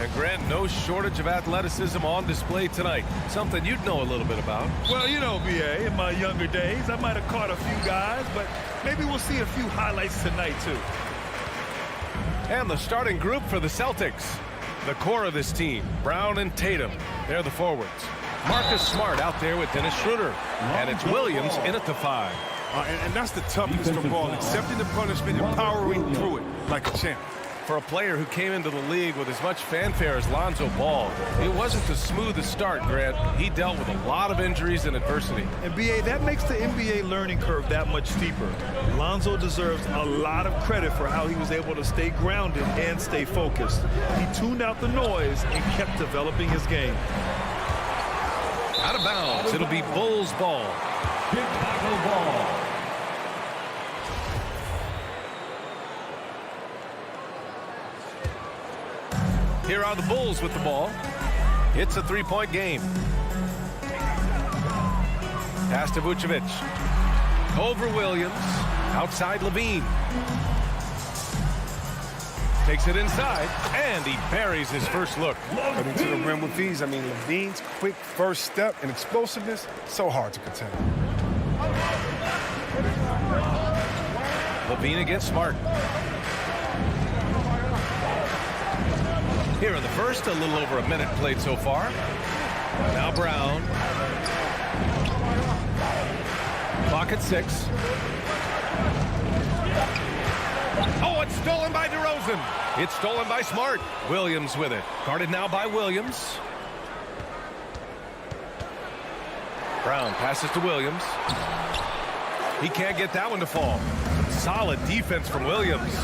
And Grant, no shortage of athleticism on display tonight. Something you'd know a little bit about. Well, you know, B.A., in my younger days, I might have caught a few guys, but maybe we'll see a few highlights tonight, too. And the starting group for the Celtics. The core of this team, Brown and Tatum. They're the forwards. Marcus Smart out there with Dennis Schroeder. And it's Williams in at the 5. And that's the toughness for Ball, accepting the punishment and powering through it like a champ. For a player who came into the league with as much fanfare as Lonzo Ball, it wasn't the smoothest start, Grant. He dealt with a lot of injuries and adversity. And, B.A., that makes the NBA learning curve that much steeper. Lonzo deserves a lot of credit for how he was able to stay grounded and stay focused. He tuned out the noise and kept developing his game. Out of bounds, it'll be Bulls ball. Chicago ball. Here are the Bulls with the ball. It's a three-point game. Pass to Vucevic. Over Williams. Outside Levine. Takes it inside, and he buries his first look. Cutting to the rim with these. I mean, Levine's quick first step and explosiveness, so hard to contain. Levine against Smart. Here in the first, a little over a minute played so far. Now Brown. Clock at 6. Oh, it's stolen by DeRozan. It's stolen by Smart. Williams with it. Guarded now by Williams. Brown passes to Williams. He can't get that one to fall. Solid defense from Williams.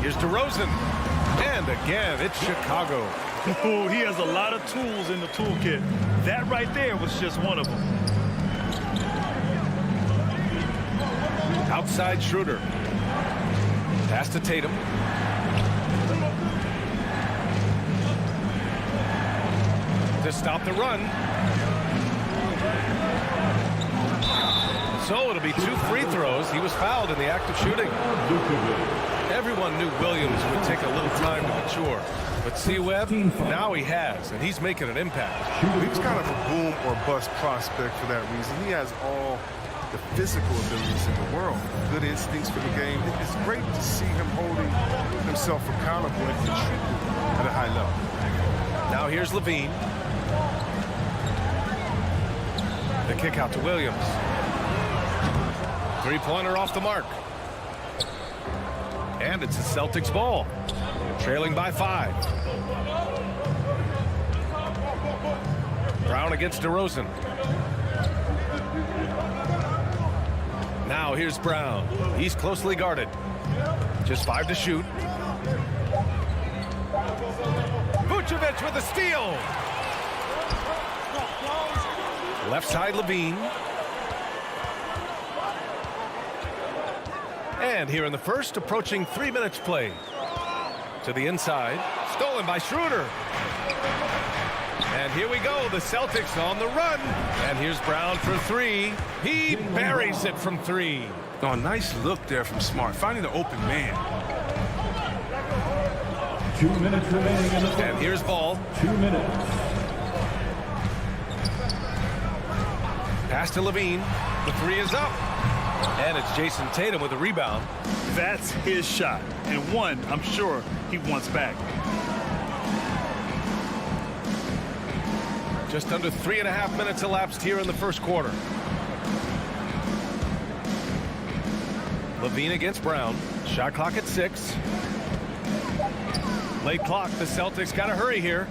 Here's DeRozan. And again, it's Chicago. Ooh, he has a lot of tools in the toolkit. That right there was just one of them. Outside Schroeder. Pass to Tatum. To stop the run. So it'll be 2 free throws. He was fouled in the act of shooting. Everyone knew Williams would take a little time to mature. But see, Webb, now he has, and he's making an impact. He's kind of a boom or bust prospect for that reason. He has all the physical abilities in the world, good instincts for the game. It's great to see him holding himself accountable and contributing at a high level. Now here's Levine. The kick out to Williams. Three-pointer off the mark. And it's the Celtics ball. Trailing by 5. Brown against DeRozan. Now here's Brown. He's closely guarded. Just 5 to shoot. Vucevic with a steal. Left side Levine. And here in the first, approaching 3 minutes played. To the inside. Stolen by Schroeder. And here we go. The Celtics on the run. And here's Brown for 3. He buries it from 3. Oh, nice look there from Smart, finding the open man. 2 minutes remaining in the first. And here's Ball. 2 minutes. Pass to Levine. The 3 is up. And it's Jason Tatum with a rebound. That's his shot, and one I'm sure he wants back. Just under 3.5 minutes elapsed here in the first quarter. Levine against Brown. Shot clock at 6. Late clock. The Celtics got to hurry here.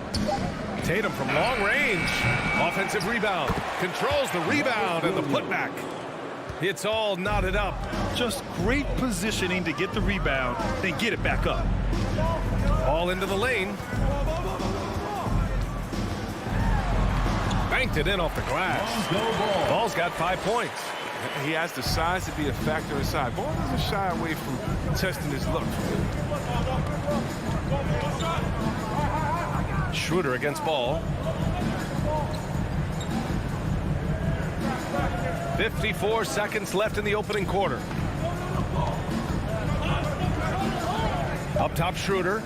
Tatum from long range. Offensive rebound. Controls the rebound and the putback. It's all knotted up. Just great positioning to get the rebound, then get it back up. All into the lane. Banked it in off the glass. Ball's got 5 points. He has the size to be a factor inside. Ball doesn't shy away from testing his luck. Schroeder against Ball. 54 seconds left in the opening quarter. Up top Schroeder.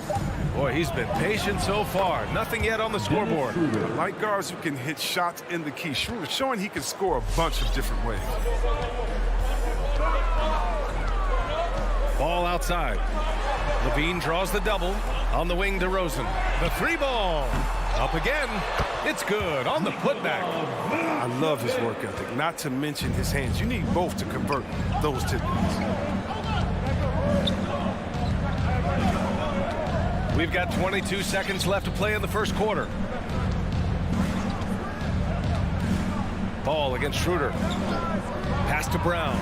Boy, he's been patient so far. Nothing yet on the scoreboard. I like guards who can hit shots in the key. Schroeder showing he can score a bunch of different ways. Ball outside. Levine draws the double. On the wing, DeRozan. The three ball. Up again. It's good on the putback. I love his work ethic, not to mention his hands. You need both to convert those tip-ins. We've got 22 seconds left to play in the first quarter. Ball against Schroeder. Pass to Brown.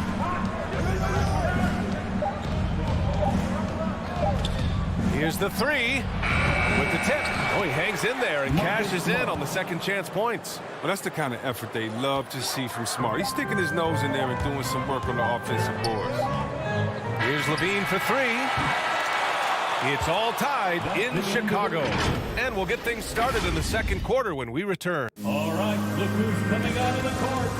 Here's the three with the tip. Oh, he hangs in there and cashes in on the second chance points. Well, that's the kind of effort they love to see from Smart. He's sticking his nose in there and doing some work on the offensive boards. Here's Levine for three. It's all tied in Chicago. And we'll get things started in the second quarter when we return. All right, look who's coming out of the court.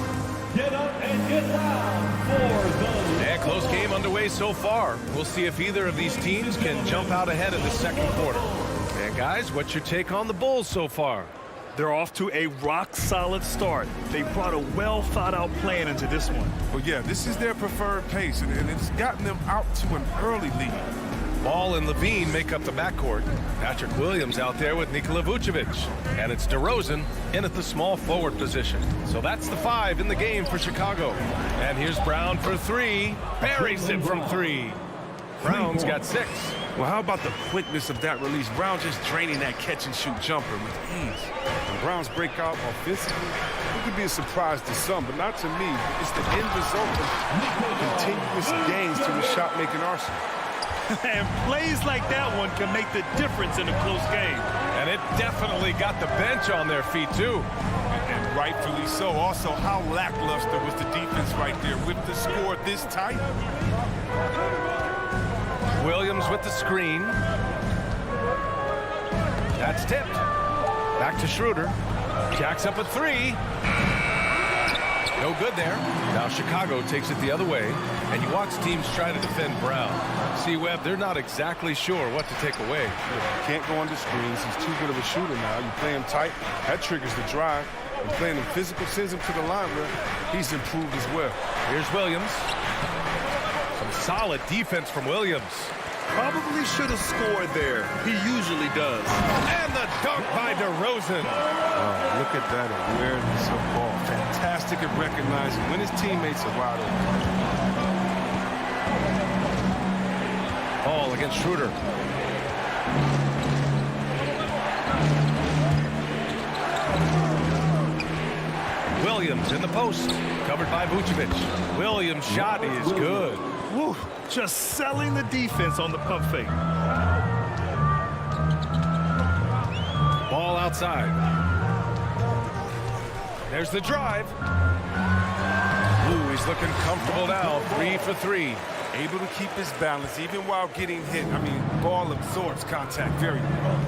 Get up and get loud for the... And close game underway so far. We'll see if either of these teams can jump out ahead in the second quarter. And guys, what's your take on the Bulls so far? They're off to a rock-solid start. They brought a well-thought-out plan into this one. Well, yeah, this is their preferred pace, and it's gotten them out to an early lead. Ball and Levine make up the backcourt. Patrick Williams out there with Nikola Vucevic. And it's DeRozan in at the small forward position. So that's the 5 in the game for Chicago. And here's Brown for three. Buries it from three. Brown's got 6. Well, how about the quickness of that release? Brown just draining that catch-and-shoot jumper with ease. And Brown's breakout offensively, it could be a surprise to some, but not to me. It's the end result of continuous gains to his shot-making arsenal. And plays like that one can make the difference in a close game. And it definitely got the bench on their feet, too. And rightfully so. Also, how lackluster was the defense right there with the score this tight? Williams with the screen. That's tipped. Back to Schroeder. Jacks up a three. No good there. Now Chicago takes it the other way, and you watch teams try to defend Brown. See, Webb, they're not exactly sure what to take away. You can't go under screens. He's too good of a shooter now. You play him tight, that triggers the drive. And playing him physical sends him to the line where he's improved as well. Here's Williams. Some solid defense from Williams. Probably should have scored there. He usually does. And the dunk by DeRozan. Oh, look at that awareness of ball. Fantastic at recognizing when his teammates are wide open. Ball against Schroeder. Williams in the post. Covered by Vucevic. Williams' shot is good. Woo, just selling the defense on the pump fake. Ball outside. There's the drive. Ooh, he's looking comfortable now. 3 for 3. Able to keep his balance even while getting hit. I mean, ball absorbs contact very well.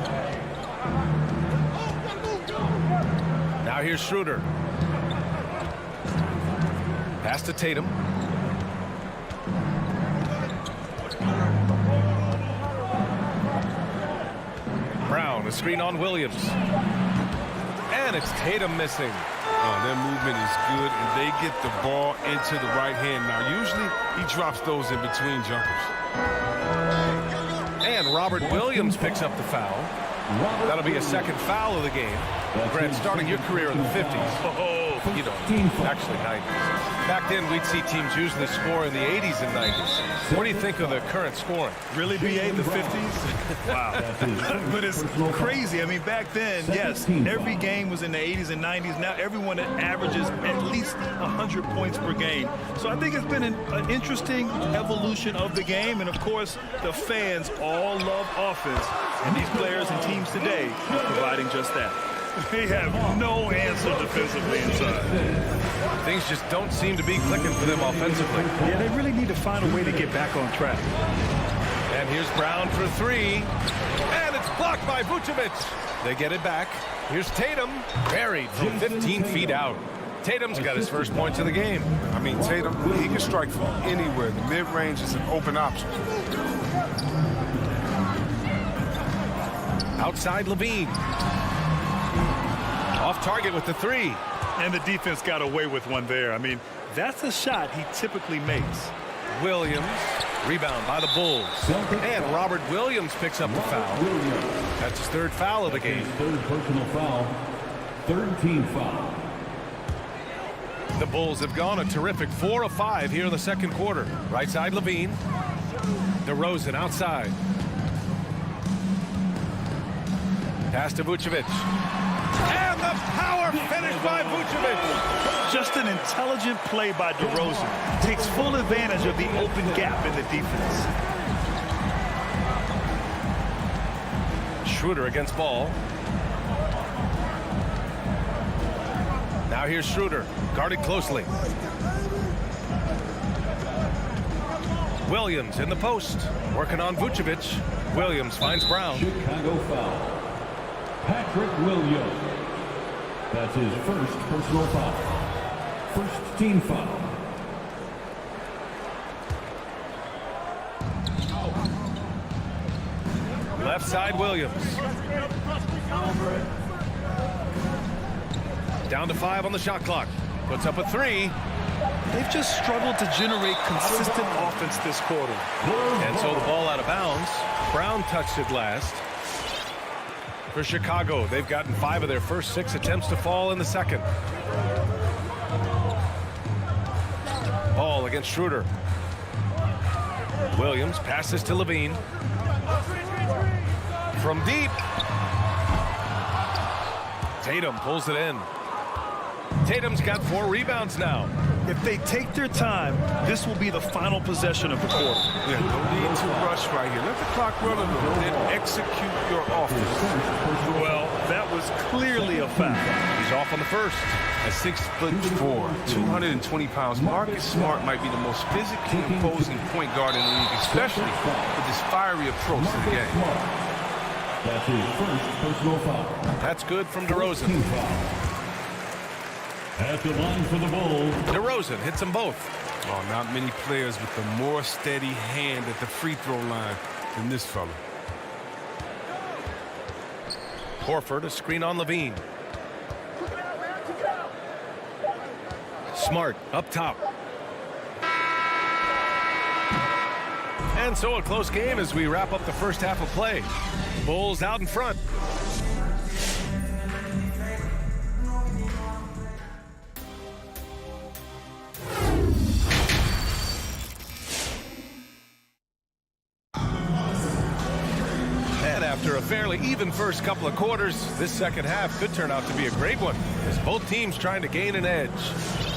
Now here's Schroeder. Pass to Tatum. Brown, a screen on Williams. And it's Tatum missing. Oh, their movement is good, and they get the ball into the right hand. Now, usually he drops those in between jumpers. And Robert Williams picks up the foul. That'll be a second foul of the game. Grant, starting your career in the 50s. You know, actually 90s. Back then, we'd see teams usually score in the 80s and 90s. What do you think of the current scoring? Really, BA, the 50s? Wow. But it's crazy. I mean, back then, yes, every game was in the 80s and 90s. Now everyone averages at least 100 points per game. So I think it's been an interesting evolution of the game. And, of course, the fans all love offense. And these players and teams today are providing just that. They have no answer defensively inside. Things just don't seem to be clicking for them offensively. Yeah, they really need to find a way to get back on track. And here's Brown for three. And it's blocked by Vucevic. They get it back. Here's Tatum. Buried from 15 feet out. Tatum's got his first points of the game. I mean, Tatum, he can strike from anywhere. The mid-range is an open option. Outside Levine. Off target with the three. And the defense got away with one there. I mean, that's a shot he typically makes. Williams. Rebound by the Bulls. And Robert Williams picks up the foul. That's his third foul of the game. Third personal foul. Third team foul. The Bulls have gone a terrific 4 of 5 here in the second quarter. Right side Levine. DeRozan outside. Pass to Vucevic. And the power finish by Vucevic. Just an intelligent play by DeRozan. Takes full advantage of the open gap in the defense. Schroeder against Ball. Now here's Schroeder, guarded closely. Williams in the post, working on Vucevic. Williams finds Brown. Chicago foul. Patrick Williams. That's his first personal foul. First team foul. Left side Williams. Down to 5 on the shot clock. Puts up a 3. They've just struggled to generate consistent offense this quarter. And so the ball out of bounds. Brown touched it last. For Chicago, they've gotten 5 of their first 6 attempts to fall in the second. Ball against Schroeder. Williams passes to Levine. From deep. Tatum pulls it in. Tatum's got 4 rebounds now. If they take their time, this will be the final possession of the quarter. Yeah, no need to rush right here. Let the clock run a little, then execute your offense. Well, that was clearly a foul. He's off on the first. At 6'4", 220 pounds, Marcus Smart might be the most physically imposing point guard in the league, especially with his fiery approach to the game. That's his first personal foul. That's good from DeRozan. At the line for the Bulls. DeRozan hits them both. Oh, not many players with a more steady hand at the free throw line than this fella. Horford, a screen on Levine. Smart up top. And so a close game as we wrap up the first half of play. Bulls out in front. After a fairly even first couple of quarters, this second half could turn out to be a great one as both teams trying to gain an edge.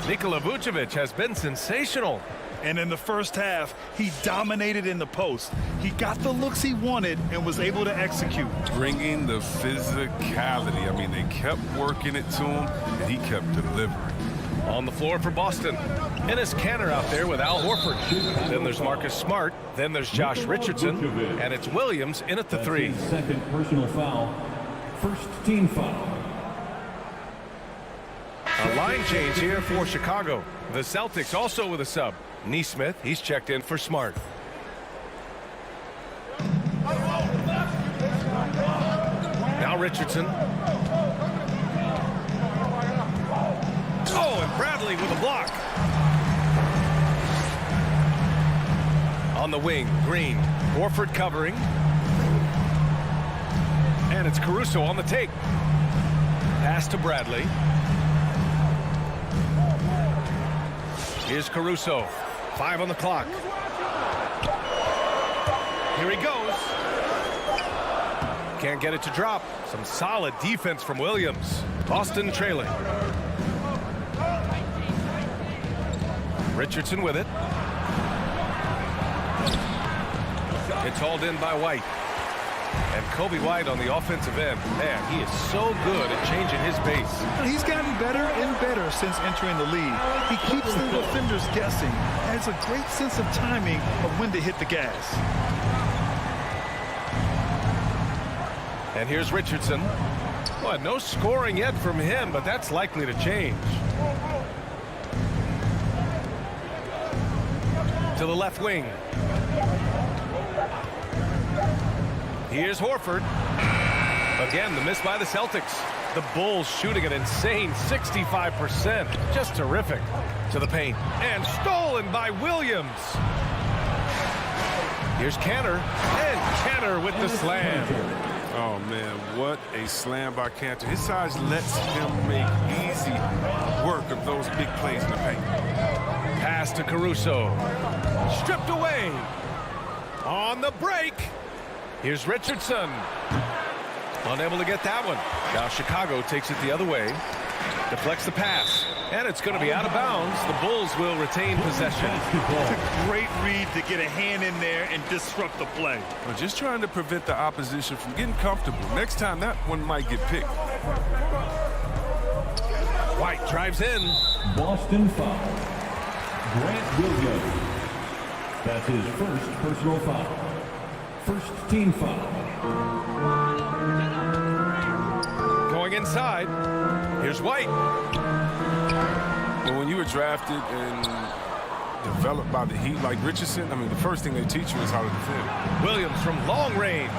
Nikola Vucevic has been sensational. And in the first half, he dominated in the post. He got the looks he wanted and was able to execute. Bringing the physicality. I mean, they kept working it to him, and he kept delivering. On the floor for Boston. Ennis Canner out there with Al Horford. Then there's Marcus Smart. Then there's Josh Richardson. And it's Williams in at the 3. Second personal foul. First team foul. A line change here for Chicago. The Celtics also with a sub. Neesmith, he's checked in for Smart. Now Richardson. Oh, and Bradley with a block. On the wing, Green. Horford covering. And it's Caruso on the take. Pass to Bradley. Here's Caruso. 5 on the clock. Here he goes. Can't get it to drop. Some solid defense from Williams. Boston trailing. Richardson with it. It's hauled in by White. And Kobe White on the offensive end. Man, he is so good at changing his pace. He's gotten better and better since entering the league. He keeps the defenders guessing. Has a great sense of timing of when to hit the gas. And here's Richardson. Well, no scoring yet from him, but that's likely to change. To the left wing. Here's Horford. Again, the miss by the Celtics. The Bulls shooting an insane 65%. Just terrific. To the paint. And stolen by Williams. Here's Cantor. And Cantor with the slam. Oh, man, what a slam by Cantor. His size lets him make easy work of those big plays in the paint. Pass to Caruso. Stripped away. On the break. Here's Richardson. Unable to get that one. Now Chicago takes it the other way. Deflects the pass. And it's going to be out of bounds. The Bulls will retain possession. It's a great read to get a hand in there and disrupt the play. Well, just trying to prevent the opposition from getting comfortable. Next time, that one might get picked. White drives in. Boston foul. Grant Williams. That's his first personal foul. First team foul. Going inside. Here's White. Well, when you were drafted and developed by the Heat like Richardson, I mean, the first thing they teach you is how to defend. Williams from long range.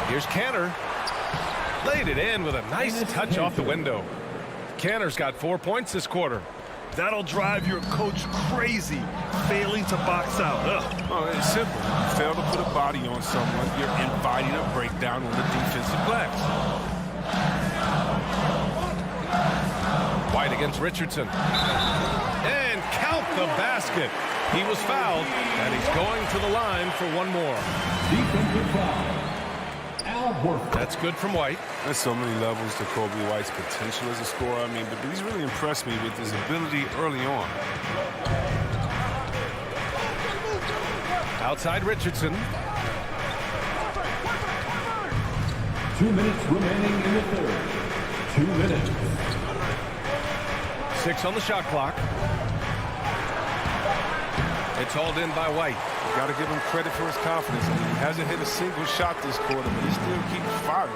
Here's Cantor. Laid it in with a nice touch off the window. Cantor's got 4 points this quarter. That'll drive your coach crazy, failing to box out. Oh, it's simple. You fail to put a body on someone, you're inviting a breakdown on the defensive glass. White against Richardson. And count the basket. He was fouled, and he's going to the line for one more. Defensive foul. Al Horford. That's good from White. There's so many levels to Kobe White's potential as a scorer. I mean, but he's really impressed me with his ability early on. Outside Richardson. 2 minutes remaining in the third. 2 minutes. 6 on the shot clock. It's hauled in by White. Got to give him credit for his confidence. I mean, he hasn't hit a single shot this quarter, but he still keeps firing.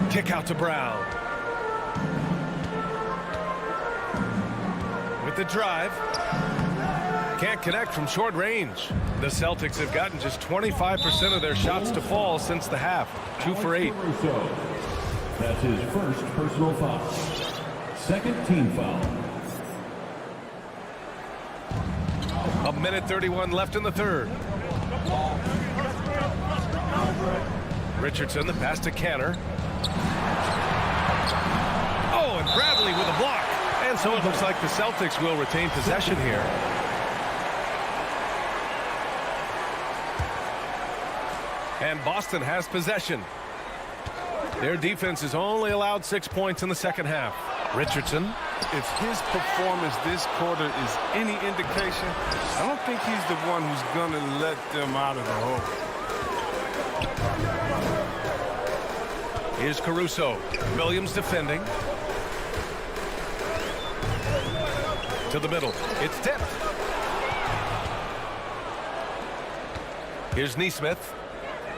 Kick out to Brown. With the drive. Can't connect from short range. The Celtics have gotten just 25% of their shots to fall since the half. 2 for 8. That's his first personal foul. Second team foul. A minute 31 left in the third. Richardson, the pass to Cantor. Oh, and Bradley with a block. And so it looks like the Celtics will retain possession here. And Boston has possession. Their defense has only allowed 6 points in the second half. Richardson. If his performance this quarter is any indication, I don't think he's the one who's going to let them out of the hole. Here's Caruso. Williams defending. To the middle. It's tipped. Here's Nesmith.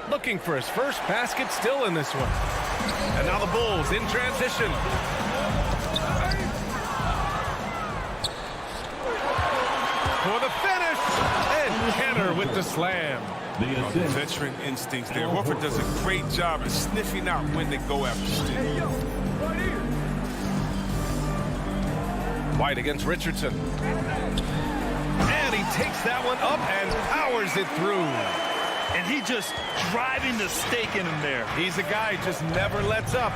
Looking for his first basket, still in this one. And now the Bulls in transition. For the finish. And Cantor with the slam. The Veteran instincts there. Horford does a great job of sniffing out when they go after steal. White against Richardson. And he takes that one up and powers it through. And he just driving the stake in him there. He's a guy who just never lets up.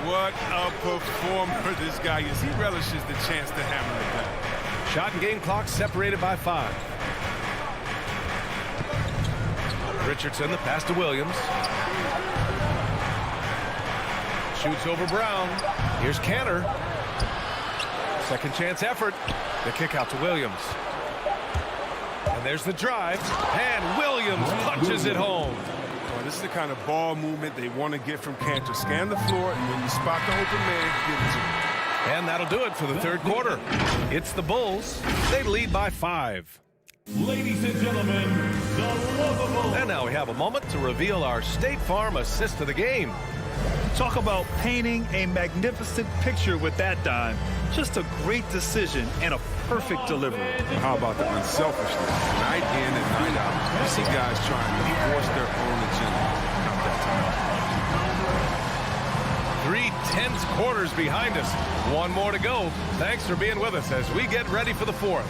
What a performer this guy is. He relishes the chance to hammer it down. Shot and game clock separated by 5. Richardson, the pass to Williams. Shoots over Brown. Here's Cantor. Second chance effort. The kick out to Williams. And there's the drive. And Williams punches it home. Well, this is the kind of ball movement they want to get from Cantor. Scan the floor, and when you spot the open man, give it to him. And that'll do it for the third quarter. It's the Bulls. They lead by 5. Ladies and gentlemen, the lovable. And now we have a moment to reveal our State Farm assist to the game. Talk about painting a magnificent picture with that dime. Just a great decision and a perfect delivery. How about the unselfishness? Night in and night out. You see guys trying to force their own agenda. Three tense quarters behind us. One more to go. Thanks for being with us as we get ready for the fourth.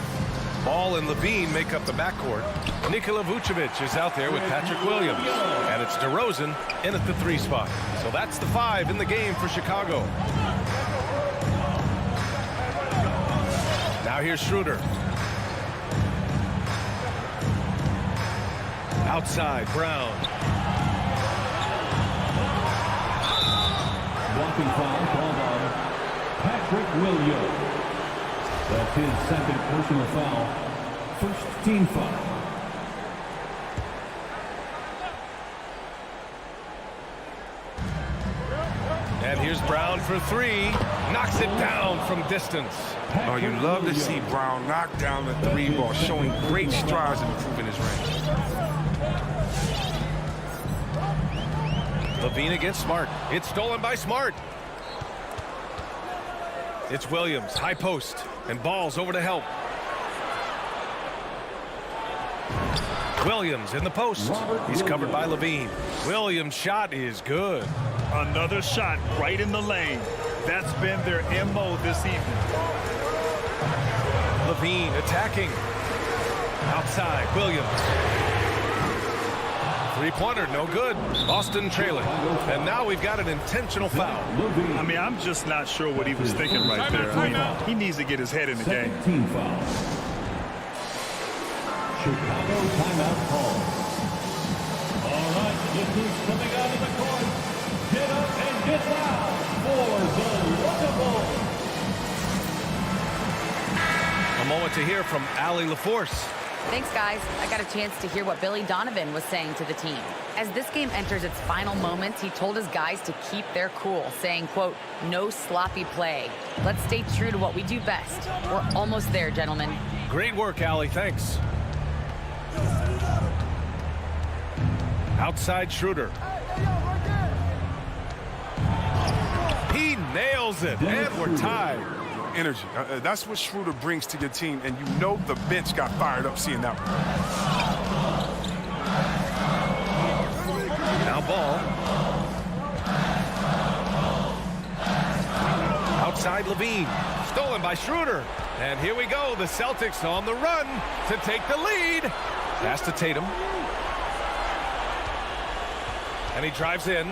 Ball and Levine make up the backcourt. Nikola Vucevic is out there with Patrick Williams. And it's DeRozan in at the 3 spot. So that's the 5 in the game for Chicago. Now here's Schroeder. Outside, Brown. Blocking foul called on Patrick Williams. That's his second personal foul. First team foul. And here's Brown for 3. Knocks it down from distance. Oh, you love to see Brown knock down the 3 ball, showing great strides in improving his range. Levine against Smart. It's stolen by Smart. It's Williams, high post, and Ball's over to help. Williams in the post. He's covered by Levine. Williams' shot is good. Another shot right in the lane. That's been their MO this evening. Levine attacking. Outside, Williams. Three-pointer, no good. Boston trailing. And now we've got an intentional foul. I mean, I'm just not sure what he was thinking right there. I mean, he needs to get his head in the game. Team foul. Chicago timeout call. All right, this is coming out of the court. Get up and get down for the Wonderful. A moment to hear from Allie LaForce. Thanks, guys. I got a chance to hear what Billy Donovan was saying to the team. As this game enters its final moments, he told his guys to keep their cool, saying, quote, no sloppy play. Let's stay true to what we do best. We're almost there, gentlemen. Great work, Allie. Thanks. Outside Schroeder. He nails it, and we're tied. Energy. That's what Schroeder brings to your team, and you know the bench got fired up seeing that one. Now Ball. Outside Levine. Stolen by Schroeder. And here we go. The Celtics on the run to take the lead. Pass to Tatum. And he drives in.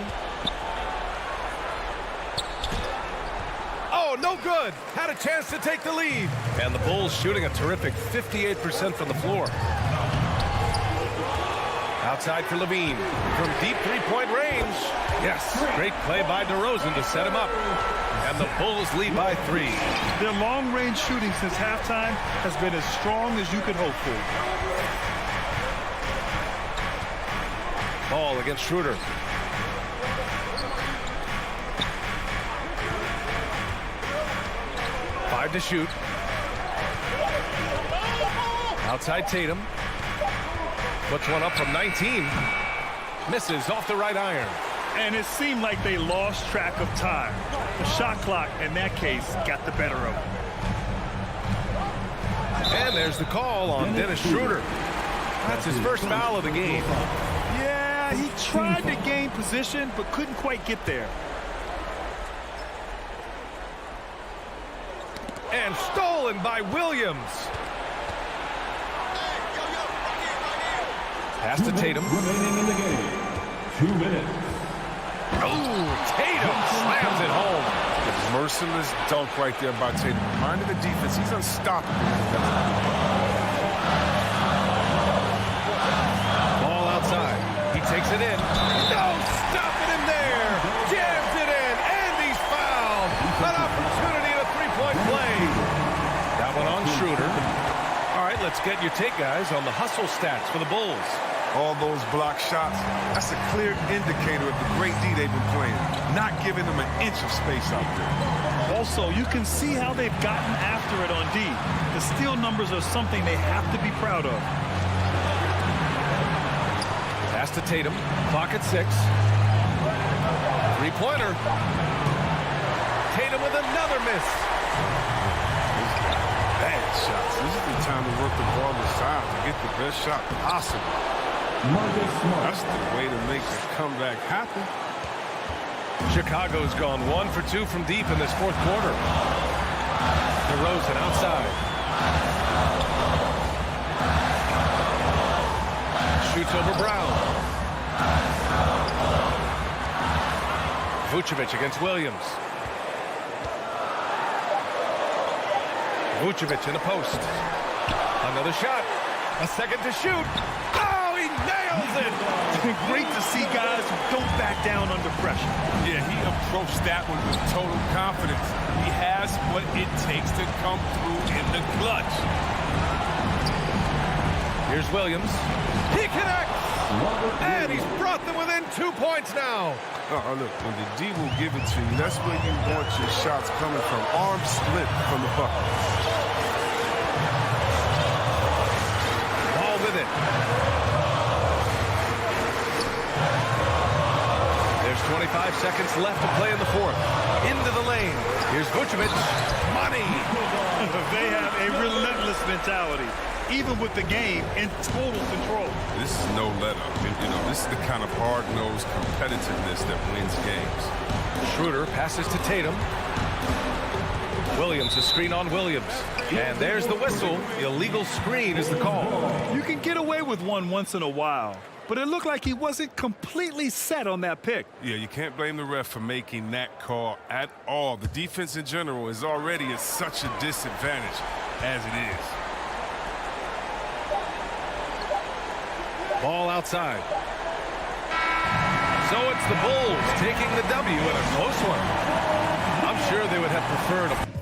Oh, no good. Had a chance to take the lead. And the Bulls shooting a terrific 58% from the floor. Outside for Levine. From deep three-point range. Yes, great play by DeRozan to set him up. And the Bulls lead by 3. Their long-range shooting since halftime has been as strong as you could hope for. Ball against Schroeder. To shoot. Outside Tatum. Puts one up from 19. Misses off the right iron. And it seemed like they lost track of time. The shot clock, in that case, got the better of them. And there's the call on Dennis Schroeder. That's his first foul of the game. Yeah, he tried to gain position, but couldn't quite get there. And stolen by Williams. Pass to Tatum. Remaining in the game. 2 minutes. Oh, Tatum slams it home. Merciless dunk right there by Tatum. Reminding the defense, he's unstoppable. Ball outside. He takes it in. No stopping him there. Jams it in, and he's fouled. An opportunity to three-point play. That one on Schroeder. All right, let's get your take, guys, on the hustle stats for the Bulls. All those block shots, that's a clear indicator of the great D they've been playing. Not giving them an inch of space out there. Also, you can see how they've gotten after it on D. The steal numbers are something they have to be proud of. Pass to Tatum. Clock at 6. Three-pointer. Tatum with another miss. Bad shots. This is the time to work the ball aside to get the best shot possible. That's the way to make the comeback happen. Chicago's gone 1 for 2 from deep in this fourth quarter. DeRozan outside. Shoots over Brown. Vucevic against Williams. Vucevic in the post. Another shot. A second to shoot. Oh, he nails it! Great to see guys who don't back down under pressure. Yeah, he approached that one with total confidence. He has what it takes to come through in the clutch. Here's Williams. He connects! And he's brought them within 2 points now. Look, when the D will give it to you, that's where you want your shots coming from. Arm split from the bucket. Ball with it. There's 25 seconds left to play in the fourth. Into the lane. Here's Vucevic. Money! They have a relentless mentality, even with the game in total control. This is no let-up. You know, this is the kind of hard-nosed competitiveness that wins games. Schroeder passes to Tatum. Williams, a screen on Williams. And there's the whistle. Illegal screen is the call. You can get away with one once in a while, but it looked like he wasn't completely set on that pick. Yeah, you can't blame the ref for making that call at all. The defense in general is already at such a disadvantage as it is. Ball outside. So it's the Bulls taking the W in a close one. I'm sure they would have preferred a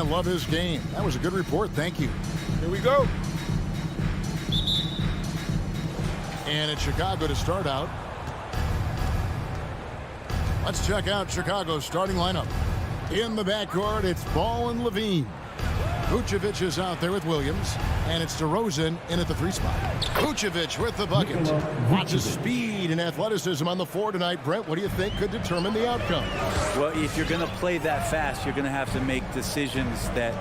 I love his game. That was a good report. Thank you. Here we go. And it's Chicago to start out. Let's check out Chicago's starting lineup. In the backcourt, it's Ball and Levine. Vucevic is out there with Williams, and it's DeRozan in at the 3 spot. Vucevic with the bucket. Lots of speed and athleticism on the floor tonight. Brett, what do you think could determine the outcome? Well, if you're going to play that fast, you're going to have to make decisions that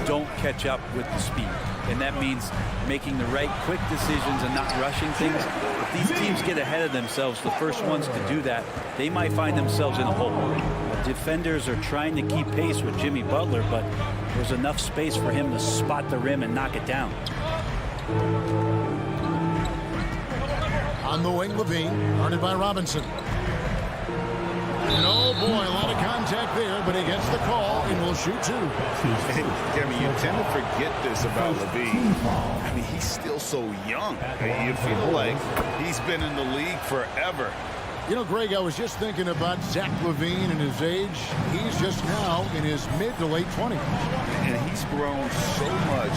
don't catch up with the speed. And that means making the right quick decisions and not rushing things. If these teams get ahead of themselves, the first ones to do that, they might find themselves in a hole. The defenders are trying to keep pace with Jimmy Butler, but there's enough space for him to spot the rim and knock it down. On the wing, Levine, guarded by Robinson. And oh boy, a lot of contact there, but he gets the call and will shoot 2. I mean, you tend to forget this about Levine. I mean, he's still so young. You feel like he's been in the league forever. You know, Greg, I was just thinking about Zach LaVine and his age. He's just now in his mid to late 20s. And he's grown so much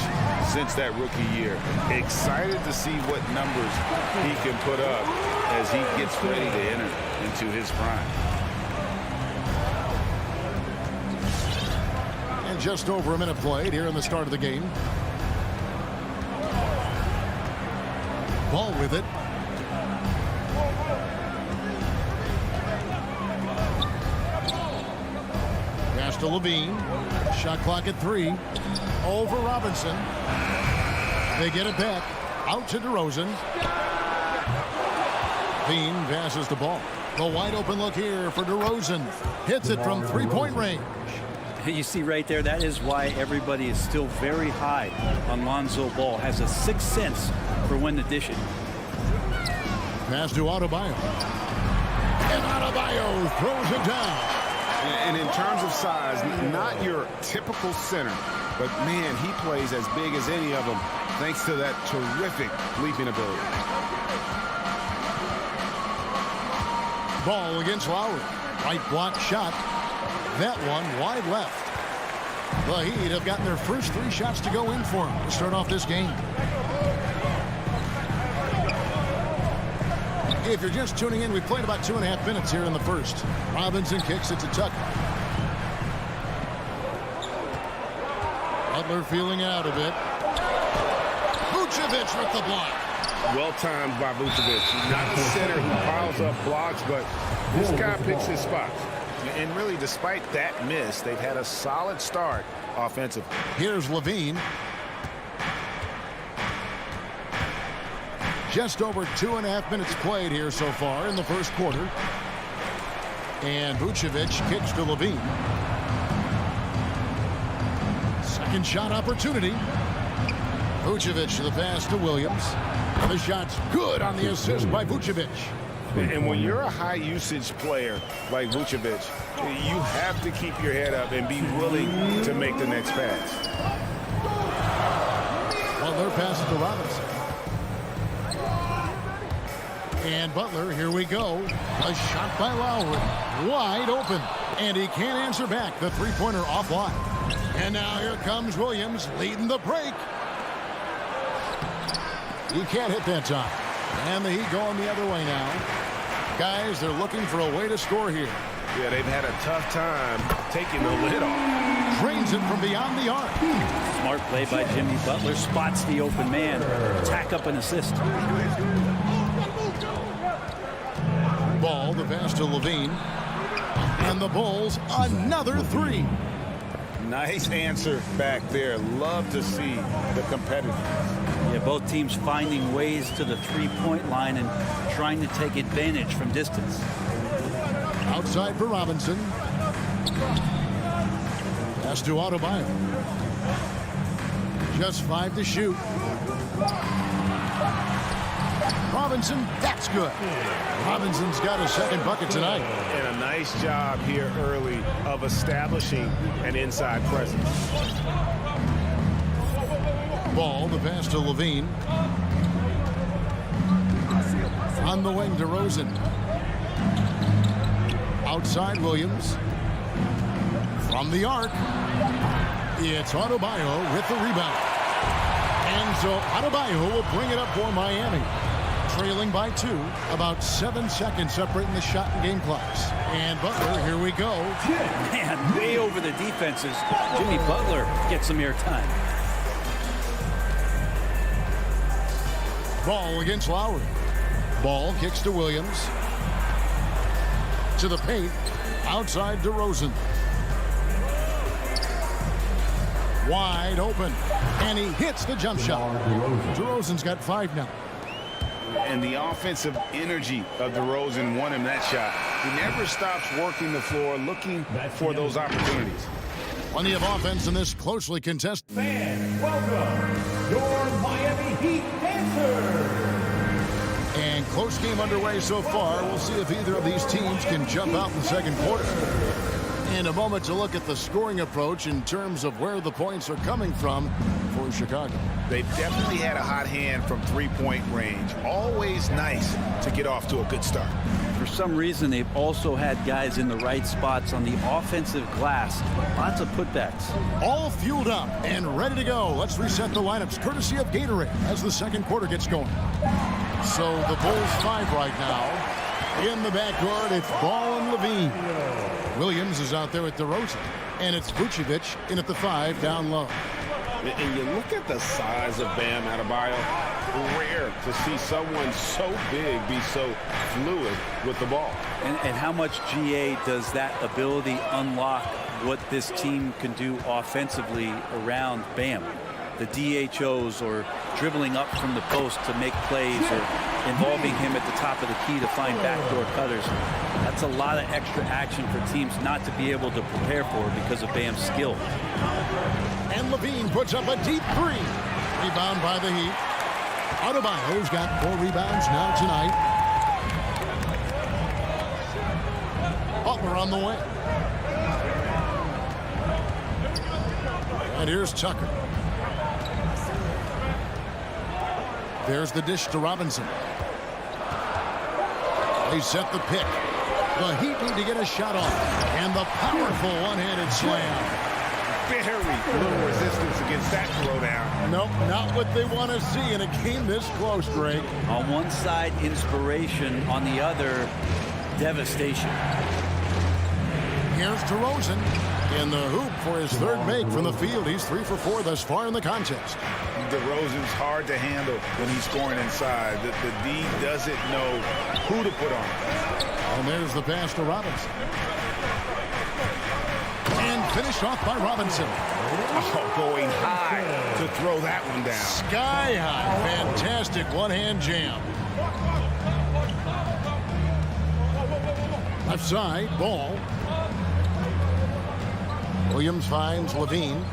since that rookie year. Excited to see what numbers he can put up as he gets ready to enter into his prime. And just over a minute played here in the start of the game. Ball with it. Pass to Levine. Shot clock at 3. Over Robinson. They get it back. Out to DeRozan. Levine passes the ball. The wide open look here for DeRozan. Hits it from 3-point range. You see right there, that is why everybody is still very high on Lonzo Ball. Has a sixth sense for when to dish it. Pass to Adebayo. And Adebayo throws it down. And in terms of size, not your typical center, but man, he plays as big as any of them thanks to that terrific leaping ability. Ball against Lowry. Right block shot. That one wide left. The Heat have gotten their first 3 shots to go in for them to start off this game. If you're just tuning in, we've played about 2.5 minutes here in the first. Robinson kicks it to Tucker. Butler feeling out a bit. Vucevic with the block. Well timed by Vucevic. Not a center who piles up blocks, but this guy picks his spots. And really, despite that miss, they've had a solid start offensively. Here's Levine. Just over 2.5 minutes played here so far in the first quarter. And Vucevic kicks to Levine. Second shot opportunity. Vucevic the pass to Williams. The shot's good on the assist by Vucevic. And when you're a high-usage player like Vucevic, you have to keep your head up and be willing to make the next pass. Butler passes to Robinson. And Butler, here we go. A shot by Lowry. Wide open. And he can't answer back. The three-pointer offline. And now here comes Williams leading the break. He can't hit that time. And the Heat going the other way now. Guys, they're looking for a way to score here. Yeah, they've had a tough time taking the lid off. Drains it from beyond the arc. Smart play by Jimmy Butler. Spots the open man. Tack up an assist. Ball, the pass to Levine. And the Bulls, another 3. Nice answer back there. Love to see the competitiveness. Yeah, both teams finding ways to the three-point line and trying to take advantage from distance. Outside for Robinson. Pass to Adebayo. Just 5 to shoot. Robinson, that's good. Robinson's got a second bucket tonight. And a nice job here early of establishing an inside presence. Ball, the pass to Levine. On the wing, DeRozan. Outside, Williams. From the arc. It's Adebayo with the rebound. And so Adebayo will bring it up for Miami. Trailing by 2, about 7 seconds separating the shot and game clocks. And Butler, here we go. Man, way over the defenses. Jimmy Butler gets some airtime. Ball against Lowry. Ball kicks to Williams. To the paint. Outside DeRozan. Wide open. And he hits the jump shot. DeRozan's got 5 now. And the offensive energy of DeRozan won him that shot. He never stops working the floor, looking for those opportunities. Plenty of offense in this closely contested. Fans, welcome your Miami Heat dancers. And close game underway so far. We'll see if either of these teams can jump out in the second quarter. In a moment to look at the scoring approach in terms of where the points are coming from for Chicago. They've definitely had a hot hand from three-point range. Always nice to get off to a good start. For some reason, they've also had guys in the right spots on the offensive glass. Lots of putbacks. All fueled up and ready to go. Let's reset the lineups courtesy of Gatorade as the second quarter gets going. So the Bulls 5 right now. In the backcourt, it's Ball and Levine. Williams is out there with DeRozan. And it's Vucevic in at the 5 down low. And you look at the size of Bam Adebayo. Rare to see someone so big be so fluid with the ball. And how much GA does that ability unlock what this team can do offensively around Bam? The DHOs or dribbling up from the post to make plays or involving him at the top of the key to find backdoor cutters. That's a lot of extra action for teams not to be able to prepare for because of Bam's skill. And Levine puts up a deep 3. Rebound by the Heat. Adebayo's got 4 rebounds now tonight. Butler on the way. And here's Tucker. There's the dish to Robinson. They set the pick. The Heat need to get a shot off. And the powerful one-handed slam. Very little resistance against that throwdown. Nope, not what they want to see in a game this close, Drake. On one side, inspiration. On the other, devastation. Here's DeRozan in the hoop for his 3rd make from the field. He's 3 for 4 thus far in the contest. DeRozan's hard to handle when he's scoring inside. The D doesn't know who to put on. And there's the pass to Robinson. And finished off by Robinson. Oh, going high to throw that one down. Sky high. Fantastic one-hand jam. Left side, Ball. Williams finds Levine.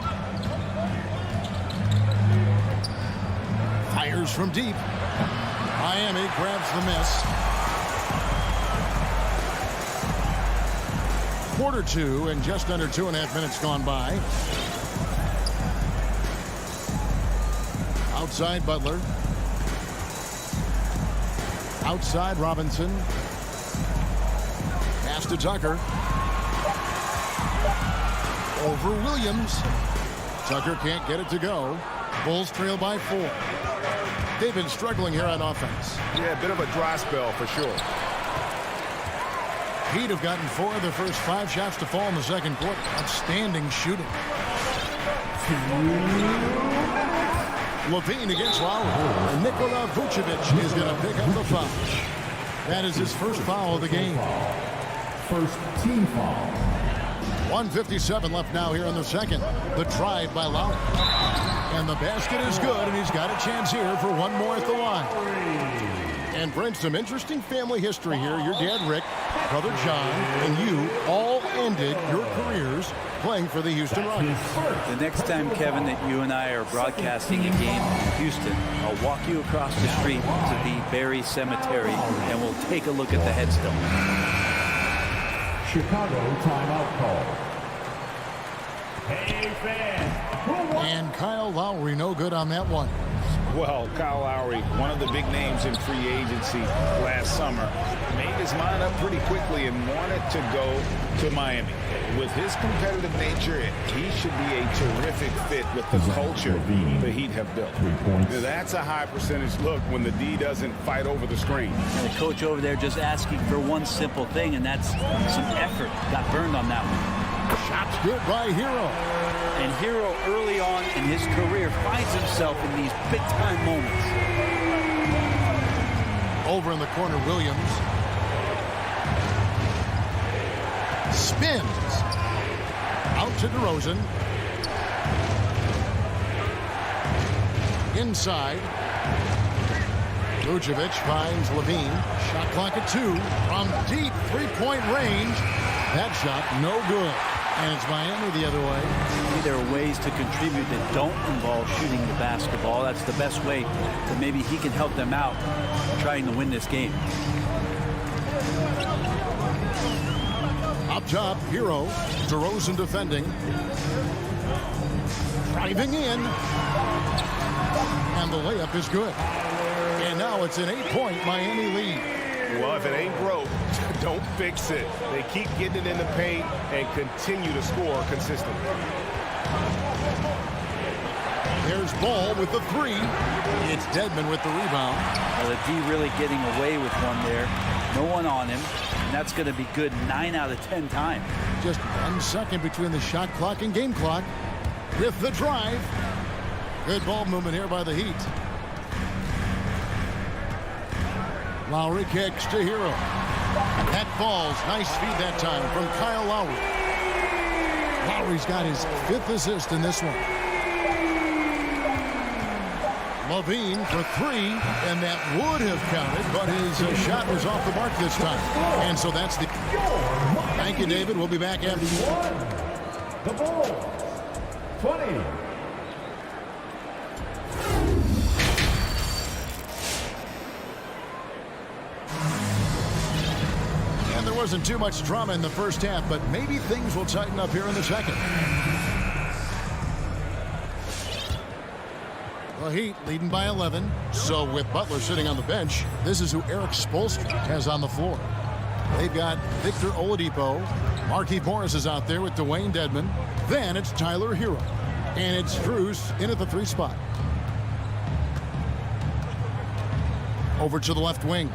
Fires from deep. Miami grabs the miss. Quarter 2 and just under 2.5 minutes gone by. Outside Butler. Outside Robinson. Pass to Tucker. Over Williams. Tucker can't get it to go. Bulls trail by 4. They've been struggling here on offense. Yeah, a bit of a dry spell for sure. Heat have gotten 4 of their first 5 shots to fall in the second quarter. Outstanding shooting. Levine against Lowry. And Nikola Vucevic is going to pick up the foul. That is his first foul of the game. First team foul. 1:57 left now here in the second. The drive by Lowry. And the basket is good, and he's got a chance here for one more at the line. And friends, some interesting family history here. Your dad, Rick, brother John, and you all ended your careers playing for the Houston Rockets. The next time, Kevin, that you and I are broadcasting a game in Houston, I'll walk you across the street to the Berry Cemetery, and we'll take a look at the headstone. Chicago timeout call. Hey, fans. And Kyle Lowry no good on that one. Well, Kyle Lowry, one of the big names in free agency last summer, made his mind up pretty quickly and wanted to go to Miami. with his competitive nature, he should be a terrific fit with the culture the Heat have built. That's a high percentage look when the D doesn't fight over the screen. And the coach over there just asking for one simple thing, and that's some effort. Got burned on that one. Shot's good by Hero. And Hero early on in his career finds himself in these big-time moments. Over in the corner, Williams. Spins. Out to DeRozan. Inside. Vucevic finds Levine. Shot clock at 2. From deep three-point range. That shot no good. And it's Miami the other way. There are ways to contribute that don't involve shooting the basketball. That's the best way that maybe he can help them out trying to win this game. Up top, Hero. DeRozan defending. Driving in. And the layup is good. And now it's an 8-point Miami lead. Well, if it ain't broke, don't fix it. They keep getting it in the paint and continue to score consistently. There's Ball with the 3. It's Dedmon with the rebound. Well, the D really getting away with one there. No one on him. And that's going to be good 9 out of 10 times. Just 1 second between the shot clock and game clock. With the drive. Good ball movement here by the Heat. Lowry kicks to Hero. That falls. Nice feed that time from Kyle Lowry. Lowry's got his 5th assist in this one. Levine for 3, and that would have counted, but his shot was off the mark this time. And so that's the... Thank you, David. We'll be back after... The ball. 20. There wasn't too much drama in the first half, but maybe things will tighten up here in the second. The Heat leading by 11. So with Butler sitting on the bench, this is who Eric Spoelstra has on the floor. They've got Victor Oladipo. Markieff Morris is out there with Dwayne Dedmon. Then it's Tyler Hero. And it's Strus in at the 3 spot. Over to the left wing.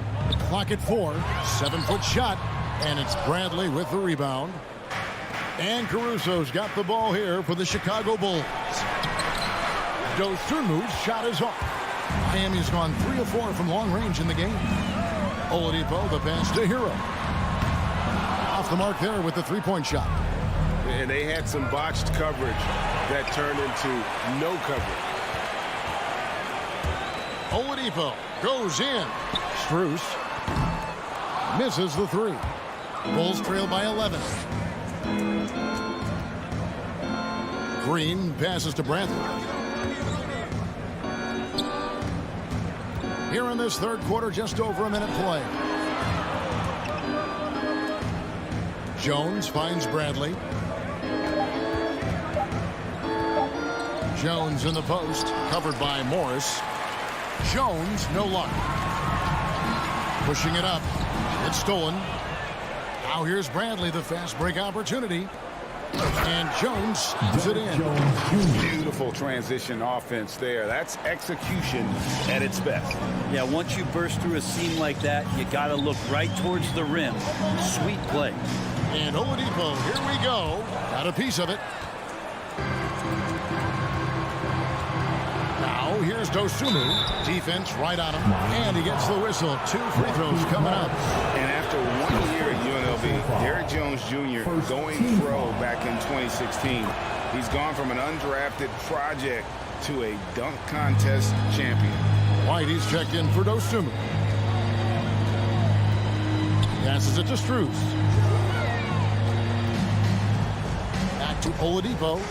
Clock at 4. 7-foot shot. And it's Bradley with the rebound. And Caruso's got the ball here for the Chicago Bulls. Dosunmu's shot is off. Miami's gone 3 of 4 from long range in the game. Oladipo, the pass to Hero. Off the mark there with the 3-point shot. And they had some botched coverage that turned into no coverage. Oladipo goes in. Strus misses the 3. Bulls trail by 11. Green passes to Bradley. Here in this third quarter, just over a minute play. Jones finds Bradley. Jones in the post, covered by Morris. Jones, no luck. Pushing it up. It's stolen. Now here's Bradley, the fast break opportunity. And Jones puts it in. Beautiful transition offense there. That's execution at its best. Yeah, once you burst through a seam like that, you got to look right towards the rim. Sweet play. And Oladipo, here we go. Got a piece of it. Now here's Dosunmu. Defense right on him. And he gets the whistle. 2 free throws coming up. And after 1 year at UNLV, Derrick Jones Jr. going pro back in 2016. He's gone from an undrafted project to a dunk contest champion. Whitey's checked in for Dosunmu. Passes it to Strus. Back to Oladipo.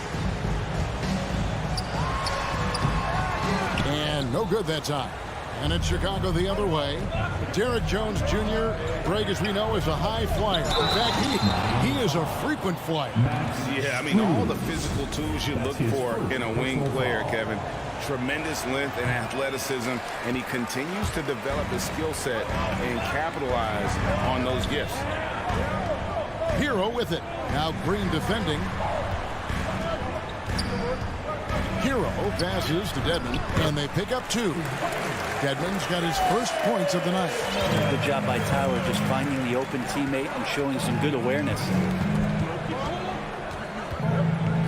And no good that time. And it's Chicago the other way. Derrick Jones Jr., Greg, as we know, is a high flyer. In fact, he is a frequent flyer. Yeah, I mean, all the physical tools you look for in a wing player, Kevin. Tremendous length and athleticism, and he continues to develop his skill set and capitalize on those gifts. Hero with it. Now Green defending. Hero passes to Dedmon, and they pick up 2. Dedmon's got his first points of the night. Good job by Tyler just finding the open teammate and showing some good awareness.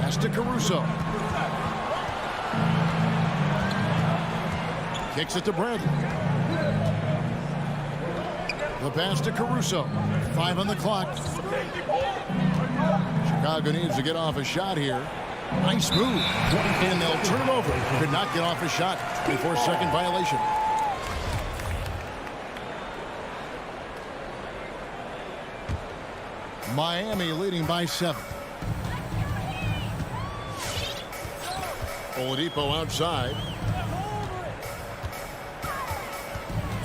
Pass to Caruso. Kicks it to Bradley. The pass to Caruso. 5 on the clock. Chicago needs to get off a shot here. Nice move. And they'll turn it over. Could not get off a shot before second violation. Miami leading by 7. Oladipo outside.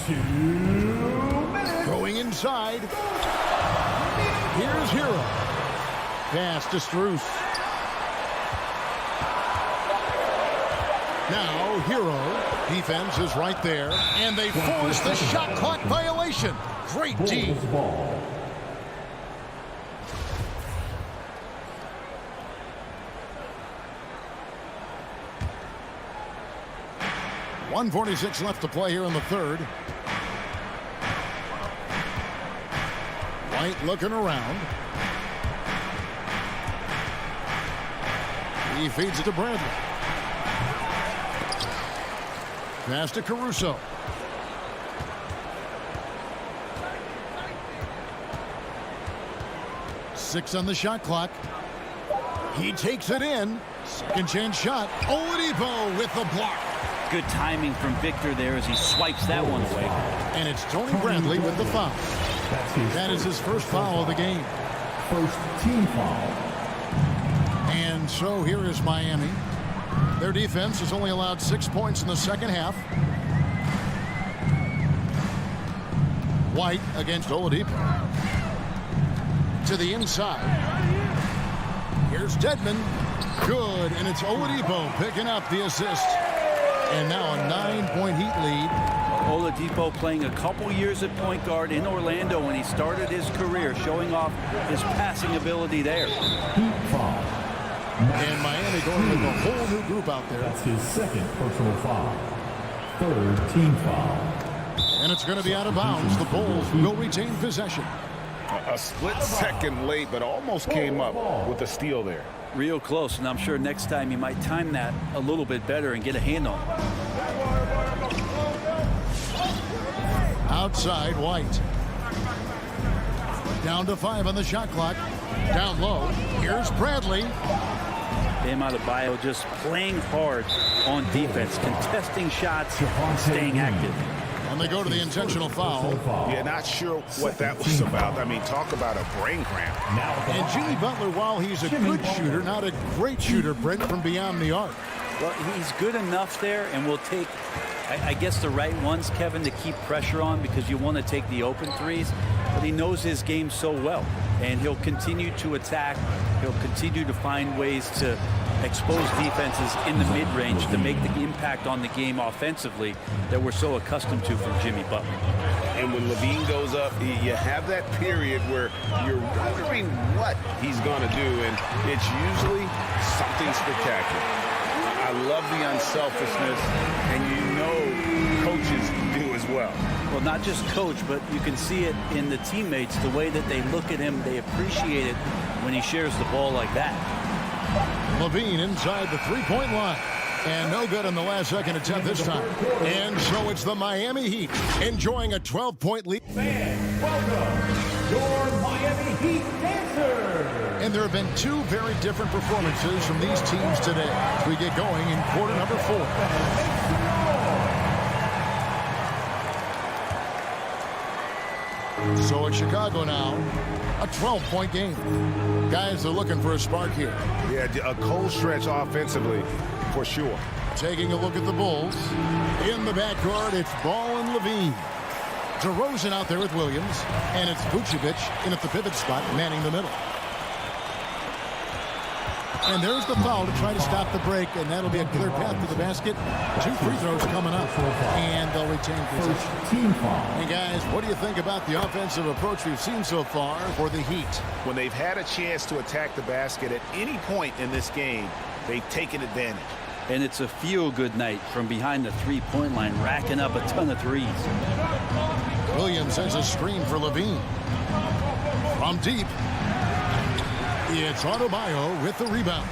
2 minutes. Going inside. Here's Hero. Pass to Strus. Now Hero. Defense is right there. And they force the shot clock violation. Great D. Ball. 1:46 left to play here in the third. White looking around. He feeds it to Bradley. Pass to Caruso. Six on the shot clock. He takes it in. Second chance shot. Oladipo with the block. Good timing from Victor there as he swipes that one away. And it's Tony Bradley with the foul. That is his first foul of the game. First team foul. And so here is Miami. Their defense has only allowed 6 points in the second half. White against Oladipo. To the inside. Here's Dedmon. Good, and it's Oladipo picking up the assist. And now a 9-point Heat lead. Oladipo playing a couple years at point guard in Orlando when he started his career, showing off his passing ability there. Heat foul. And Miami going with a whole new group out there. That's his second personal foul. Third team foul. And it's going to be out of bounds. The Bulls will retain possession. A split second late, but almost came up with a steal there. Real close, and I'm sure next time he might time that a little bit better and get a hand on it. Outside, White. Down to 5 on the shot clock. Down low. Here's Bradley. Bam Adebayo just playing hard on defense, contesting shots, staying active. And they go to the intentional foul. Yeah, not sure what that was about. I mean, talk about a brain cramp. And Jimmy Butler, while he's a good shooter, not a great shooter, Brent, from beyond the arc. Well, he's good enough there, and will take, I guess, the right ones, Kevin, to keep pressure on because you want to take the open threes. But he knows his game so well, and he'll continue to attack. He'll continue to find ways to expose defenses in the mid-range to make the impact on the game offensively that we're so accustomed to from Jimmy Butler. And when Levine goes up, you have that period where you're wondering what he's going to do, and it's usually something spectacular. I love the unselfishness, and you know coaches do as well. Well, not just coach, but you can see it in the teammates, the way that they look at him, they appreciate it when he shares the ball like that. Levine inside the three-point line. And no good in the last second attempt this time. And so it's the Miami Heat enjoying a 12-point lead. Fans, welcome your Miami Heat dancers. And there have been two very different performances from these teams today as we get going in quarter number 4. So it's Chicago now, a 12-point game. Guys are looking for a spark here. Yeah, a cold stretch offensively, for sure. Taking a look at the Bulls. In the backcourt, it's Ball and Levine. DeRozan out there with Williams. And it's Vucevic in at the pivot spot, manning the middle. And there's the foul to try to stop the break, and that'll be a clear path to the basket. 2 free throws coming up, and they'll retain possession. And guys, what do you think about the offensive approach we've seen so far for the Heat? When they've had a chance to attack the basket at any point in this game, they've taken advantage. And it's a feel-good night from behind the three-point line, racking up a ton of threes. Williams has a screen for Levine. From deep, it's Adebayo with the rebound.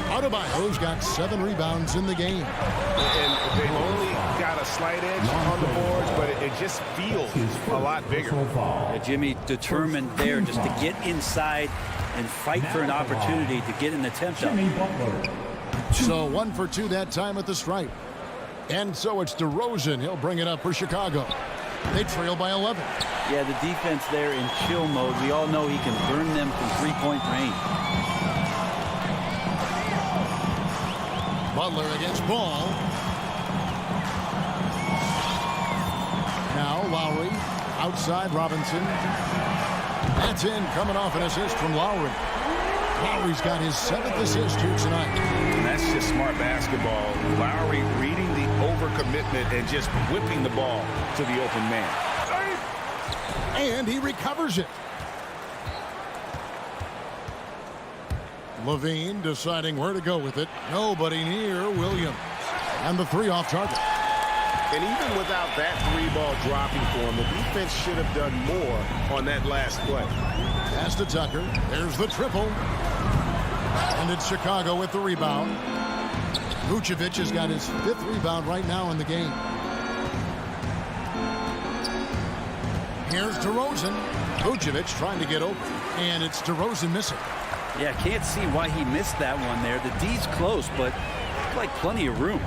Adebayo's got 7 rebounds in the game. And they've only got a slight edge on the boards, but it just feels a lot bigger. Jimmy determined there just to get inside and fight for an opportunity to get an attempt up. So 1 for 2 that time at the stripe. And so it's DeRozan. He'll bring it up for Chicago. They trail by 11. Yeah, the defense there in chill mode. We all know he can burn them from three-point range. Butler against Ball. Now Lowry outside Robinson. That's in, coming off an assist from Lowry. Lowry's got his 7th assist here tonight. And that's just smart basketball. Lowry reading the overcommitment and just whipping the ball to the open man. And he recovers it. Levine deciding where to go with it. Nobody near Williams. And the 3 off target. And even without that 3-ball dropping for him, the defense should have done more on that last play. Pass to Tucker. There's the triple. And it's Chicago with the rebound. Vucevic has got his 5th rebound right now in the game. Here's DeRozan. Vucevic trying to get open. And it's DeRozan missing. Yeah, can't see why he missed that one there. The D's close, but like plenty of room.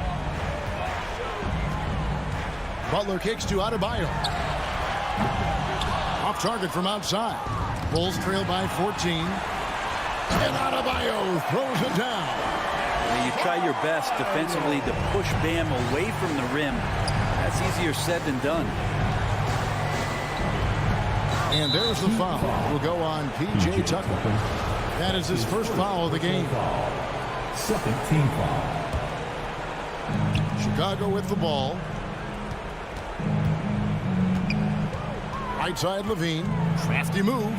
Butler kicks to Adebayo. Off target from outside. Bulls trail by 14. And Adebayo throws it down. Now you try your best defensively to push Bam away from the rim. That's easier said than done. And there's the foul. Will go on P.J. Tucker. That is his first foul of the game. 2nd team foul. Chicago with the ball. Right side Levine. Crafty move.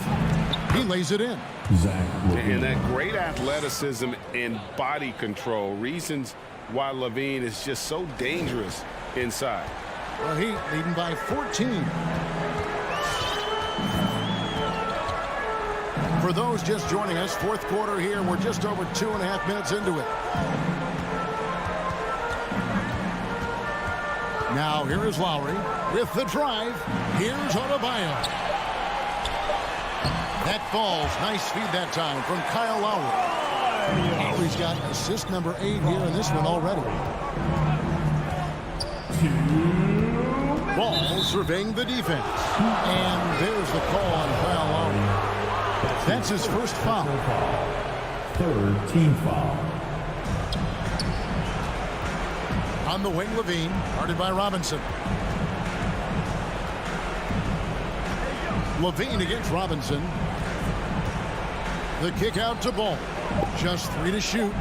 He lays it in. And that great athleticism and body control, reasons why Levine is just so dangerous inside. Well, Heat leading by 14. For those just joining us, 4th quarter here. We're just over 2.5 minutes into it. Now here is Lowry with the drive. Here's Adebayo. That falls. Nice feed that time from Kyle Lowry. Lowry's got assist number 8 here in this one already. Ball surveying the defense. And there's the call on Kyle Lowry. That's his first foul. 3rd team foul. On the wing, Levine, guarded by Robinson. Levine against Robinson. The kick out to Ball. Just 3 to shoot.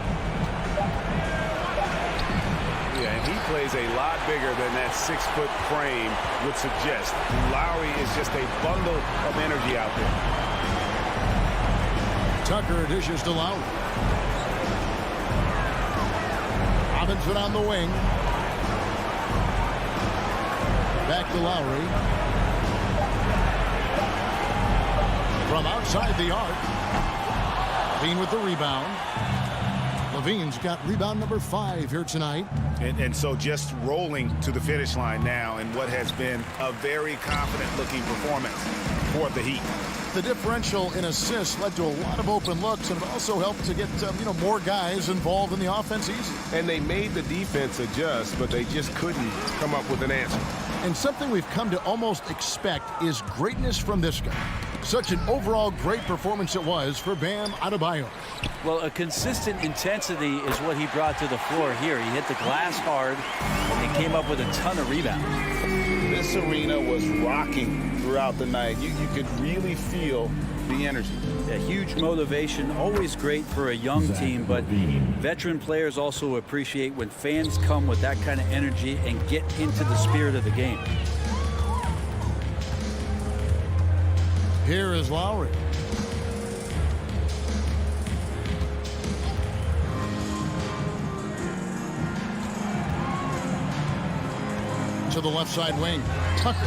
Yeah, and he plays a lot bigger than that 6-foot frame would suggest. Lowry is just a bundle of energy out there. Tucker dishes to Lowry. Robinson on the wing. Back to Lowry. From outside the arc. Levine with the rebound. Levine's got rebound number 5 here tonight. And so just rolling to the finish line now in what has been a very confident-looking performance for the Heat. The differential in assists led to a lot of open looks, and it also helped to get more guys involved in the offense easy. And they made the defense adjust, but they just couldn't come up with an answer. And something we've come to almost expect is greatness from this guy. Such an overall great performance it was for Bam Adebayo. Well, a consistent intensity intensity is what he brought to the floor here. He hit the glass hard and came up with a ton of rebounds. This arena was rocking throughout the night. You could really feel the energy. A huge motivation, always great for a young team, but veteran players also appreciate when fans come with that kind of energy and get into the spirit of the game. Here is Lowry. To the left side wing. Tucker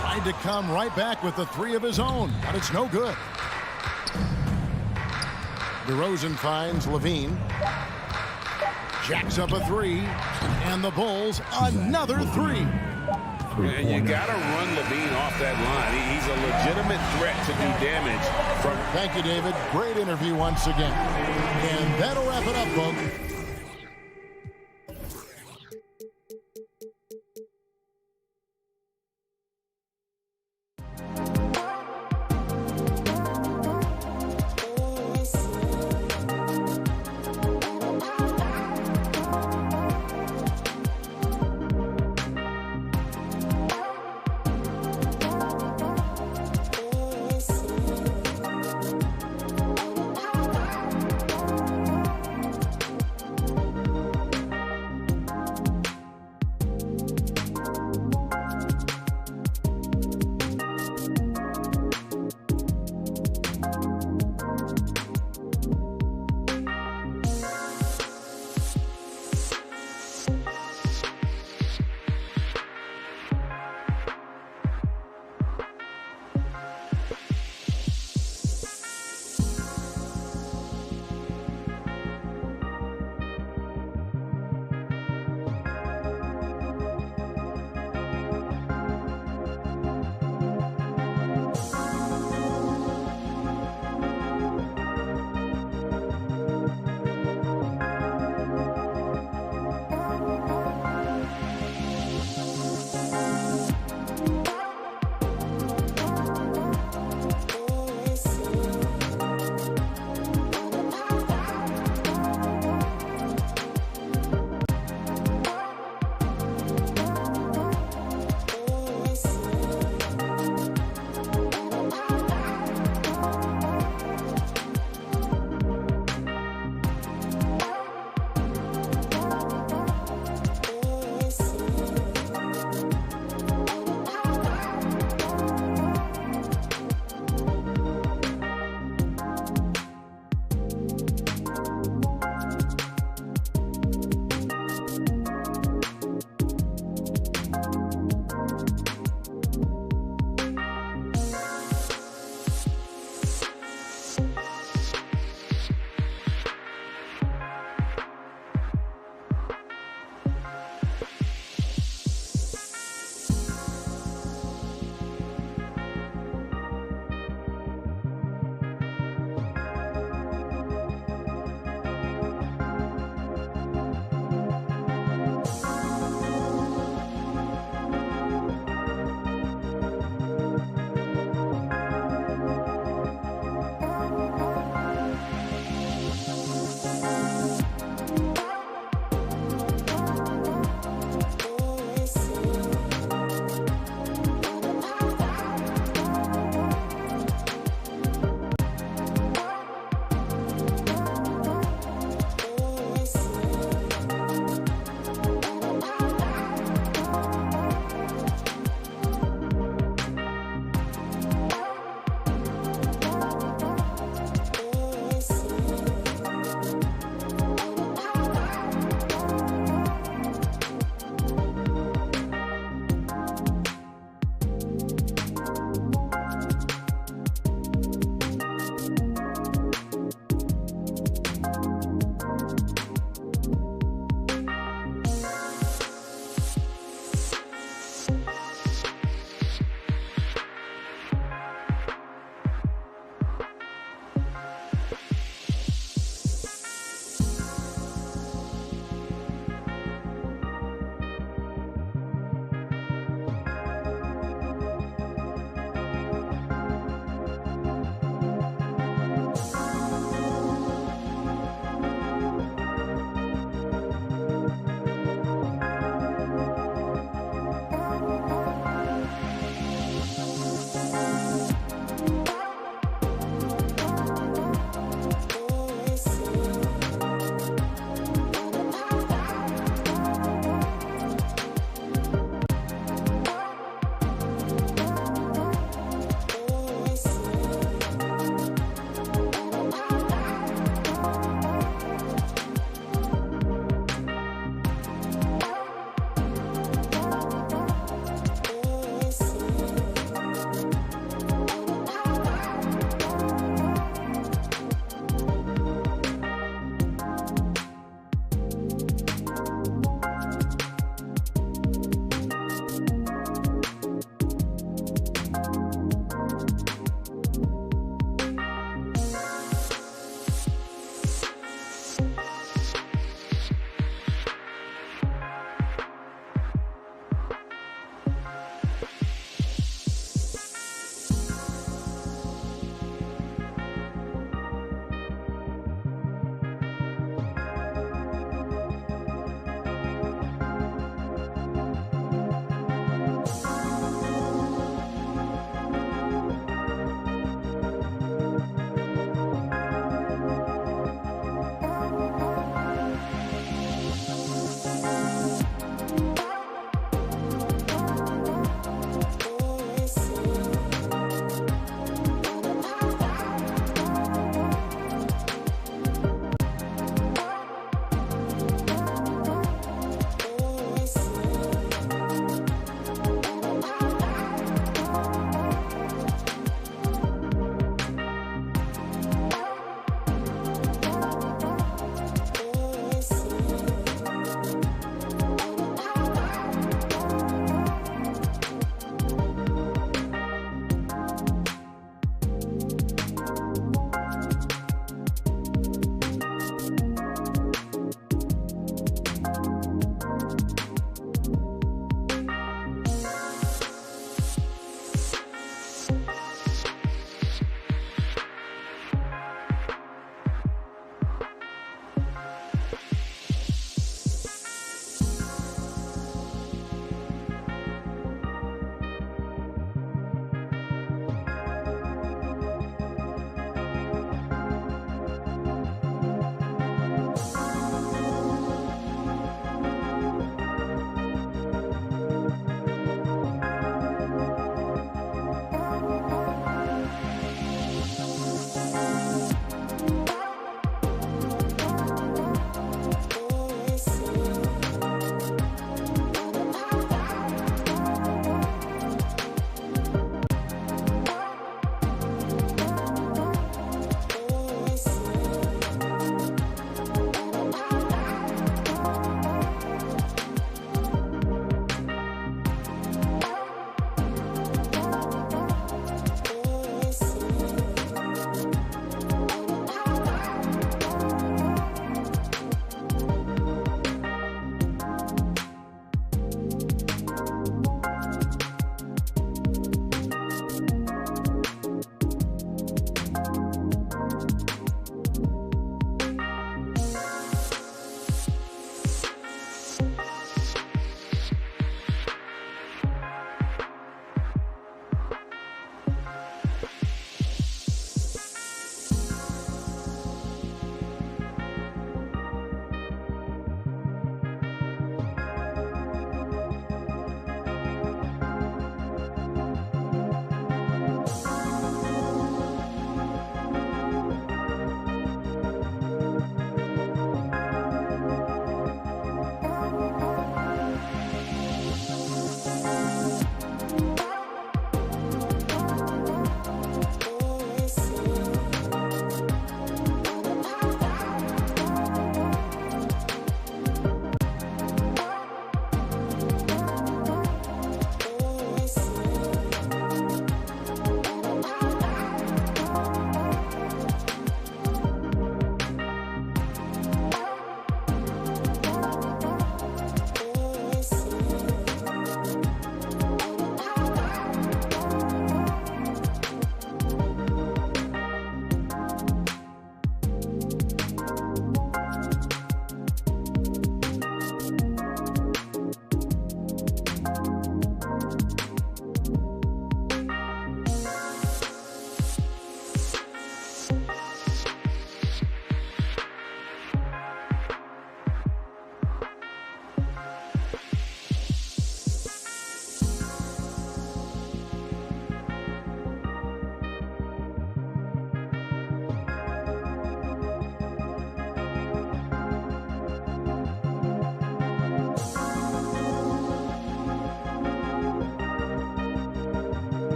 tried to come right back with the three of his own, but it's no good. DeRozan finds Levine. Jacks up a three, and the Bulls another three. And you got to run Levine off that line. He's a legitimate threat to do damage. Thank you, David. Great interview once again. And that'll wrap it up, folks.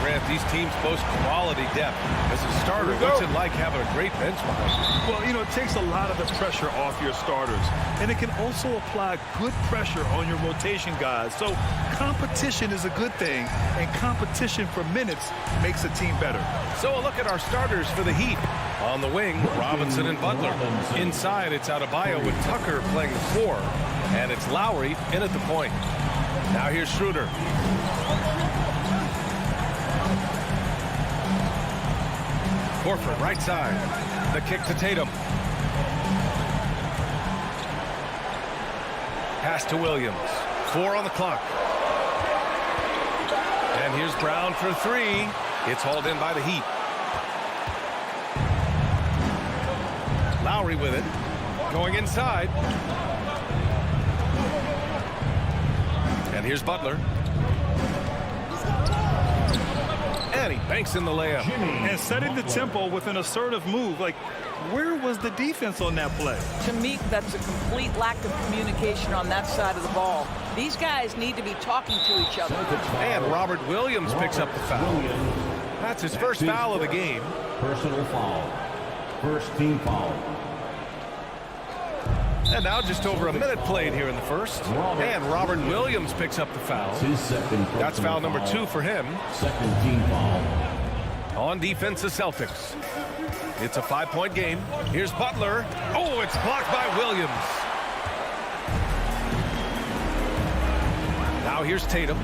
Grant, these teams boast quality depth. As a starter, what's it like having a great bench behind you? Well, you know, it takes a lot of the pressure off your starters. And it can also apply good pressure on your rotation guys. So competition is a good thing, and competition for minutes makes a team better. So a look at our starters for the Heat. On the wing, Robinson and Butler. Inside, it's Adebayo with Tucker playing the 4. And it's Lowry in at the point. Now here's Schroeder. Horford, right side. The kick to Tatum. Pass to Williams. 4 on the clock. And here's Brown for 3. It's hauled in by the Heat. Lowry with it. Going inside. And here's Butler. And he banks in the layup. And setting the tempo with an assertive move. Like, where was the defense on that play? To me, that's a complete lack of communication on that side of the ball. These guys need to be talking to each other. And Robert Williams picks up the foul. That's his first foul of the game. Personal foul. First team foul. And now just over a minute played here in the first. And Robert Williams picks up the foul. That's foul number 2 for him. Second team foul. On defense, the Celtics. It's a 5-point game. Here's Butler. Oh, it's blocked by Williams. Now here's Tatum.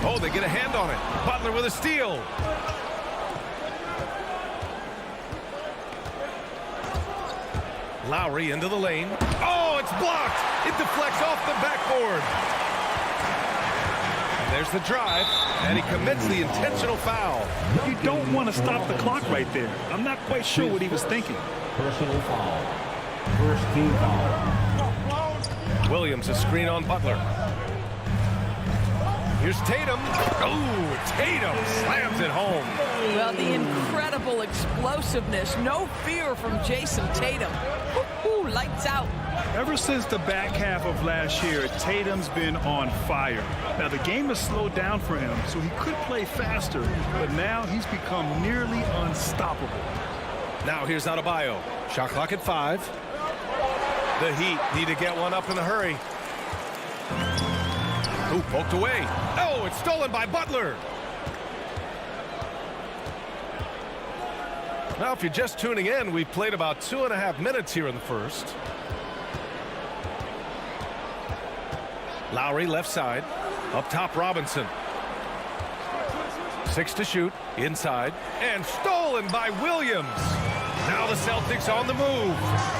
Oh, they get a hand on it. Butler with a steal. Lowry into the lane. Oh, it's blocked. It deflects off the backboard. And there's the drive, and he commits the intentional foul. You don't want to stop the clock right there. I'm not quite sure what he was thinking. Personal foul. First team foul. Williams, a screen on Butler. Here's Tatum. Oh, Tatum slams it home. Well, the incredible explosiveness, no fear from Jason Tatum. Woo-hoo, lights out. Ever since the back half of last year, Tatum's been on fire. Now, the game has slowed down for him, so he could play faster, but now he's become nearly unstoppable. Now here's Adebayo. Shot clock at 5. The Heat need to get one up in a hurry. Ooh, poked away. Oh, it's stolen by Butler. Now, if you're just tuning in, we've played about 2.5 minutes here in the first. Lowry left side. Up top, Robinson. 6 to shoot. Inside. And stolen by Williams. Now the Celtics on the move.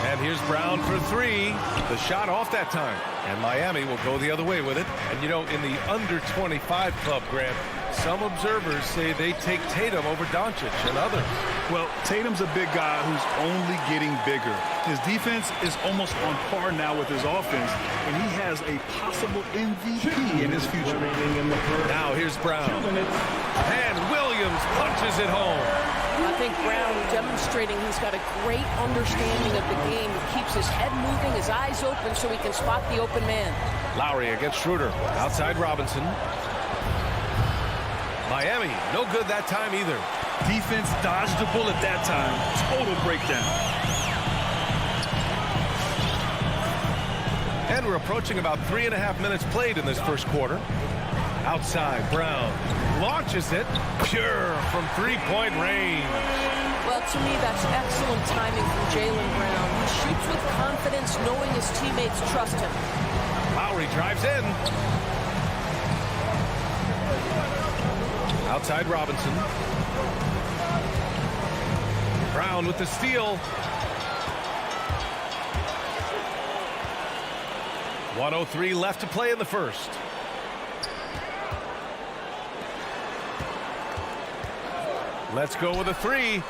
And here's Brown for 3. The shot off that time. And Miami will go the other way with it. And, you know, in the under-25 club, Grant, some observers say they take Tatum over Doncic and others. Well, Tatum's a big guy who's only getting bigger. His defense is almost on par now with his offense, and he has a possible MVP in his future. Now here's Brown. And Williams punches it home. I think Brown demonstrating he's got a great understanding of the game. He keeps his head moving, his eyes open so he can spot the open man. Lowry against Schroeder. Outside Robinson. Miami, no good that time either. Defense dodged the bullet that time. Total breakdown. And we're approaching about 3.5 minutes played in this first quarter. Outside, Brown launches it. Pure from 3-point range. Well, to me, that's excellent timing from Jaylen Brown. He shoots with confidence, knowing his teammates trust him. Lowry drives in. Outside Robinson. Brown with the steal. 1:03 left to play in the first. Let's go with a 3.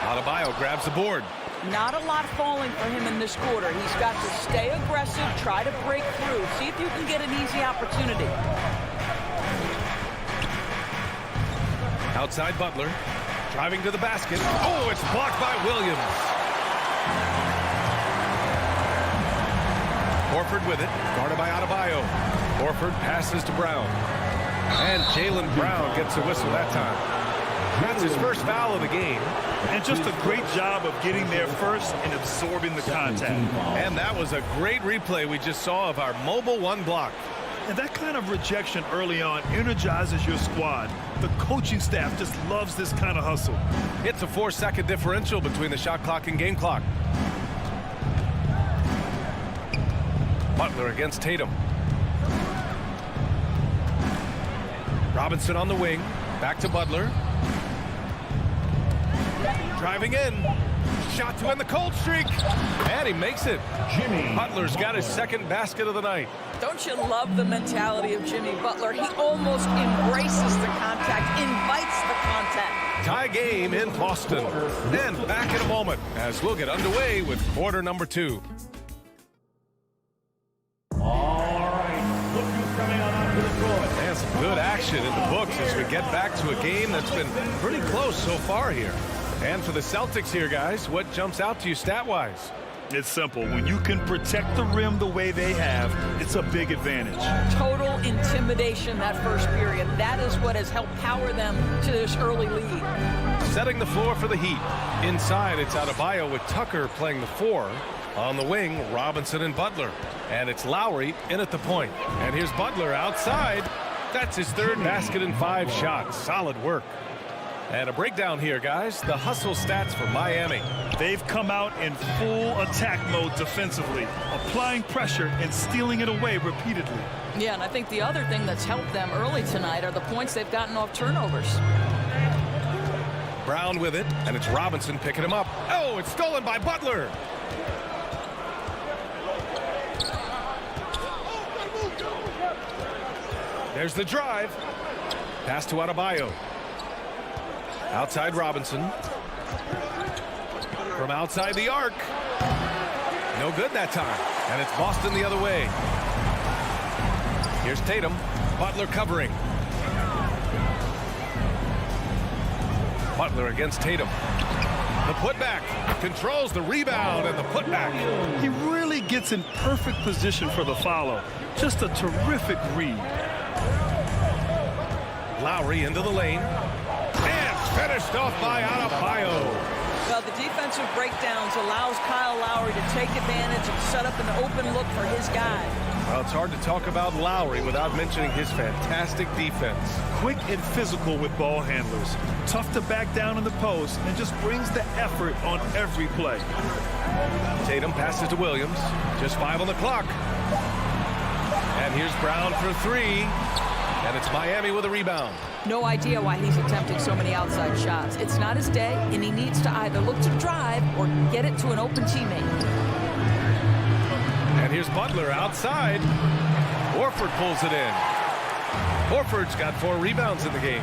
Adebayo grabs the board. Not a lot falling for him in this quarter. He's got to stay aggressive, try to break through. See if you can get an easy opportunity. Outside Butler. Driving to the basket. Oh, it's blocked by Williams. Horford with it, guarded by Adebayo. Horford passes to Brown. And Jaylen Brown gets a whistle that time. That's his first foul of the game. And just a great job of getting there first and absorbing the contact. And that was a great replay we just saw of our mobile one block. And that kind of rejection early on energizes your squad. The coaching staff just loves this kind of hustle. It's a 4-second differential between the shot clock and game clock. Butler against Tatum. Robinson on the wing. Back to Butler. Driving in. Shot to end the cold streak. And he makes it. Butler's got his second basket of the night. Don't you love the mentality of Jimmy Butler? He almost embraces the contact, invites the contact. Tie game in Boston. And back in a moment as we'll get underway with quarter number 2. All right, look who's coming on onto the court. And some good action in the books as we get back to a game that's been pretty close so far here. And for the Celtics here, guys, what jumps out to you stat-wise? It's simple. When you can protect the rim the way they have, it's a big advantage. Total intimidation that first period. That is what has helped power them to this early lead. Setting the floor for the Heat. Inside, it's Adebayo with Tucker playing the 4. On the wing, Robinson and Butler. And it's Lowry in at the point. And here's Butler outside. That's his third basket in 5 shots. Solid work. And a breakdown here, guys. The hustle stats for Miami. They've come out in full attack mode defensively, applying pressure and stealing it away repeatedly. Yeah, and I think the other thing that's helped them early tonight are the points they've gotten off turnovers. Brown with it, and it's Robinson picking him up. Oh, it's stolen by Butler. There's the drive. Pass to Adebayo. Outside Robinson. From outside the arc. No good that time. And it's Boston the other way. Here's Tatum. Butler covering. Butler against Tatum. The putback. Controls the rebound and the putback. He really gets in perfect position for the follow. Just a terrific read. Lowry into the lane. Finished off by Adebayo. Well, the defensive breakdowns allows Kyle Lowry to take advantage and set up an open look for his guy. Well, it's hard to talk about Lowry without mentioning his fantastic defense. Quick and physical with ball handlers. Tough to back down in the post and just brings the effort on every play. Tatum passes to Williams. Just 5 on the clock. And here's Brown for 3. And it's Miami with a rebound. No idea why he's attempting so many outside shots. It's not his day, and he needs to either look to drive or get it to an open teammate. And here's Butler outside. Horford pulls it in. Horford's got 4 rebounds in the game.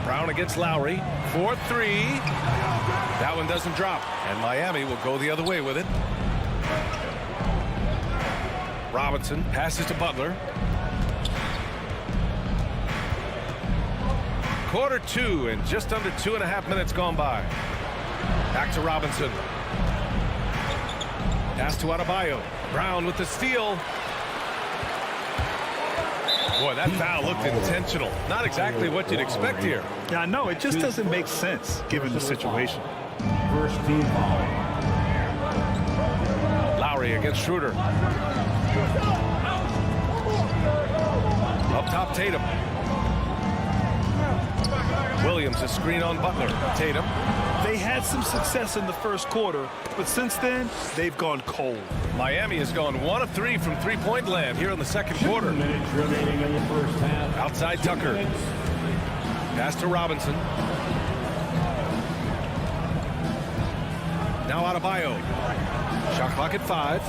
Brown against Lowry. 4-3. That one doesn't drop. And Miami will go the other way with it. Robinson passes to Butler. Quarter 2 and just under 2.5 minutes gone by. Back to Robinson. Pass to Adebayo. Brown with the steal. Boy, that foul looked intentional. Not exactly what you'd expect here. Yeah, I know. It just doesn't make sense given the situation. First team foul. Lowry against Schroeder. Up top, Tatum. Williams, a screen on Butler. Tatum. They had some success in the first quarter, but since then, they've gone cold. Miami has gone 1 of 3 from three-point land here in the second quarter. 2 minutes remaining in the first half. Outside Tucker. Pass to Robinson. Now Adebayo. Shot clock at 5.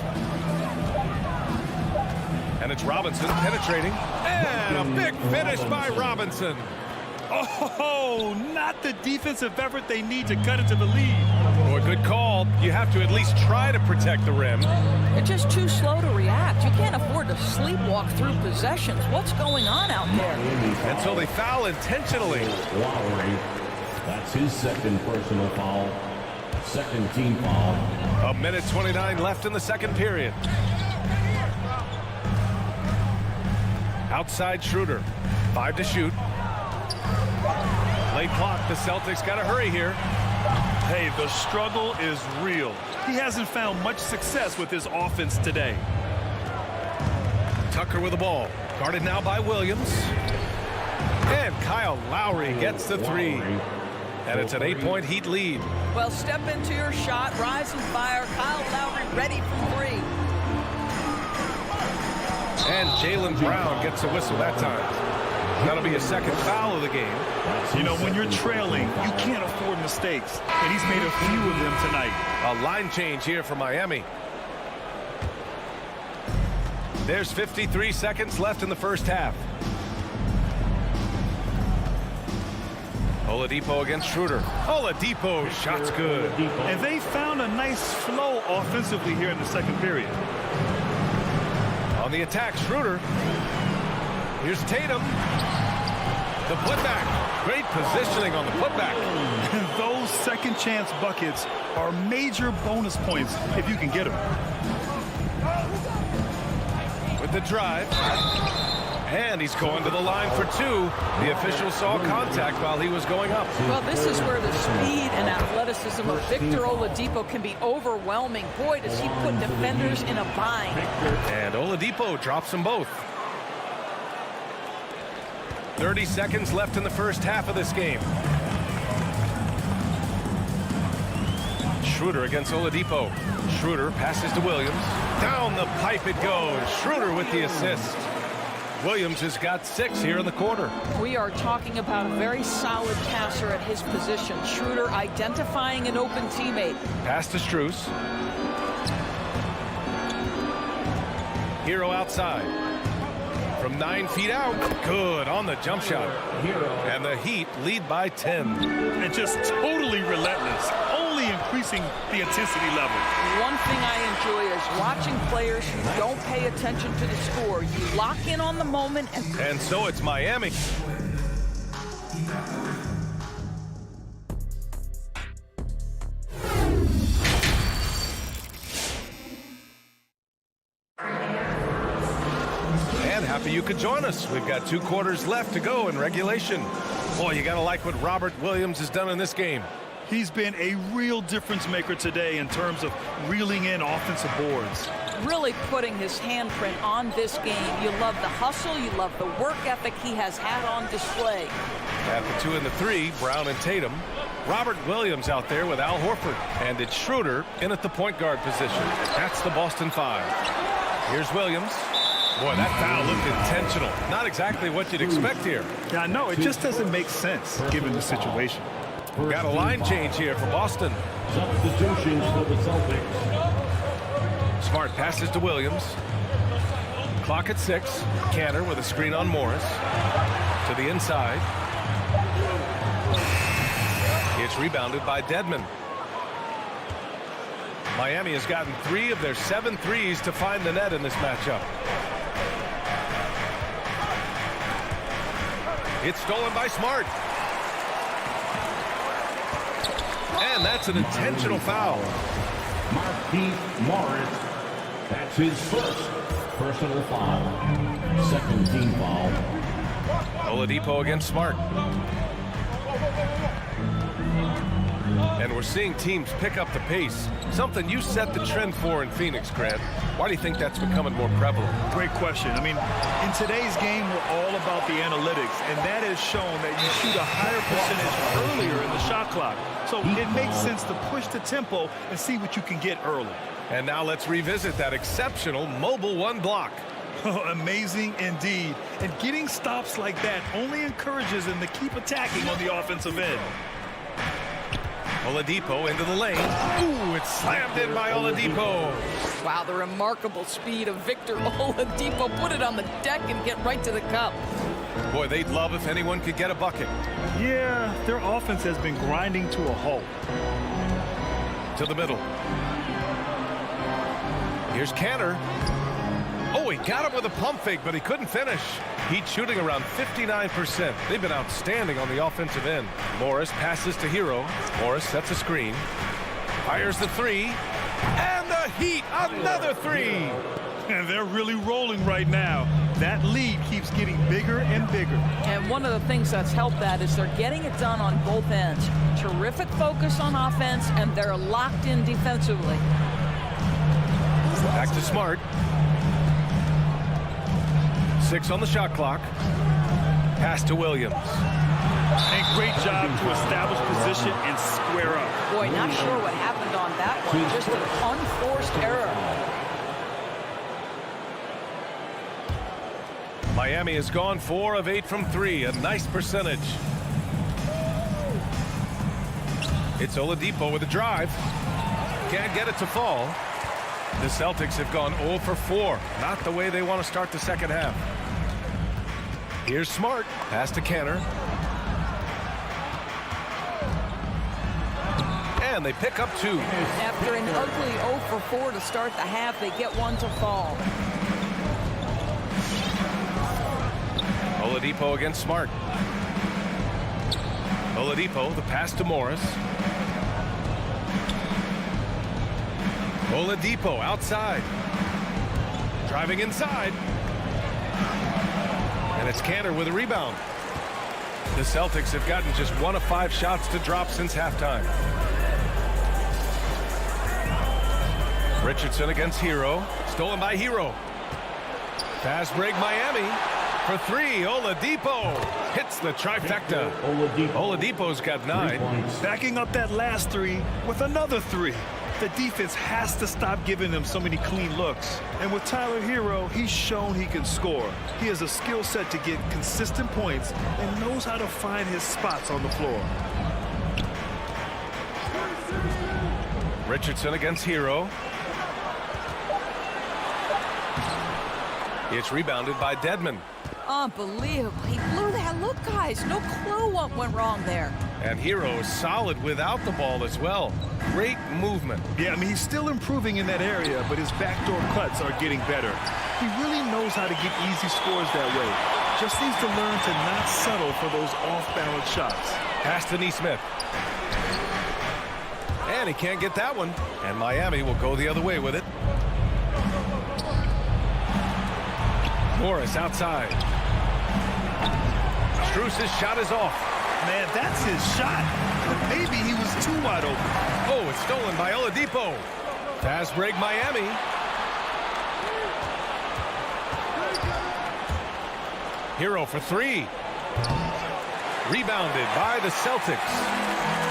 And it's Robinson penetrating. And a big finish by Robinson. Oh, not the defensive effort they need to cut into the lead. Boy, good call. You have to at least try to protect the rim. They're just too slow to react. You can't afford to sleepwalk through possessions. What's going on out there? And so they foul intentionally. Lowry. That's his second personal foul. Second team foul. A minute 29 left in the second period. Outside Schroeder. 5 to shoot. Late clock. The Celtics got to hurry here. Hey, the struggle is real. He hasn't found much success with his offense today. Tucker with the ball. Guarded now by Williams. And Kyle Lowry gets the three. And it's an 8-point Heat lead. Well, step into your shot, rise and fire. Kyle Lowry ready for three. And Jaylen Brown gets a whistle that time. That'll be a second foul of the game. You know, when you're trailing, you can't afford mistakes. And he's made a few of them tonight. A line change here for Miami. There's 53 seconds left in the first half. Oladipo against Schroeder. Oladipo, shot's good. And they found a nice flow offensively here in the second period. On the attack, Schroeder. Here's Tatum. The putback. Great positioning on the putback. And those second chance buckets are major bonus points if you can get them. With the drive. And he's going to the line for two. The official saw contact while he was going up. Well, this is where the speed and athleticism of Victor Oladipo can be overwhelming. Boy, does he put defenders in a bind. And Oladipo drops them both. 30 seconds left in the first half of this game. Schroeder against Oladipo. Schroeder passes to Williams. Down the pipe it goes. Schroeder with the assist. Williams has got 6 here in the quarter. We are talking about a very solid passer at his position. Schroeder identifying an open teammate. Pass to Strus. Hero outside. From 9 feet out. Good on the jump shot. And the Heat lead by 10. And just totally relentless. Only increasing the intensity level. One thing I enjoy is watching players who don't pay attention to the score. You lock in on the moment. And so it's Miami. And happy you could join us. We've got 2 quarters left to go in regulation. Boy, you got to like what Robert Williams has done in this game. He's been a real difference maker today in terms of reeling in offensive boards. Really putting his handprint on this game. You love the hustle. You love the work ethic he has had on display. At the 2 and the 3, Brown and Tatum. Robert Williams out there with Al Horford. And it's Schroeder in at the point guard position. That's the Boston 5. Here's Williams. Boy, that foul looked intentional. Not exactly what you'd expect here. Yeah, I know. It just doesn't make sense given the situation. We've got a line change here for Boston. Substitutions for the Celtics. Smart passes to Williams. Clock at 6. Kanter with a screen on Morris. To the inside. It's rebounded by Dedmon. Miami has gotten 3 of their 7 threes to find the net in this matchup. It's stolen by Smart. And that's an intentional foul. Markieff Morris. That's his first personal foul. Second team foul. Oladipo against Smart. And we're seeing teams pick up the pace. Something you set the trend for in Phoenix, Grant. Why do you think that's becoming more prevalent? Great question. I mean, in today's game, we're all about the analytics, and that has shown that you shoot a higher percentage earlier in the shot clock. So it makes sense to push the tempo and see what you can get early. And now let's revisit that exceptional mobile 1 block. Amazing indeed. And getting stops like that only encourages them to keep attacking on the offensive end. Oladipo into the lane. Ooh, it's slammed in by Oladipo. Wow, the remarkable speed of Victor Oladipo. Put it on the deck and get right to the cup. Boy, they'd love if anyone could get a bucket. Yeah, their offense has been grinding to a halt. To the middle. Here's Kanter. Oh, he got him with a pump fake, but he couldn't finish. Heat shooting around 59%. They've been outstanding on the offensive end. Morris passes to Hero. Morris sets a screen. Fires the three. And the Heat, another three. And they're really rolling right now. That lead keeps getting bigger and bigger. And one of the things that's helped that is they're getting it done on both ends. Terrific focus on offense, and they're locked in defensively. Back to Smart. 6 on the shot clock. Pass to Williams. And great job to establish position and square up. Boy, not sure what happened on that one. Just an unforced error. Miami has gone 4 of 8 from 3. A nice percentage. It's Oladipo with a drive. Can't get it to fall. The Celtics have gone 0 for 4. Not the way they want to start the second half. Here's Smart. Pass to Canner. And they pick up 2. After an ugly 0 for 4 to start the half, they get one to fall. Oladipo against Smart. Oladipo, the pass to Morris. Oladipo outside. Driving inside. And it's Canner with a rebound. The Celtics have gotten just 1 of 5 shots to drop since halftime. Richardson against Hero. Stolen by Hero. Fast break Miami. For 3, Oladipo hits the trifecta. Oladipo's got 9. Backing up that last 3 with another 3. The defense has to stop giving them so many clean looks. And with Tyler Hero, he's shown he can score. He has a skill set to get consistent points and knows how to find his spots on the floor. Richardson against Hero. It's rebounded by Dedmon. Unbelievable. He blew that look, guys. No clue what went wrong there. And Hero is solid without the ball as well. Great movement. Yeah, I mean, he's still improving in that area, but his backdoor cuts are getting better. He really knows how to get easy scores that way. Just needs to learn to not settle for those off-balance shots. Pass to Nesmith. And he can't get that one. And Miami will go the other way with it. Morris outside. Strus's shot is off. Man, that's his shot. But maybe he was too wide open. Oh, it's stolen by Oladipo. Fast break Miami. Hero for 3. Rebounded by the Celtics.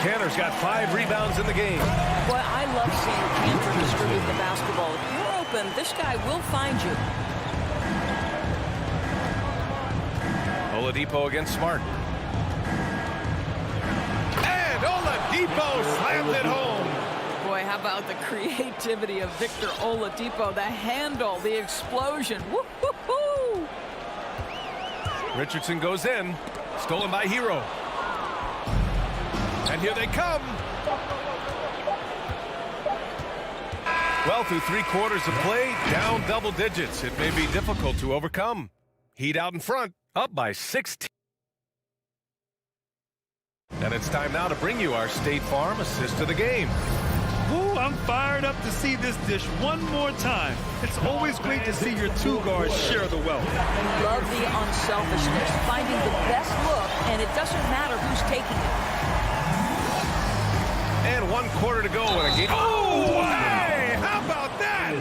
Canner's got 5 rebounds in the game. Boy, I love seeing Cantor distribute the basketball. If you're open, this guy will find you. Oladipo against Smart. And Oladipo slams it home. Boy, how about the creativity of Victor Oladipo? The handle, the explosion. Woo-hoo-hoo! Richardson goes in. Stolen by Hero. And here they come. Well, through 3 quarters of play, down double digits. It may be difficult to overcome. Heat out in front, up by 16. And it's time now to bring you our State Farm assist of the game. Ooh, I'm fired up to see this dish one more time. It's always great to see your 2 guards share the wealth. Love the unselfishness, finding the best look, and it doesn't matter who's taking it. And 1 quarter to go in a game. Oh, hey! How about that?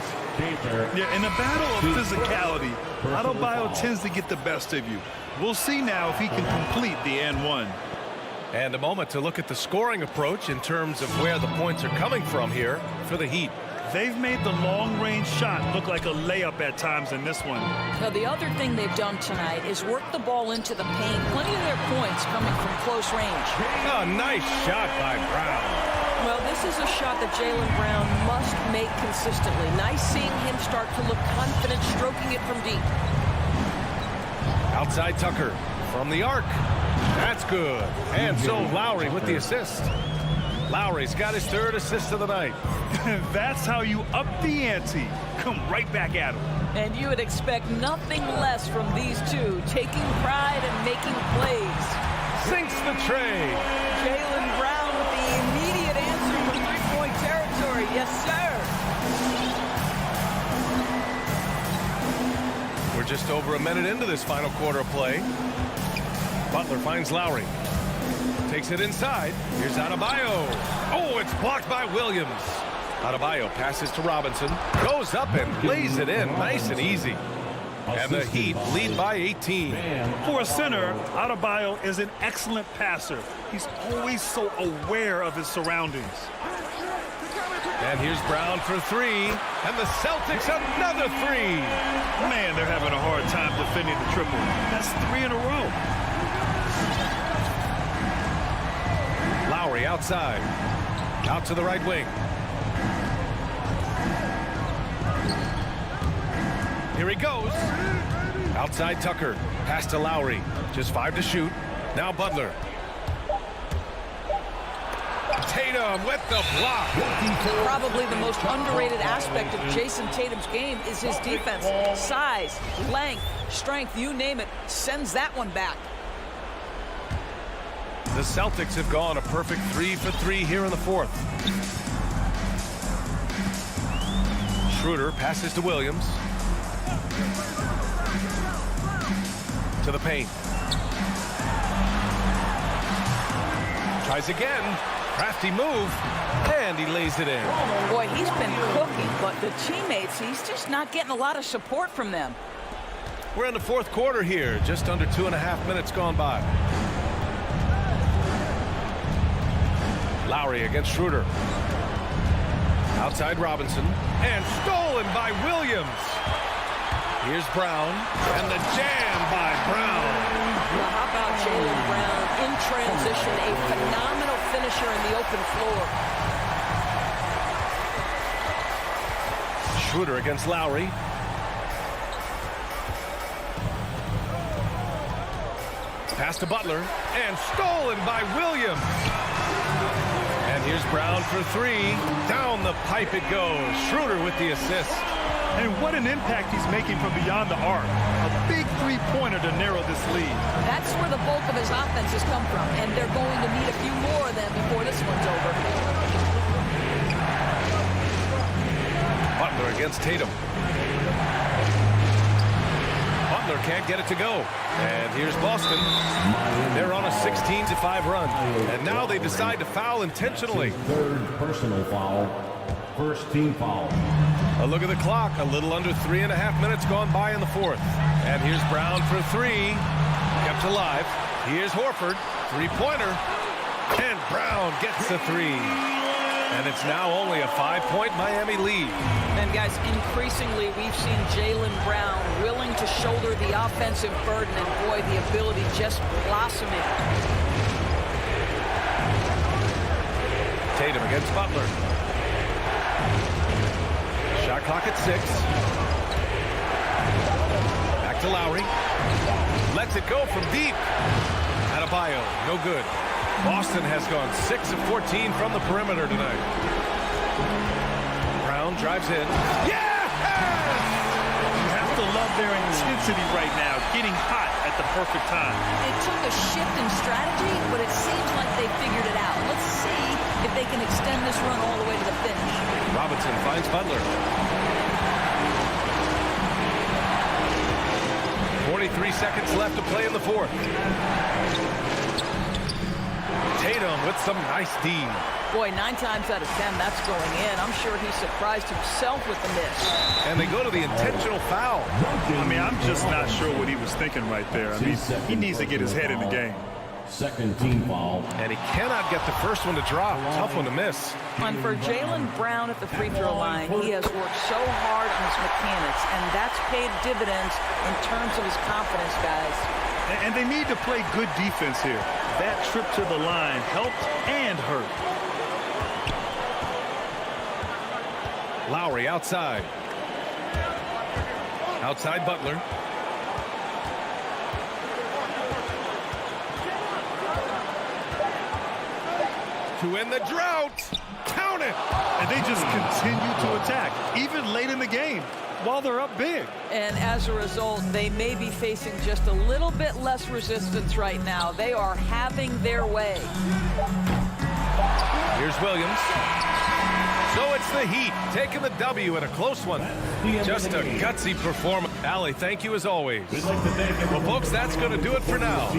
Yeah, in a battle of physicality, Adebayo tends to get the best of you. We'll see now if he can complete the and 1. And a moment to look at the scoring approach in terms of where the points are coming from here for the Heat. They've made the long-range shot look like a layup at times in this one. Now, the other thing they've done tonight is work the ball into the paint. Plenty of their points coming from close range. A nice shot by Brown. Well, this is a shot that Jaylen Brown must make consistently. Nice seeing him start to look confident, stroking it from deep. Outside Tucker from the arc. That's good. And so Lowry with the assist. Lowry's got his 3rd assist of the night. That's how you up the ante. Come right back at him. And you would expect nothing less from these two, taking pride and making plays. Sinks the tray. Jaylen Brown with the immediate answer from 3-point territory. Yes, sir. We're just over a minute into this final quarter of play. Butler finds Lowry. Takes it inside. Here's Adebayo. Oh, it's blocked by Williams. Adebayo passes to Robinson. Goes up and lays it in. Nice and easy. And the Heat lead by 18. For a center, Adebayo is an excellent passer. He's always so aware of his surroundings. And here's Brown for three. And the Celtics another three. Man, they're having a hard time defending the triple. That's 3 in a row. Lowry outside. Out to the right wing. Here he goes. Outside Tucker. Pass to Lowry. Just 5 to shoot. Now Butler. Tatum with the block. Probably the most underrated aspect of Jason Tatum's game is his defense. Size, length, strength, you name it, sends that one back. The Celtics have gone a perfect 3 for 3 here in the fourth. Schroeder passes to Williams. To the paint. Tries again. Crafty move. And he lays it in. Boy, he's been cooking, but the teammates, he's just not getting a lot of support from them. We're in the fourth quarter here. Just under 2.5 minutes gone by. Lowry against Schroeder. Outside Robinson. And stolen by Williams. Here's Brown. And the jam by Brown. Now, how about Jaylen Brown in transition, a phenomenal finisher in the open floor. Schroeder against Lowry. Pass to Butler. And stolen by Williams. And here's Brown for three. Down the pipe it goes. Schroeder with the assist. And what an impact he's making from beyond the arc. A big three-pointer to narrow this lead. That's where the bulk of his offense has come from, and they're going to need a few more of them before this one's over. Butler against Tatum. Butler can't get it to go. And here's Boston. They're on a 16-5 run. And now they decide to foul intentionally. Third personal foul. First team foul. A look at the clock. A little under 3.5 minutes gone by in the fourth. And here's Brown for three. Kept alive. Here's Horford. Three-pointer. And Brown gets the three. And it's now only a 5-point Miami lead. And guys, increasingly we've seen Jaylen Brown willing to shoulder the offensive burden, and boy, the ability just blossoming. Tatum against Butler. Shot clock at 6. Back to Lowry. Lets it go from deep. Adebayo, no good. Boston has gone 6 of 14 from the perimeter tonight. Brown drives in. Yeah! You have to love their intensity right now, getting hot at the perfect time. It took a shift in strategy, but it seems like they figured it out. Let's see if they can extend this run all the way to the finish. Robinson finds Butler. 43 seconds left to play in the fourth. Tatum with some nice D. Boy, 9 times out of 10, that's going in. I'm sure he surprised himself with the miss. And they go to the intentional foul. I mean, I'm just not sure what he was thinking right there. I mean, he needs to get his head in the game. Second team foul. And he cannot get the first one to drop. Tough one to miss. And for Jaylen Brown at the free throw line, he has worked so hard on his mechanics, and that's paid dividends in terms of his confidence, guys. And they need to play good defense here. That trip to the line helped and hurt. Lowry outside. Outside Butler. To end the drought. Count it. And they just continue to attack, even late in the game, while they're up big. And as a result, they may be facing just a little bit less resistance right now. They are having their way. Here's Williams. So it's the Heat taking the W in a close one. Just a gutsy performance. Allie, thank you as always. Well, folks, that's going to do it for now.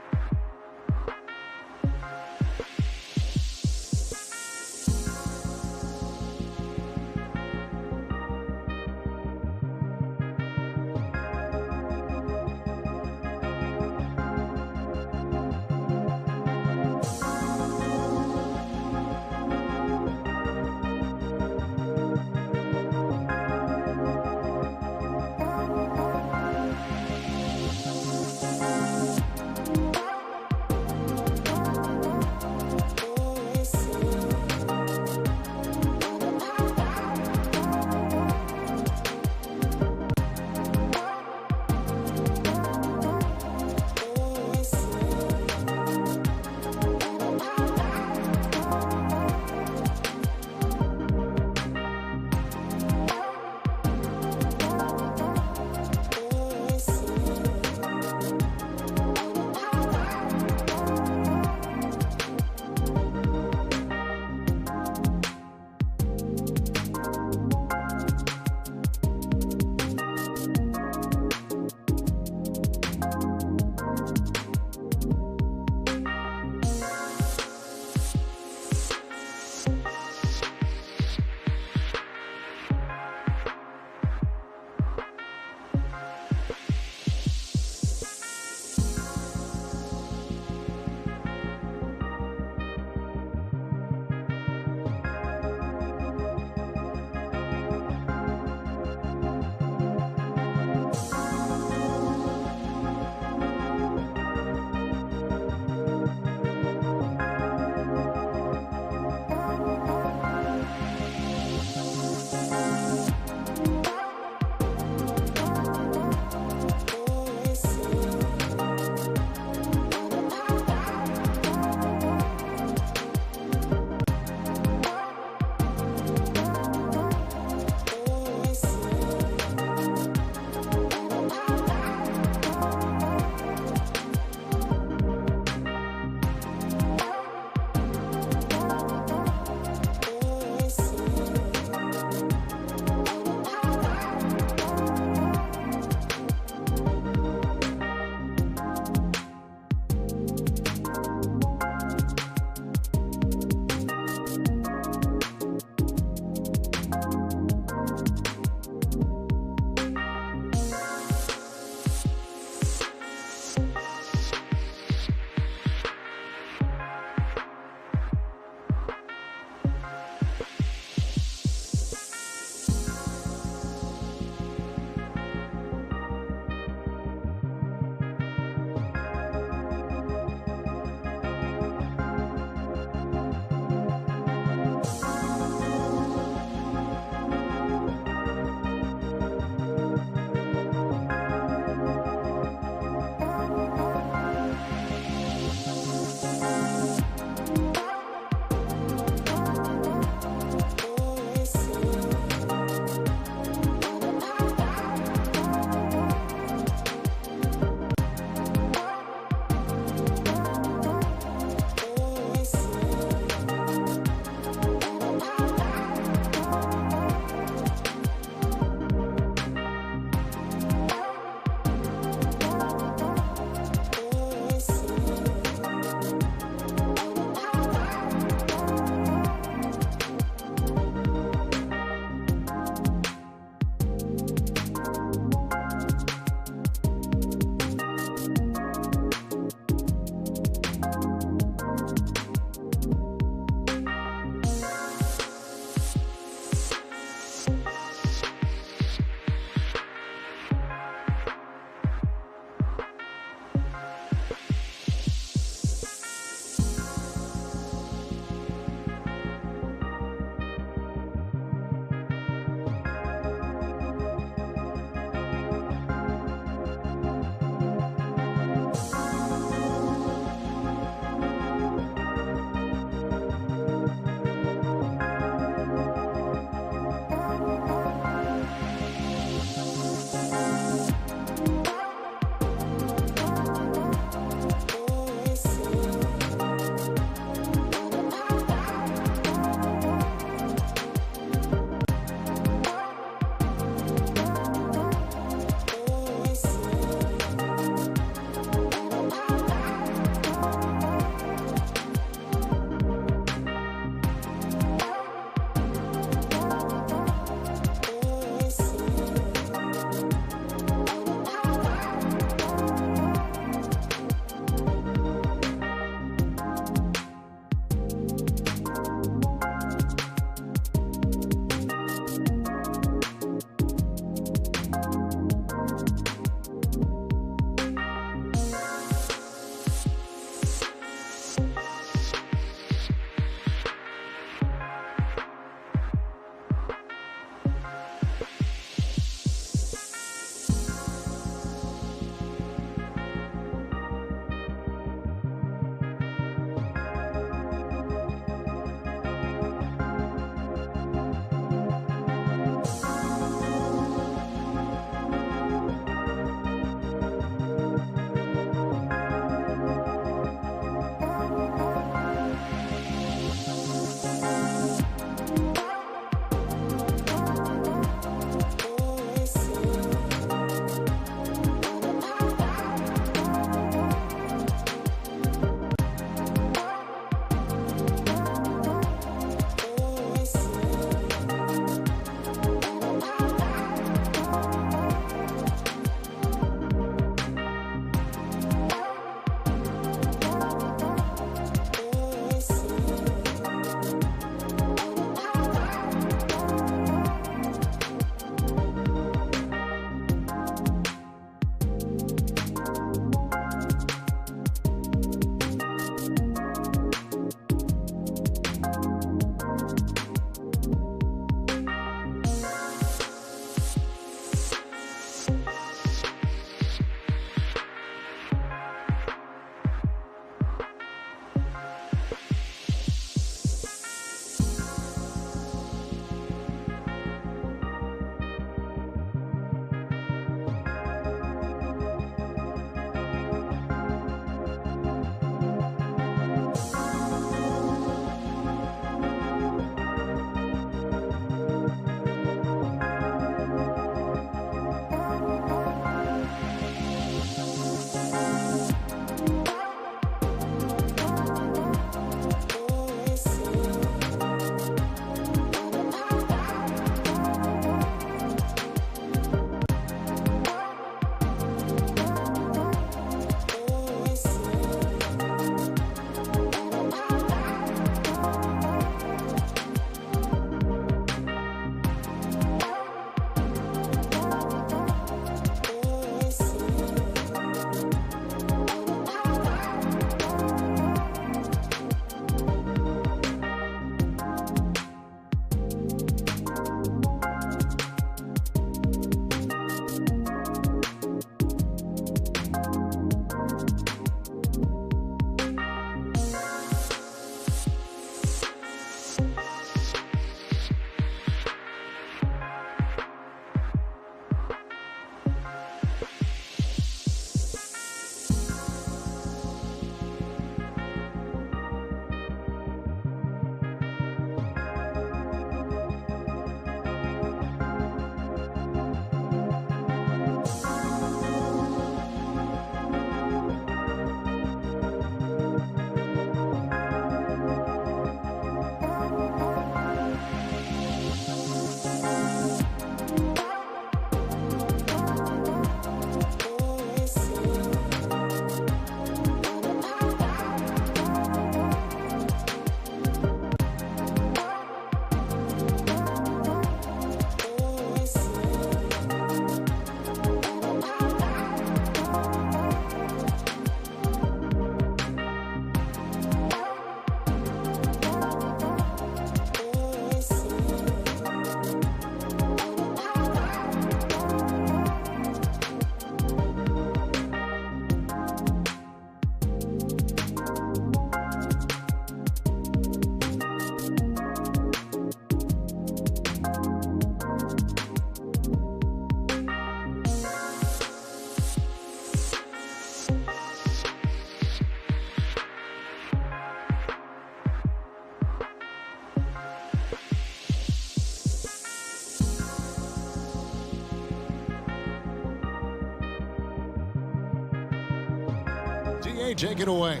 CLA, take it away.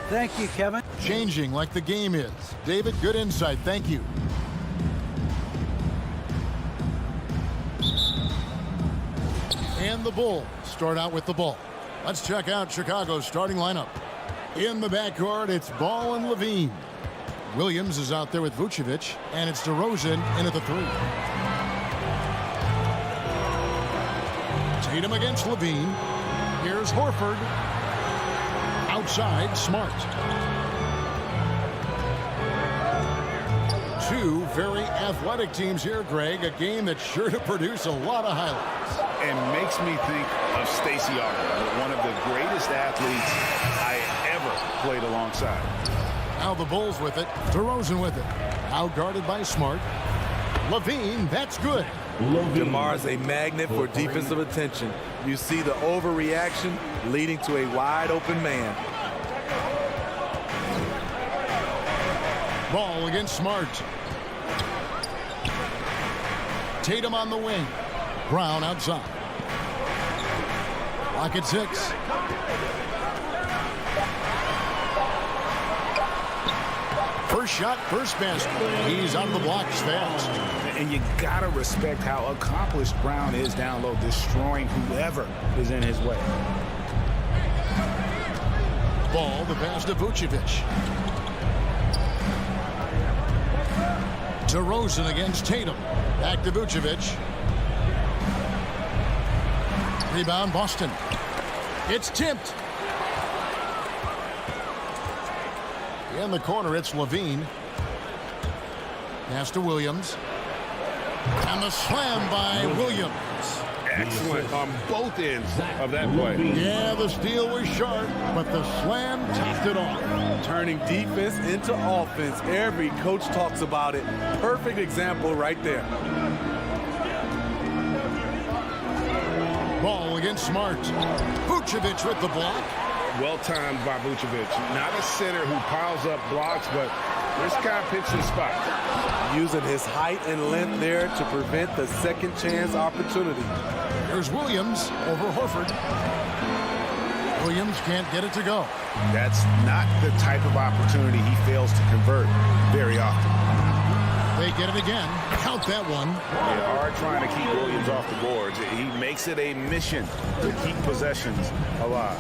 Thank you, Kevin. Changing like the game is. David, good insight. Thank you. And the Bulls start out with the ball. Let's check out Chicago's starting lineup. In the backcourt, it's Ball and Levine. Williams is out there with Vucevic, and it's DeRozan in at the 3. Tatum against Levine. Here's Horford. Outside, Smart. Two very athletic teams here, Greg. A game that's sure to produce a lot of highlights. And makes me think of Stacey Augmon, one of the greatest athletes I ever played alongside. Now the Bulls with it. DeRozan with it. Out guarded by Smart. Levine, that's good. DeMar's a magnet for defensive attention. You see the overreaction leading to a wide open man. Ball against Smart. Tatum on the wing. Brown outside. Lock at 6. First shot, first basket. He's out of the blocks fast. And you gotta respect how accomplished Brown is down low, destroying whoever is in his way. Ball, the pass to Vucevic. DeRozan against Tatum. Back to Vucevic. Rebound, Boston. It's tipped. In the corner, it's Levine. Pass to Williams. And the slam by Williams. Excellent on both ends of that play. Yeah, the steal was sharp, but the slam topped it off. Turning defense into offense. Every coach talks about it. Perfect example right there. Ball against Smart. Vucevic with the block. Well-timed by Vucevic. Not a center who piles up blocks, but this guy picks his spot. Using his height and length there to prevent the second chance opportunity. There's Williams over Horford. Williams can't get it to go. That's not the type of opportunity he fails to convert very often. They get it again. Count that one. They are trying to keep Williams off the boards. He makes it a mission to keep possessions alive.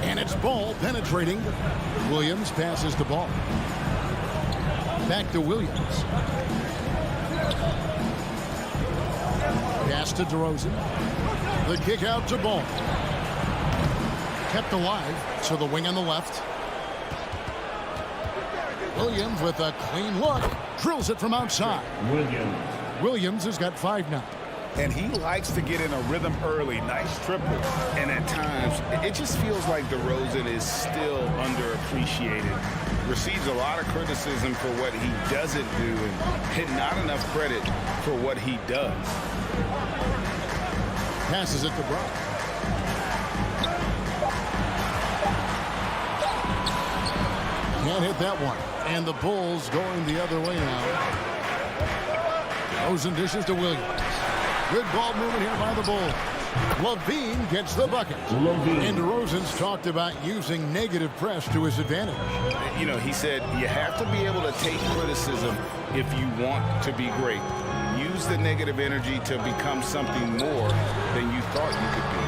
And it's Ball penetrating. Williams passes the ball. Back to Williams. Pass to DeRozan. The kick out to Ball. Kept alive to the wing on the left. Williams with a clean look. Drills it from outside. Williams has got 5 now. And he likes to get in a rhythm early. Nice triple. And at times, it just feels like DeRozan is still underappreciated. Receives a lot of criticism for what he doesn't do and not enough credit for what he does. Passes it to Brown. Can't hit that one. And the Bulls going the other way now. DeRozan dishes to Williams. Good ball movement here by the Bulls. Levine gets the bucket. And DeRozan's talked about using negative press to his advantage. You know, he said you have to be able to take criticism if you want to be great. Use the negative energy to become something more than you thought you could be.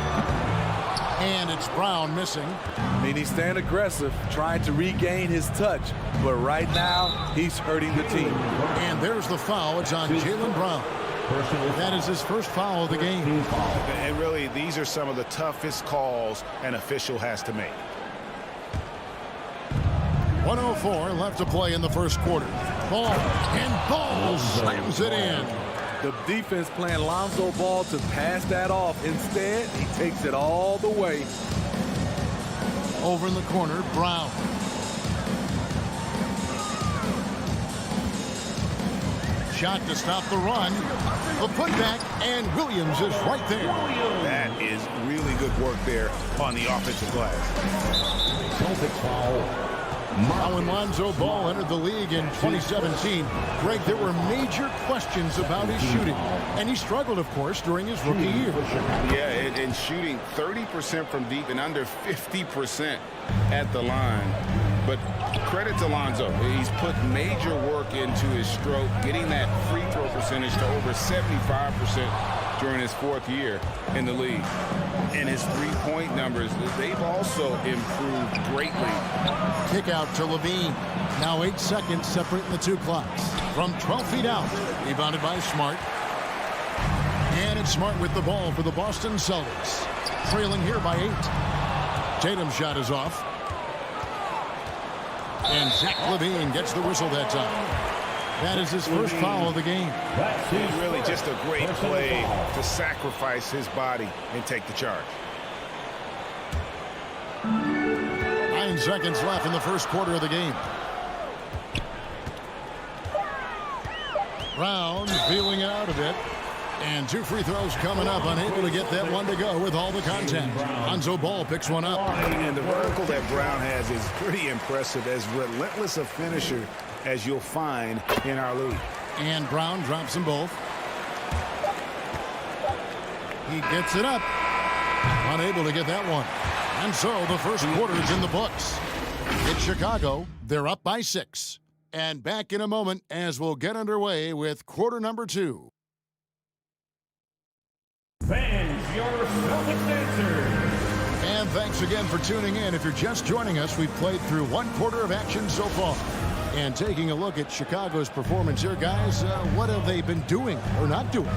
And it's Brown missing. I mean, he's staying aggressive, trying to regain his touch. But right now, he's hurting the team. And there's the foul. It's on Jaylen Brown. That is his first foul of the game. And really, these are some of the toughest calls an official has to make. 1:04 left to play in the first quarter. Ball, and Ball slams it in. The defense playing Lonzo Ball to pass that off. Instead, he takes it all the way. Over in the corner, Brown. Shot to stop the run. The putback, and Williams is right there. That is really good work there on the offensive glass. Celtics foul. Now when Lonzo Ball entered the league in 2017, Greg, there were major questions about his shooting. And he struggled, of course, during his rookie year. Yeah, and shooting 30% from deep and under 50% at the line. But credit to Lonzo. He's put major work into his stroke, getting that free throw percentage to over 75% during his 4th year in the league. And his three-point numbers, they've also improved greatly. Kick out to Levine. Now 8 seconds separating the two clocks. From 12 feet out, rebounded by Smart. And it's Smart with the ball for the Boston Celtics. Trailing here by 8. Tatum's shot is off. And Zach LaVine gets the whistle that time. That is his first foul of the game. It's really just a great play to sacrifice his body and take the charge. 9 seconds left in the first quarter of the game. Brown feeling it out a bit. And 2 free throws coming up, unable to get that one to go with all the contact. Lonzo Ball picks one up. And the vertical that Brown has is pretty impressive, as relentless a finisher as you'll find in our league. And Brown drops them both. He gets it up. Unable to get that one. And so the first quarter is in the books. It's Chicago. They're up by 6. And back in a moment as we'll get underway with quarter number 2. Fans, your Celtics answer. And thanks again for tuning in. If you're just joining us, we've played through 1 quarter of action so far. And taking a look at Chicago's performance here, guys, what have they been doing or not doing?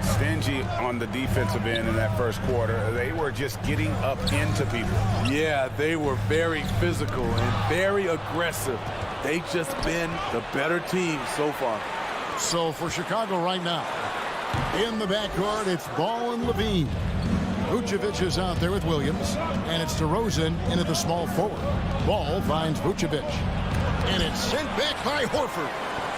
Stingy on the defensive end in that first quarter. They were just getting up into people. Yeah, they were very physical and very aggressive. They've just been the better team so far. So for Chicago right now, in the backcourt, it's Ball and Levine. Vucevic is out there with Williams, and it's DeRozan into the small forward. Ball finds Vucevic, and it's sent back by Horford.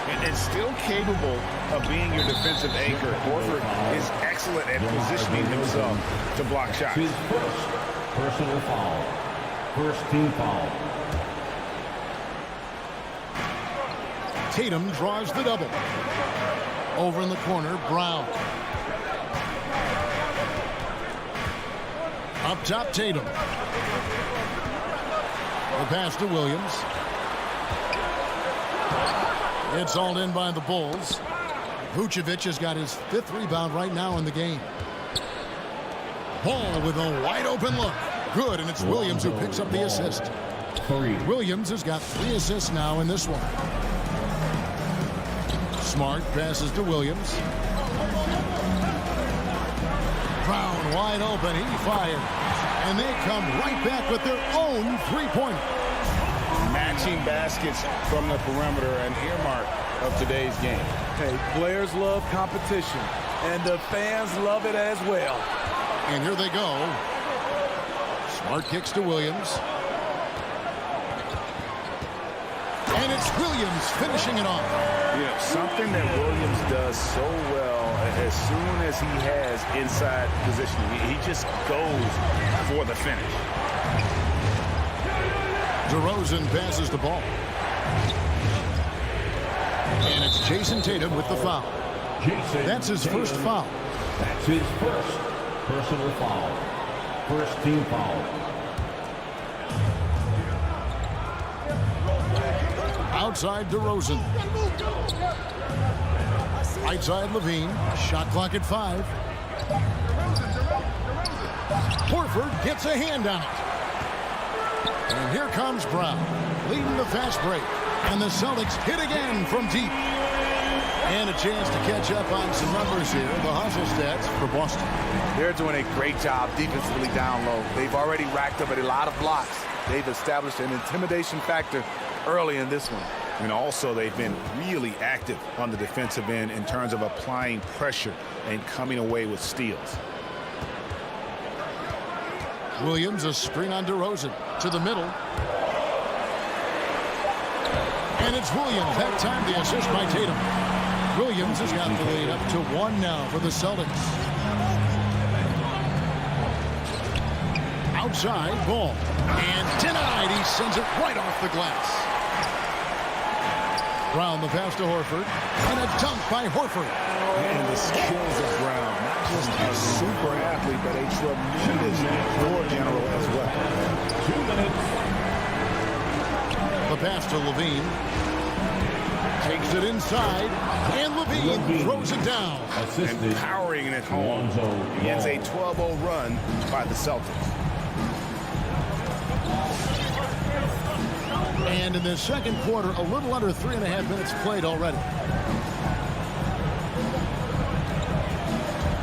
And still capable of being your defensive anchor. Horford is excellent at positioning himself to block shots. His first personal foul. First team foul. Tatum draws the double. Over in the corner, Brown. Up top, Tatum. The pass to Williams. It's hauled in by the Bulls. Vucevic has got his 5th rebound right now in the game. Ball with a wide open look. Good, and it's Williams who picks up the assist. Williams has got 3 assists now in this one. Smart passes to Williams. Brown wide open. He fires. And they come right back with their own 3-pointer. Matching baskets from the perimeter, an earmark of today's game. Hey, players love competition, and the fans love it as well. And here they go. Smart kicks to Williams. And it's Williams finishing it off. You know, something that Williams does so well, as soon as he has inside positioning, he just goes for the finish. DeRozan passes the ball. And it's Jason Tatum with the foul. That's his first foul. That's his first personal foul. First team foul. Outside DeRozan. Right side Levine. Shot clock at 5. Horford gets a hand on it. And here comes Brown, leading the fast break. And the Celtics hit again from deep. And a chance to catch up on some numbers here. The hustle stats for Boston. They're doing a great job defensively down low. They've already racked up a lot of blocks. They've established an intimidation factor early in this one. And also, they've been really active on the defensive end in terms of applying pressure and coming away with steals. Williams, a screen on DeRozan to the middle. And it's Williams. That time the assist by Tatum. Williams has got the lead up to 1 now for the Celtics. Outside, Ball. And denied. He sends it right off the glass. Brown the pass to Horford. And a dunk by Horford. And the skills of Brown, not just a super athlete, but a tremendous floor general as well. 2 minutes. The pass to Levine. Takes it inside, and Levine throws it down. And powering it home. Ends a 12-0 run by the Celtics. And in the second quarter, a little under 3.5 minutes played already.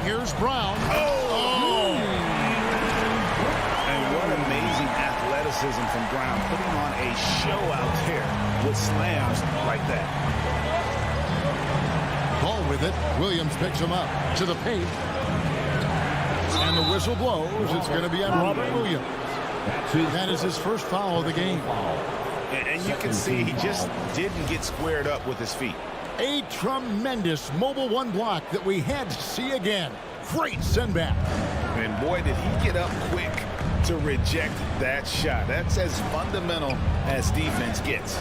Here's Brown. Oh! And what amazing athleticism from Brown, putting on a show out there with slams like that. Ball with it. Williams picks him up to the paint. And the whistle blows. It's going to be on Robert Williams. That is his first foul of the game. And you can see he just didn't get squared up with his feet. A tremendous mobile one block that we had to see again. Great send back. And boy, did he get up quick to reject that shot. That's as fundamental as defense gets.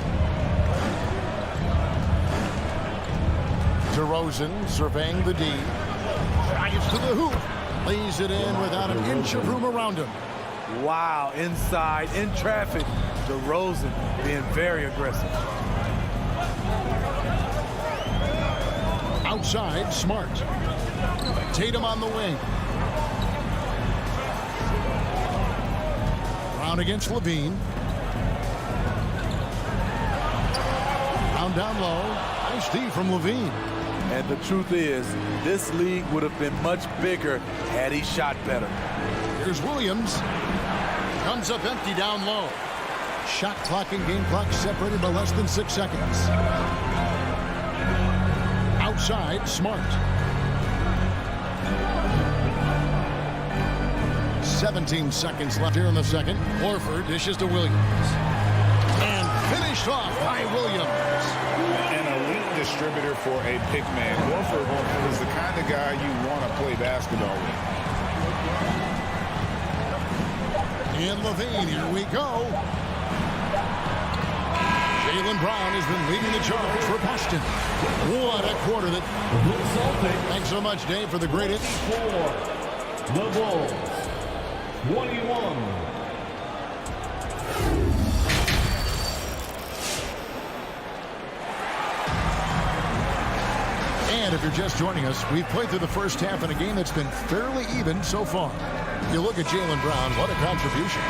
DeRozan surveying the D. Drives to the hoop. Lays it in without an inch of room around him. Wow, inside, in traffic. DeRozan being very aggressive. Outside, Smart. Tatum on the wing. Brown against Levine. Down low. Nice D from Levine. And the truth is, this league would have been much bigger had he shot better. Here's Williams. Comes up empty down low. Shot clock and game clock separated by less than 6 seconds. Outside, Smart. 17 seconds left here in the second. Horford dishes to Williams. And finished off by Williams. An elite distributor for a pick man. Horford is the kind of guy you want to play basketball with. And Levine, here we go. Jaylen Brown has been leading the charge for Boston. What a quarter that. Thanks so much, Dave, for the great hit. For the Bulls, 21. And if you're just joining us, we've played through the first half in a game that's been fairly even so far. You look at Jaylen Brown, what a contribution.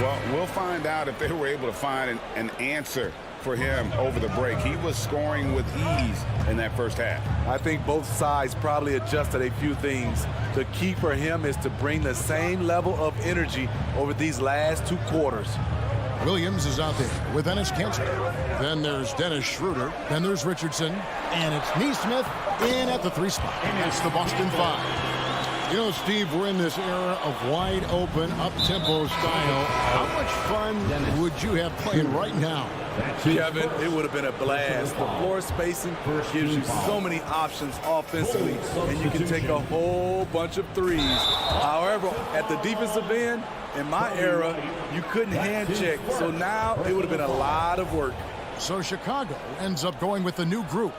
Well, we'll find out if they were able to find an answer for him over the break. He was scoring with ease in that first half. I think both sides probably adjusted a few things. The key for him is to bring the same level of energy over these last 2 quarters. Williams is out there with Enes Kanter. Then there's Dennis Schroeder. Then there's Richardson. And it's Neesmith in at the 3 spot. It's the Boston 5. You know, Steve, we're in this era of wide open, up-tempo style. How much fun would you have playing right now? Kevin, it would have been a blast. The floor spacing gives you so many options offensively, and you can take a whole bunch of threes. However, at the defensive end, in my era, you couldn't hand check. So now it would have been a lot of work. So Chicago ends up going with the new group.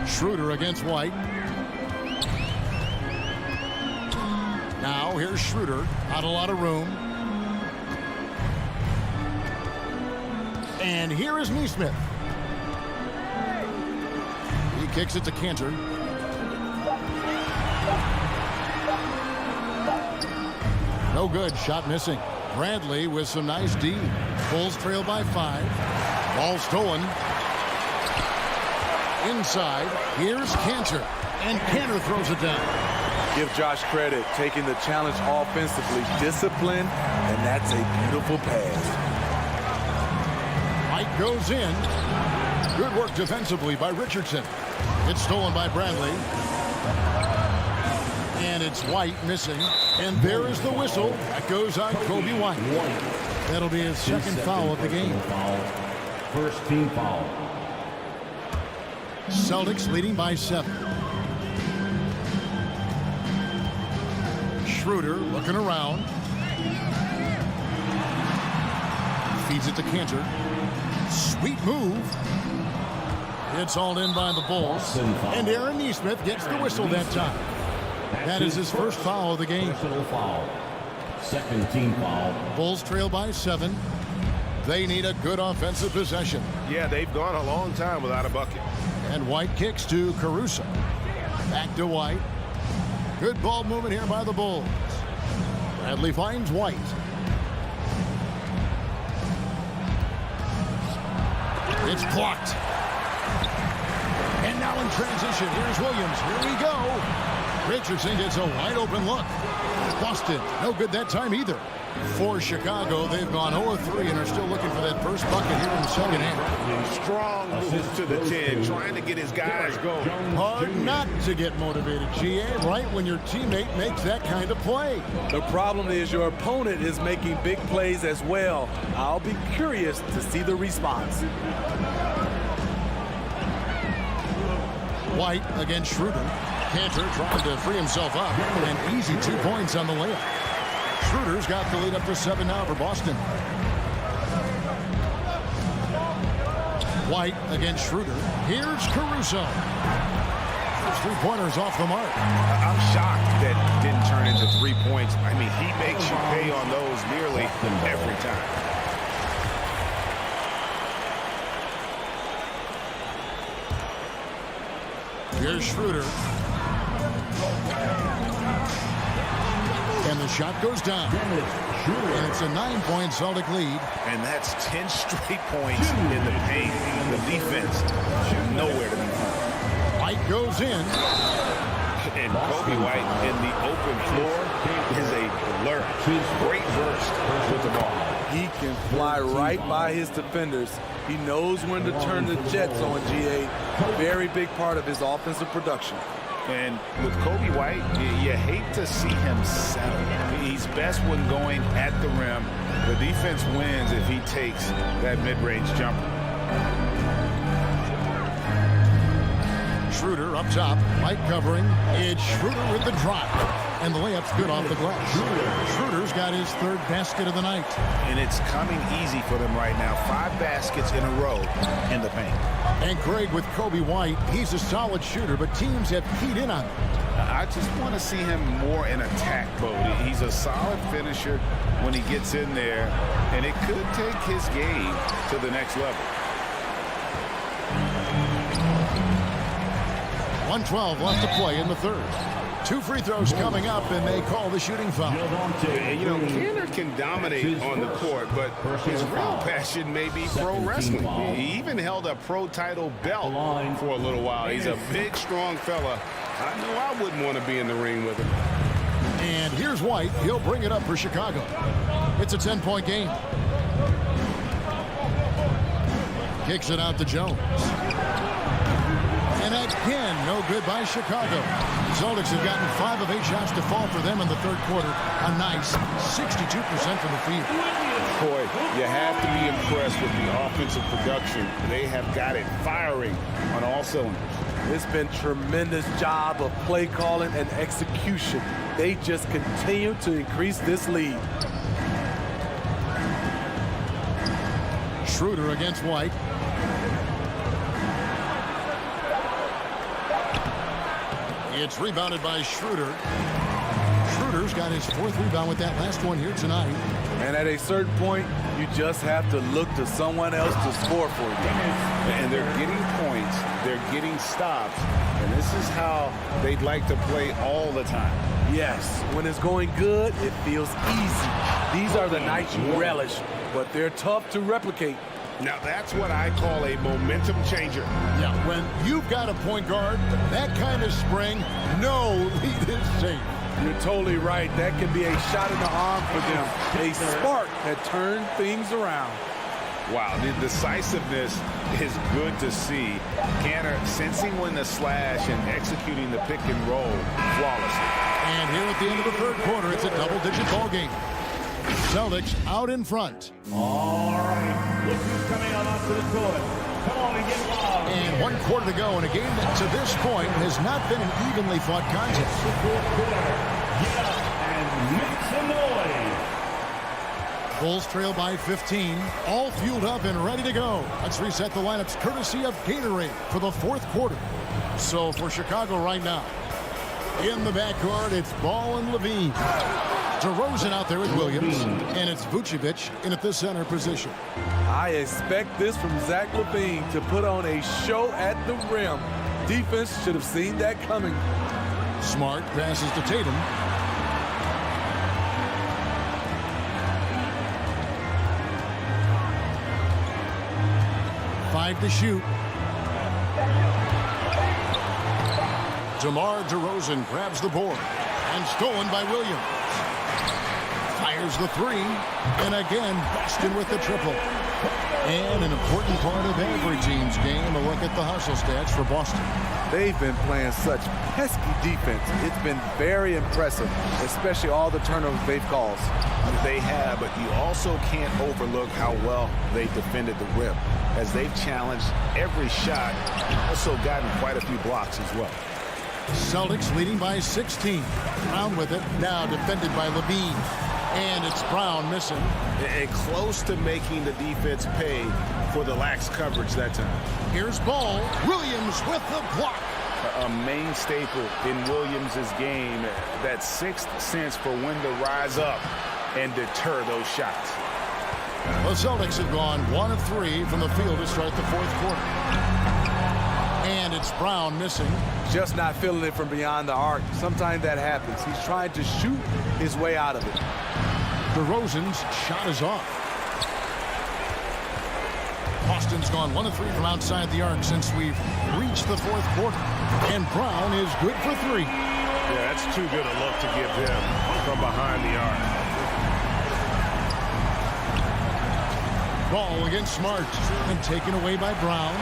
Schroeder against White. Now here's Schroeder. Not a lot of room. And here is Neesmith. He kicks it to Kanter. No good. Shot missing. Bradley with some nice D. Bulls trail by 5. Ball stolen. Inside, here's Kanter, and Kanter throws it down. Give Josh credit, taking the challenge offensively, discipline, and that's a beautiful pass. White goes in. Good work defensively by Richardson. It's stolen by Bradley. And it's White missing. And there is the whistle. That goes on Kobe White. That'll be his second foul of the game. First team foul. Celtics leading by 7. Schroeder looking around. Feeds it to Cantor. Sweet move. It's hauled in by the Bulls. And Aaron Nesmith gets the whistle that time. That is his first foul of the game. Second team foul. Bulls trail by 7. They need a good offensive possession. Yeah, they've gone a long time without a bucket. And White kicks to Caruso. Back to White. Good ball movement here by the Bulls. Bradley finds White. It's blocked. And now in transition, here's Williams. Here we go. Richardson gets a wide open look. Boston, no good that time either. For Chicago, they've gone 0-3 and are still looking for that first bucket here in the second half. Strong move to the 10, trying to get his guys going. Hard not to get motivated, GA, right when your teammate makes that kind of play. The problem is your opponent is making big plays as well. I'll be curious to see the response. White against Schroeder. Cantor trying to free himself up. And easy 2 points on the layup. Schroeder's got the lead up to 7 now for Boston. White against Schroeder. Here's Caruso. Those 3-pointers off the mark. I'm shocked that didn't turn into 3 points. I mean, he makes you pay on those nearly every time. Here's Schroeder. And the shot goes down. And it's a 9-point Celtic lead. And that's 10 straight points in the paint. The defense nowhere to be found. White goes in. And Kobe White in the open floor is a alert. Great burst with the ball. He can fly right by his defenders. He knows when to turn the jets on, GA. Very big part of his offensive production. And with Kobe White, you hate to see him settle. He's best when going at the rim. The defense wins if he takes that mid-range jumper. Schroeder up top. White covering. It's Schroeder with the drop. And the layup's good off the glass. Schroeder's got his 3rd basket of the night. And it's coming easy for them right now. 5 baskets in a row in the paint. And Craig, with Kobe White, he's a solid shooter, but teams have keyed in on him. I just want to see him more in attack mode. He's a solid finisher when he gets in there, and it could take his game to the next level. 1:12 left to play in the 3rd. 2 free throws coming up, and they call the shooting foul. You know, Cantor can dominate on the court, but his real passion may be pro wrestling. He even held a pro title belt for a little while. He's a big, strong fella. I know I wouldn't want to be in the ring with him. And here's White. He'll bring it up for Chicago. It's a 10-point game. Kicks it out to Jones. And again, no good by Chicago. Celtics have gotten 5 of 8 shots to fall for them in the 3rd quarter. A nice 62% from the field. Boy, you have to be impressed with the offensive production. They have got it firing on all cylinders. It's been tremendous job of play calling and execution. They just continue to increase this lead. Schroeder against White. It's rebounded by Schroeder. Schroeder's got his 4th rebound with that last one here tonight. And at a certain point, you just have to look to someone else to score for you. And they're getting points, they're getting stops, and this is how they'd like to play all the time. Yes, when it's going good, it feels easy. These are the nights you relish, but they're tough to replicate. Now that's what I call a momentum changer. Yeah, when you've got a point guard, that kind of spring, no lead is safe. You're totally right. That can be a shot in the arm for them. A spark that turned things around. Wow, the decisiveness is good to see. Cantor sensing when to slash and executing the pick and roll flawlessly. And here at the end of the 3rd quarter, it's a double-digit ball game. Celtics out in front. All right, look who's coming on up to the court. Come on and get loud. And 1 quarter to go in a game that to this point has not been an evenly fought contest. Get up and Make some noise. Bulls trail by 15, all fueled up and ready to go. Let's reset the lineups courtesy of Gatorade for the fourth quarter. So for Chicago right now, in the backcourt, it's Ball and Levine. DeRozan out there with Williams, and it's Vucevic in at the center position. I expect this from Zach LaVine to put on a show at the rim. Defense should have seen that coming. Smart passes to Tatum. Five to shoot. DeMar DeRozan grabs the board and stolen by Williams. Fires the three, and again Boston with the triple. And an important part of every team's game, a look at the hustle stats for Boston. They've been playing such pesky defense. It's been very impressive, especially all the turnovers they've caused. They have, but you also can't overlook how well they defended the rim, as they've challenged every shot, also gotten quite a few blocks as well. Celtics leading by 16. Brown with it, now defended by Levine. And it's Brown missing. And close to making the defense pay for the lax coverage that time. Here's Ball. Williams with the block. A main staple in Williams' game, that sixth sense for when to rise up and deter those shots. The Celtics have gone 1 of 3 from the field to start the fourth quarter. And it's Brown missing. Just not feeling it from beyond the arc. Sometimes that happens. He's trying to shoot his way out of it. DeRozan's shot is off. Boston's gone 1 of 3 from outside the arc since we've reached the fourth quarter. And Brown is good for 3. Yeah, that's too good a look to give him from behind the arc. Ball against Smart and taken away by Brown.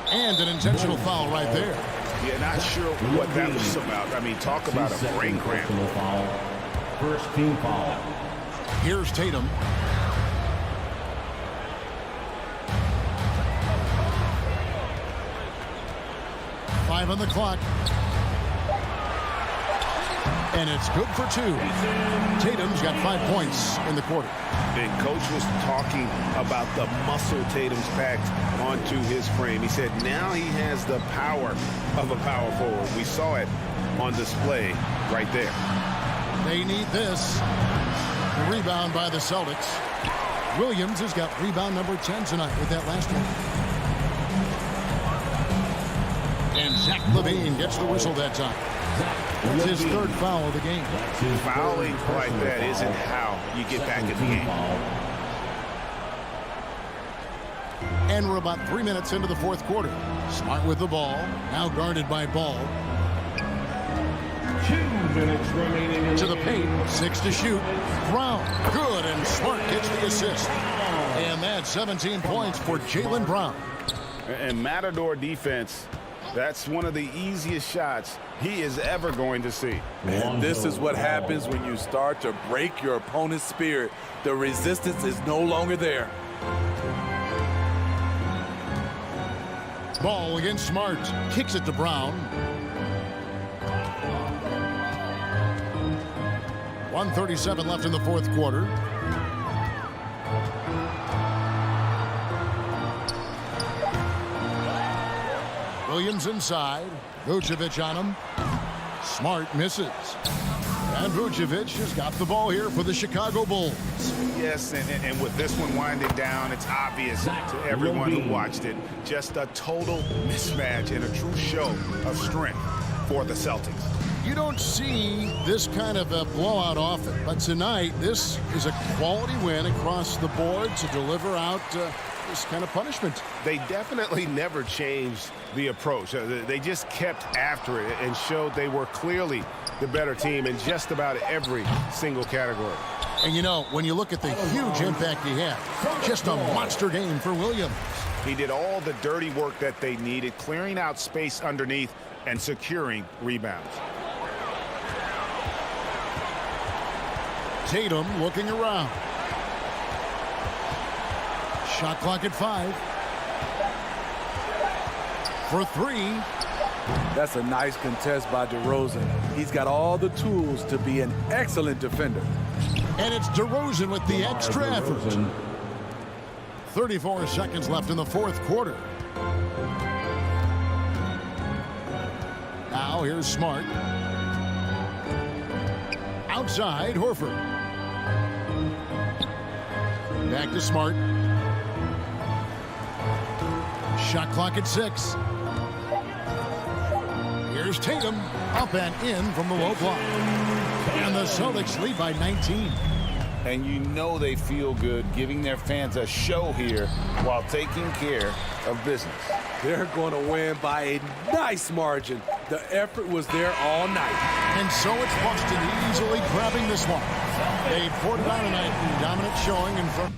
And an intentional foul right there. Yeah, not sure what that was about. I mean, talk about a brain cramp. First team foul. Here's Tatum. Five on the clock. And it's good for 2. Tatum's got 5 points in the quarter. And Coach was talking about the muscle Tatum's packed onto his frame. He said now he has the power of a power forward. We saw it on display right there. They need this. Rebound by the Celtics. Williams has got rebound number 10 tonight with that last one. And Zach LaVine gets the whistle that time. That's his third foul of the game. Fouling like that isn't how you get back in the game. And we're about 3 minutes into the fourth quarter. Smart with the ball. Now guarded by Ball. 2 minutes remaining. To the paint. 6 to shoot. Brown. Good. And Smart gets the assist. And that's 17 points for Jaylen Brown. And Matador defense, that's one of the easiest shots he is ever going to see. And this is what happens when you start to break your opponent's spirit. The resistance is no longer there. Ball against Smart. Kicks it to Brown. 1:37 left in the fourth quarter. Williams inside. Vucevic on him. Smart misses. And Vucevic has got the ball here for the Chicago Bulls. Yes, and with this one winding down, it's obvious to everyone who watched it. Just a total mismatch and a true show of strength for the Celtics. You don't see this kind of a blowout often, but tonight this is a quality win across the board to deliver out this kind of punishment. They definitely never changed the approach. They just kept after it and showed they were clearly the better team in just about every single category. And you know, when you look at the huge impact he had, just a monster game for Williams. He did all the dirty work that they needed, clearing out space underneath and securing rebounds. Tatum looking around. Shot clock at 5. for three. That's a nice contest by DeRozan. He's got all the tools to be an excellent defender. And it's DeRozan with the extra effort. 34 seconds left in the fourth quarter. Now here's Smart. Outside, Horford. Back to Smart. Shot clock at 6. Here's Tatum, up and in from the low block. And the Celtics lead by 19. And you know they feel good giving their fans a show here while taking care of business. They're going to win by a nice margin. The effort was there all night. And so it's Boston easily grabbing this one. They poured it on tonight, dominant showing in front.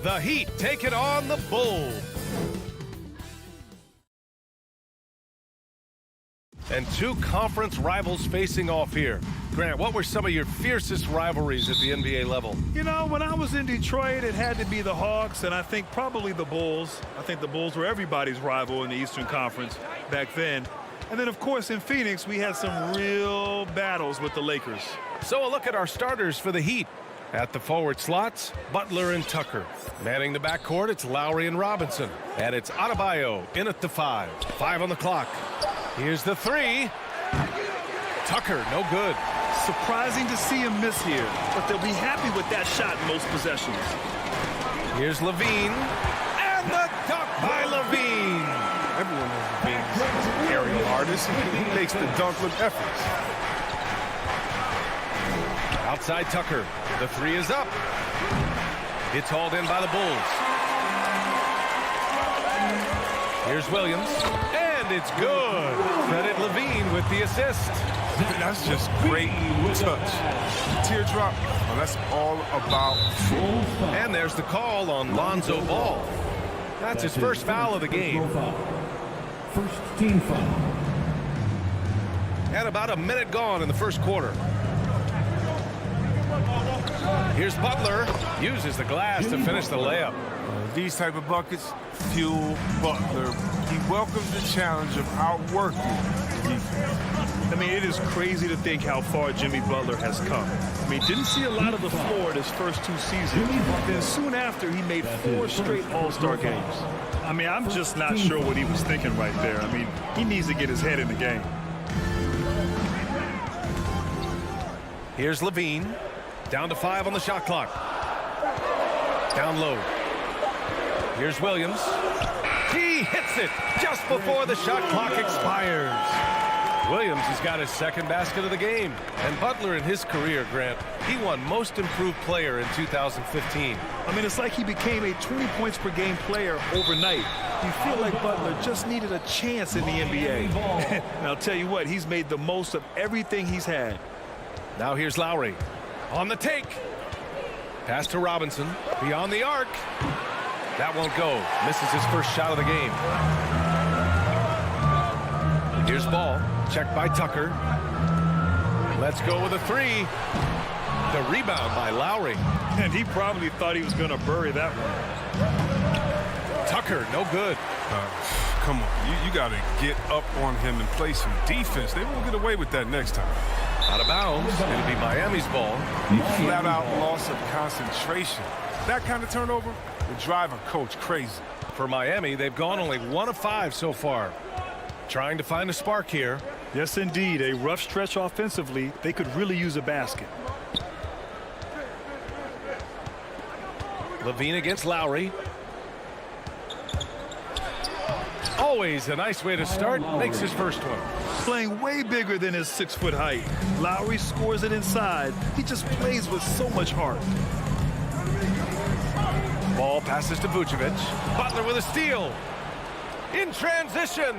The Heat take it on the Bulls. And two conference rivals facing off here. Grant, what were some of your fiercest rivalries at the NBA level? You know, when I was in Detroit, it had to be the Hawks, and I think probably the Bulls. I think the Bulls were everybody's rival in the Eastern Conference back then. And then, of course, in Phoenix, we had some real battles with the Lakers. So a look at our starters for the Heat. At the forward slots, Butler and Tucker. Manning the backcourt, it's Lowry and Robinson. And it's Adebayo in at the 5. 5 on the clock. Here's the 3. Tucker, no good. Surprising to see him miss here, but they'll be happy with that shot in most possessions. Here's Levine. And the dunk by Levine. Everyone knows Levine's aerial artist. He makes the dunk look effortless. Outside Tucker. The 3 is up. It's hauled in by the Bulls. Here's Williams. And it's good. Credit Levine with the assist. That's just great touch. Teardrop. Well, that's all about football. And there's the call on Lonzo Ball. That's his first foul of the game. First team foul. And about a minute gone in the first quarter. Here's Butler. Uses the glass to finish the layup. These type of buckets fuel Butler. He welcomes the challenge of outworking the defense. I mean, it is crazy to think how far Jimmy Butler has come. I mean, didn't see a lot of the floor in his first 2 seasons. Then soon after, he made 4 straight All-Star games. I mean, I'm just not sure what he was thinking right there. I mean, he needs to get his head in the game. Here's Levine. Down to 5 on the shot clock. Down low. Here's Williams. He hits it just before the shot clock expires. Williams has got his second basket of the game. And Butler in his career, Grant, he won Most Improved Player in 2015. I mean, it's like he became a 20 points per game player overnight. You feel like Butler just needed a chance in the NBA. And I'll tell you what, he's made the most of everything he's had. Now here's Lowry. On the take. Pass to Robinson. Beyond the arc. That won't go. Misses his first shot of the game. Here's Ball. Checked by Tucker. Let's go with a 3. The rebound by Lowry. And he probably thought he was going to bury that one. Tucker, no good. Come on. You got to get up on him and play some defense. They won't get away with that next time. Out of bounds. It'll be Miami's ball. Flat out loss of concentration. That kind of turnover would drive a coach crazy. For Miami, they've gone only 1 of 5 so far. Trying to find a spark here. Yes, indeed. A rough stretch offensively. They could really use a basket. Levine against Lowry. Always a nice way to start. Makes his first one. Playing way bigger than his 6-foot height. Lowry scores it inside. He just plays with so much heart. Ball passes to Vucevic. Butler with a steal. In transition.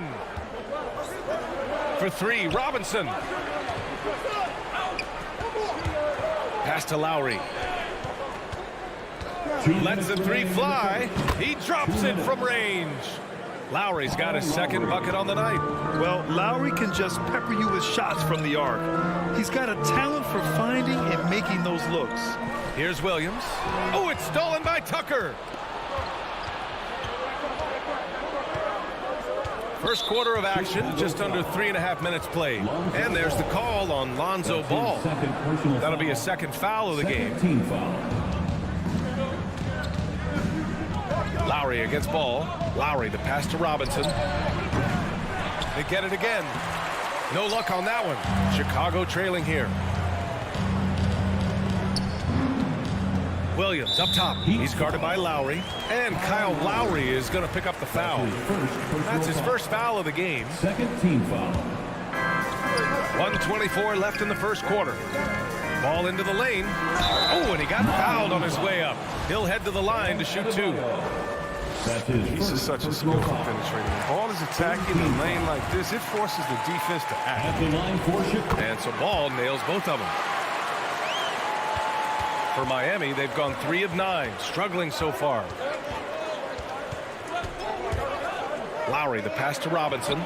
For 3, Robinson. Pass to Lowry. Lets the 3 fly. He drops it from range. Lowry's got his second bucket on the night. Well, Lowry can just pepper you with shots from the arc. He's got a talent for finding and making those looks. Here's Williams. Oh, it's stolen by Tucker. First quarter of action, just under 3.5 minutes played. And there's the call on Lonzo Ball. That'll be a second foul of the game. Lowry against Ball. Lowry, the pass to Robinson. They get it again. No luck on that one. Chicago trailing here. Williams up top. He's guarded by Lowry. And Kyle Lowry is going to pick up the foul. That's his first foul of the game. Second team foul. 1:24 left in the first quarter. Ball into the lane. Oh, and he got fouled on his way up. He'll head to the line to shoot 2. He's just such a skillful penetrator. The ball is attacking the lane like this. It forces the defense to act. At the line for Chicago. And so Ball nails both of them. For Miami, they've gone 3 of 9, struggling so far. Lowry, the pass to Robinson.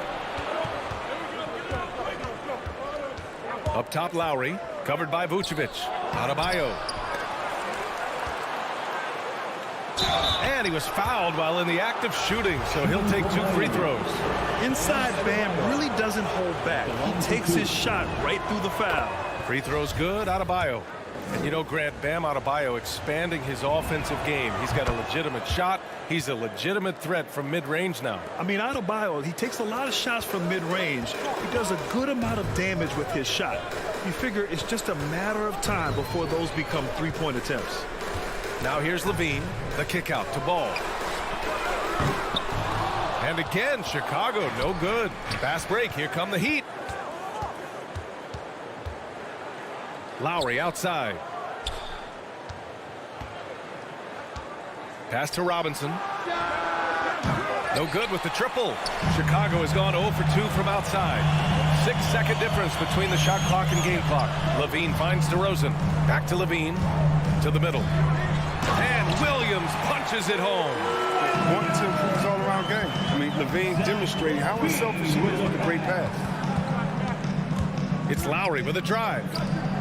Up top, Lowry, covered by Vucevic. Adebayo. And he was fouled while in the act of shooting, so he'll take 2 free throws. Inside Bam really doesn't hold back. He takes his shot right through the foul. Free throws good, Adebayo. And you know, Grant, Bam Adebayo expanding his offensive game. He's got a legitimate shot. He's a legitimate threat from mid-range now. I mean, Adebayo, he takes a lot of shots from mid-range. He does a good amount of damage with his shot. You figure it's just a matter of time before those become three-point attempts. Now here's Levine, the kick out to Ball. And again, Chicago, no good. Fast break, here come the Heat. Lowry outside. Pass to Robinson. No good with the triple. Chicago has gone 0 for 2 from outside. 6-second difference between the shot clock and game clock. Levine finds DeRozan. Back to Levine. To the middle. And Williams punches it home. Wanting to improve his all-around game. I mean, Levine demonstrating how unselfish he is with a great pass. It's Lowry with a drive.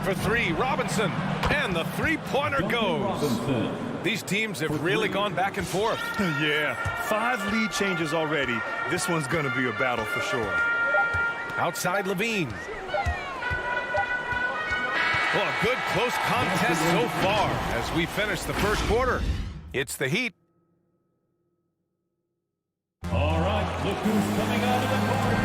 For 3, Robinson. And the three-pointer goes. These teams have really gone back and forth. Yeah, 5 lead changes already. This one's going to be a battle for sure. Outside Levine. Well, a good close contest so far as we finish the first quarter. It's the Heat. All right, look who's coming out of the court.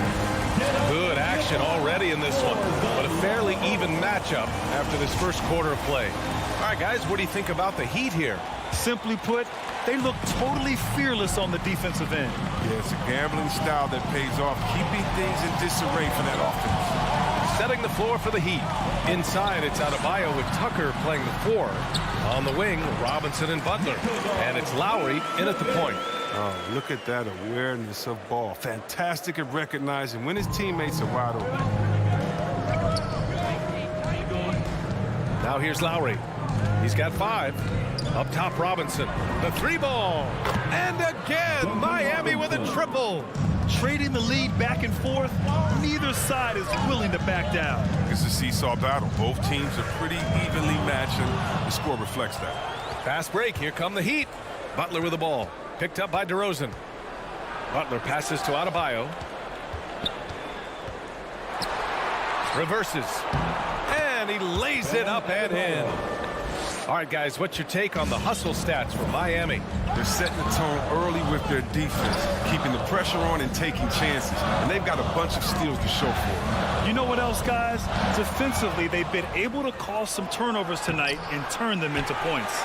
Good action already in this one, but a fairly even matchup after this first quarter of play. All right, guys, what do you think about the Heat here? Simply put, they look totally fearless on the defensive end. Yeah, it's a gambling style that pays off, keeping things in disarray for that offense. Setting the floor for the Heat. Inside, it's Adebayo with Tucker playing the 4. On the wing, Robinson and Butler. And it's Lowry in at the point. Oh, look at that awareness of ball. Fantastic at recognizing when his teammates are wide open. Now here's Lowry. He's got 5. Up top, Robinson. The 3-ball. And again, Miami with a triple. Trading the lead back and forth, neither side is willing to back down. It's a seesaw battle. Both teams are pretty evenly matched, and the score reflects that. Fast break. Here come the Heat. Butler with the ball. Picked up by DeRozan. Butler passes to Adebayo. Reverses. And he lays it up and in. All right, guys, what's your take on the hustle stats for Miami? They're setting the tone early with their defense, keeping the pressure on and taking chances. And they've got a bunch of steals to show for it. You know what else, guys? Defensively, they've been able to cause some turnovers tonight and turn them into points.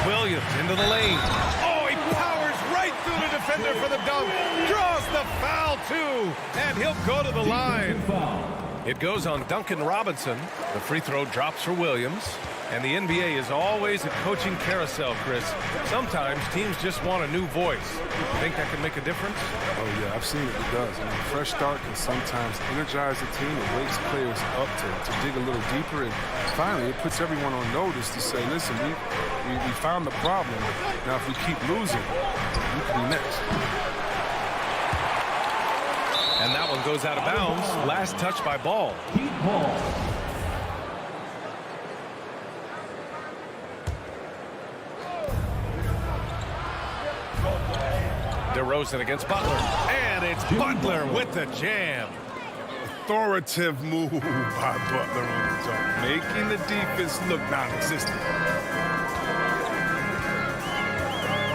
Williams into the lane. Oh, he powers right through the defender for the dunk. Draws the foul, too. And he'll go to the line. It goes on Duncan Robinson. The free throw drops for Williams. And the NBA is always a coaching carousel, Chris. Sometimes teams just want a new voice. You think that can make a difference? Oh, yeah, I've seen it. It does. I mean, a fresh start can sometimes energize the team. It wakes players up to dig a little deeper. And finally, it puts everyone on notice to say, listen, we found the problem. Now, if we keep losing, we can be next. And that one goes out of bounds. Last touch by Ball. DeRozan against Butler. And it's Butler with the jam. Authoritative move by Butler on the dunk, making the defense look non-existent.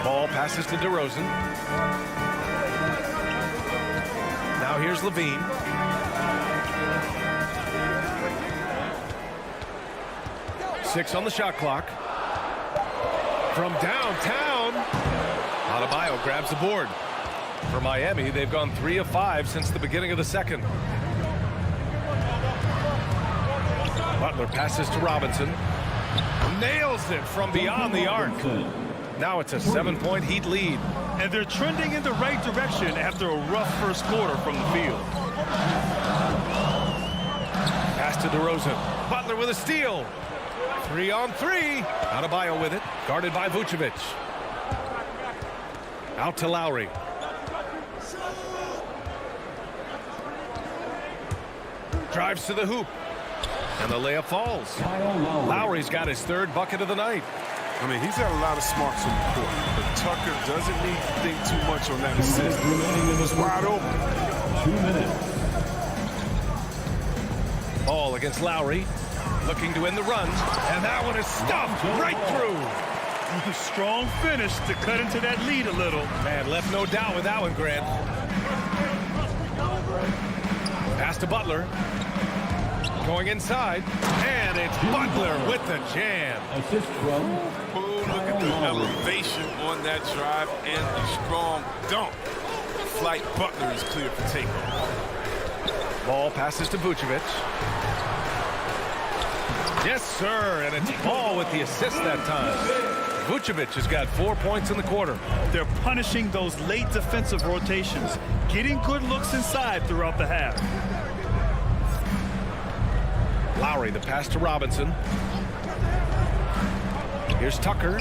Ball passes to DeRozan. Now here's Levine. Six on the shot clock. From downtown, Adebayo grabs the board. For Miami, they've gone 3 of 5 since the beginning of the second. Butler passes to Robinson. Nails it from beyond the arc. Now it's a 7-point Heat lead. And they're trending in the right direction after a rough first quarter from the field. Pass to DeRozan. Butler with a steal. 3-on-3. Adebayo with it. Guarded by Vucevic. Out to Lowry. Drives to the hoop. And the layup falls. Lowry's got his third bucket of the night. I mean, he's got a lot of smarts on the court, but Tucker doesn't need to think too much on that assist. He was wide open. 2 minutes. Ball against Lowry. Looking to win the run. And that one is stuffed right through. Strong finish to cut into that lead a little. Man, left no doubt with that one, Grant. Pass to Butler. Going inside. And it's Butler with the jam. Assist from Oh, look at the elevation on that drive and the strong dunk. Flight Butler is clear for takeoff. Ball passes to Vucevic. Yes, sir, and it's Ball with the assist that time. Vucevic has got 4 points in the quarter. They're punishing those late defensive rotations, getting good looks inside throughout the half. Lowry, the pass to Robinson. Here's Tucker.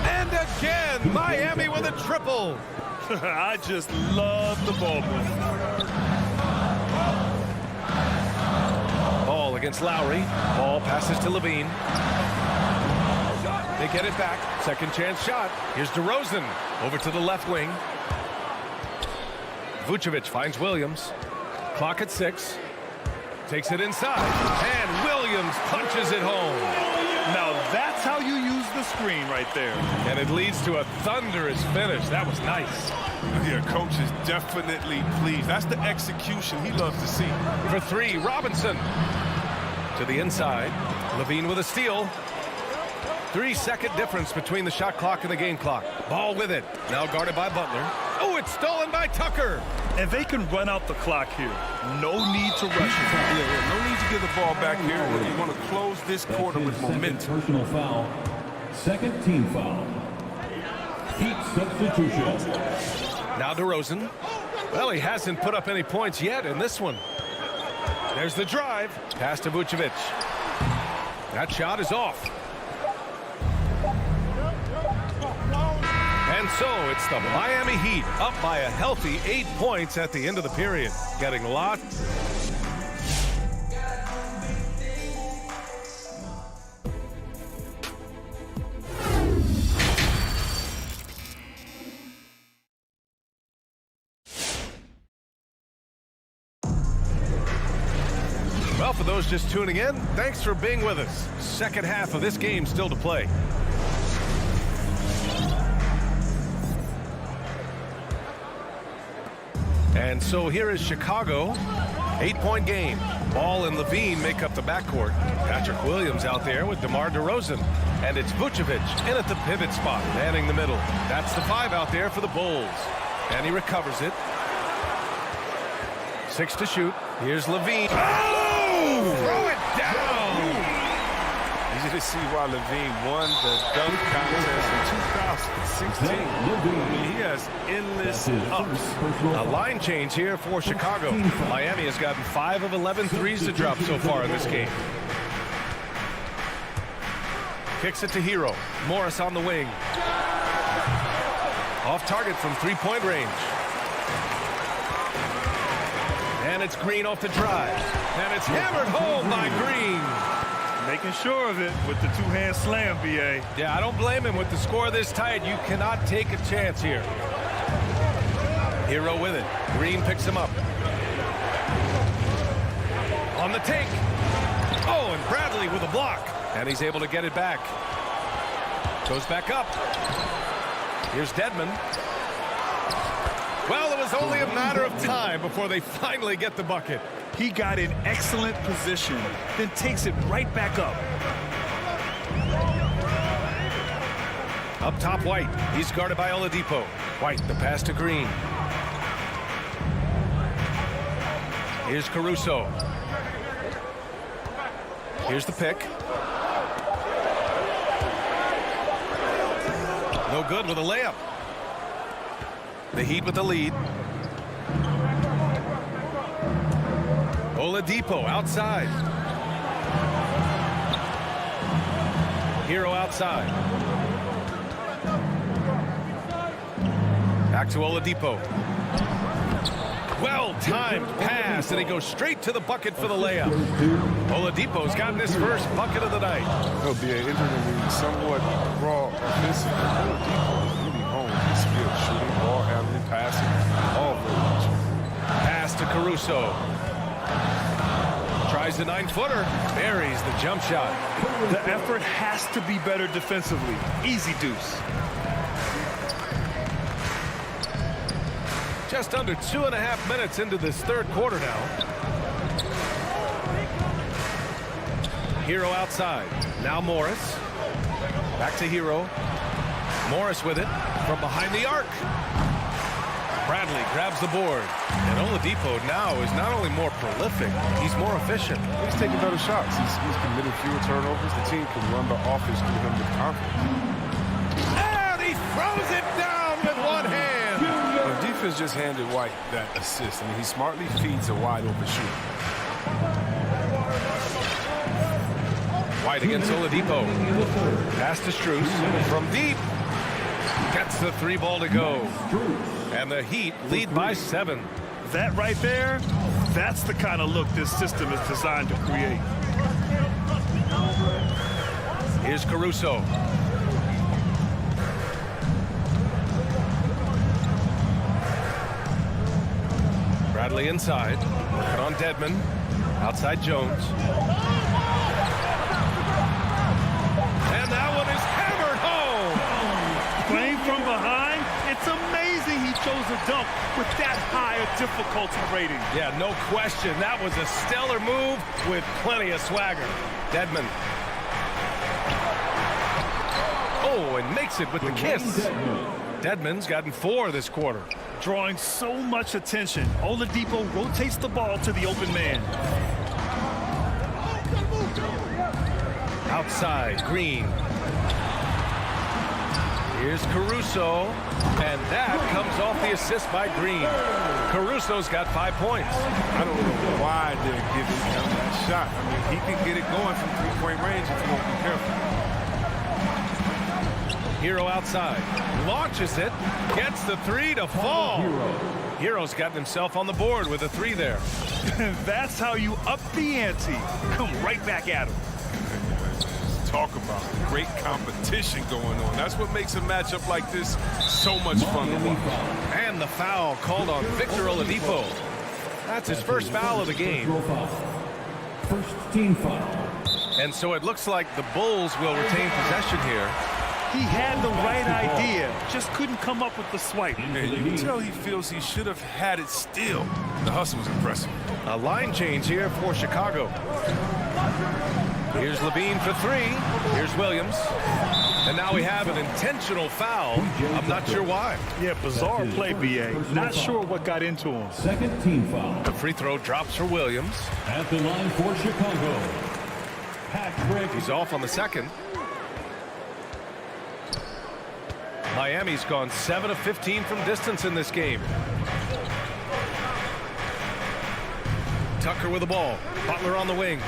And again, Miami with a triple. I just love the ball movement. Ball against Lowry. Ball passes to Levine. They get it back. Second chance shot. Here's DeRozan over to the left wing. Vucevic finds Williams. Clock at 6. Takes it inside. And Williams punches it home. Now that's how you use the screen right there. And it leads to a thunderous finish. That was nice. Yeah, coach is definitely pleased. That's the execution he loves to see. For 3, Robinson. To the inside. Levine with a steal. 3-second difference between the shot clock and the game clock. Ball with it. Now guarded by Butler. Oh, it's stolen by Tucker. And they can run out the clock here. No need to rush it. Yeah, no need to give the ball back here. You want to close this quarter with momentum. Personal foul. Second team foul. Heat substitution. Now DeRozan. Well, he hasn't put up any points yet in this one. There's the drive. Pass to Vucevic. That shot is off. And so it's the Miami Heat up by a healthy 8 points at the end of the period. Getting lots. Well, for those just tuning in, thanks for being with us. Second half of this game still to play. And so here is Chicago. 8-point game. Ball and Levine make up the backcourt. Patrick Williams out there with DeMar DeRozan. And it's Vucevic in at the pivot spot, manning the middle. That's the 5 out there for the Bulls. And he recovers it. 6 to shoot. Here's Levine. Oh! Throw it down! Easy to see why Levine won the dunk contest in 2016. I mean, he has endless ups. A line change here for Chicago. Miami has gotten 5 of 11 threes to drop so far in this game. Kicks it to Hero. Morris on the wing. Off target from 3-point range. And it's Green off the drive. And it's hammered home by Green. Making sure of it with the two-hand slam, B.A. Yeah, I don't blame him with the score this tight. You cannot take a chance here. Hero with it. Green picks him up. On the take. Oh, and Bradley with a block. And he's able to get it back. Goes back up. Here's Dedmon. Well, it was only a matter of time before they finally get the bucket. He got in excellent position, then takes it right back up. Up top, White. He's guarded by Oladipo. White, the pass to Green. Here's Caruso. Here's the pick. No good with a layup. The Heat with the lead. Oladipo outside. Hero outside. Back to Oladipo. Well-timed pass, and he goes straight to the bucket for the layup. Oladipo's gotten his first bucket of the night. He'll be an intermediate, somewhat raw offensive. Oladipo is really home. He's skilled shooting, ball handling, passing, all very much. Pass to Caruso. Tries the 9-footer. Buries the jump shot. The effort has to be better defensively. Easy deuce. Just under 2.5 minutes into this third quarter now. Hero outside. Now Morris. Back to Hero. Morris with it from behind the arc. Bradley grabs the board. And Oladipo now is not only more prolific, he's more efficient. He's taking better shots. He's committed fewer turnovers. The team can run the offense through him with confidence. And he throws it down with one hand. The defense just handed White that assist. I mean, he smartly feeds a wide-open shooter. White against Oladipo. Pass to Strus from deep. Gets the 3 ball to go. And the Heat lead by 7. That right there, that's the kind of look this system is designed to create. Here's Caruso. Bradley inside. Working on Dedmon. Outside Jones. And that one is hammered home. Playing from behind, it's amazing he chose a dunk with that high a difficulty rating. Yeah, no question. That was a stellar move with plenty of swagger. Dedmon. Oh, and makes it with the kiss. Dedmon's gotten 4 this quarter. Drawing so much attention, Oladipo rotates the ball to the open man. Outside, Green. Here's Caruso, and that comes off the assist by Green. Caruso's got 5 points. I don't know why they're giving him that shot. I mean, he can get it going from 3-point range if you won't be careful. Hero outside, launches it, gets the 3 to fall. Hero's gotten himself on the board with a 3 there. That's how you up the ante. Come right back at him. Talk about great competition going on. That's what makes a matchup like this so much fun to watch. And the foul called on Victor Oladipo. That's his first foul of the game. First team foul. And so it looks like the Bulls will retain possession here. He had the right idea, just couldn't come up with the swipe. And you can tell he feels he should have had it still. The hustle was impressive. A line change here for Chicago. Here's Levine for 3. Here's Williams. And now we have an intentional foul. I'm not sure why. Yeah, bizarre play, B.A. Not sure what got into him. Second team foul. The free throw drops for Williams. At the line for Chicago. Patrick. He's off on the second. Miami's gone 7 of 15 from distance in this game. Tucker with the ball. Butler on the wing.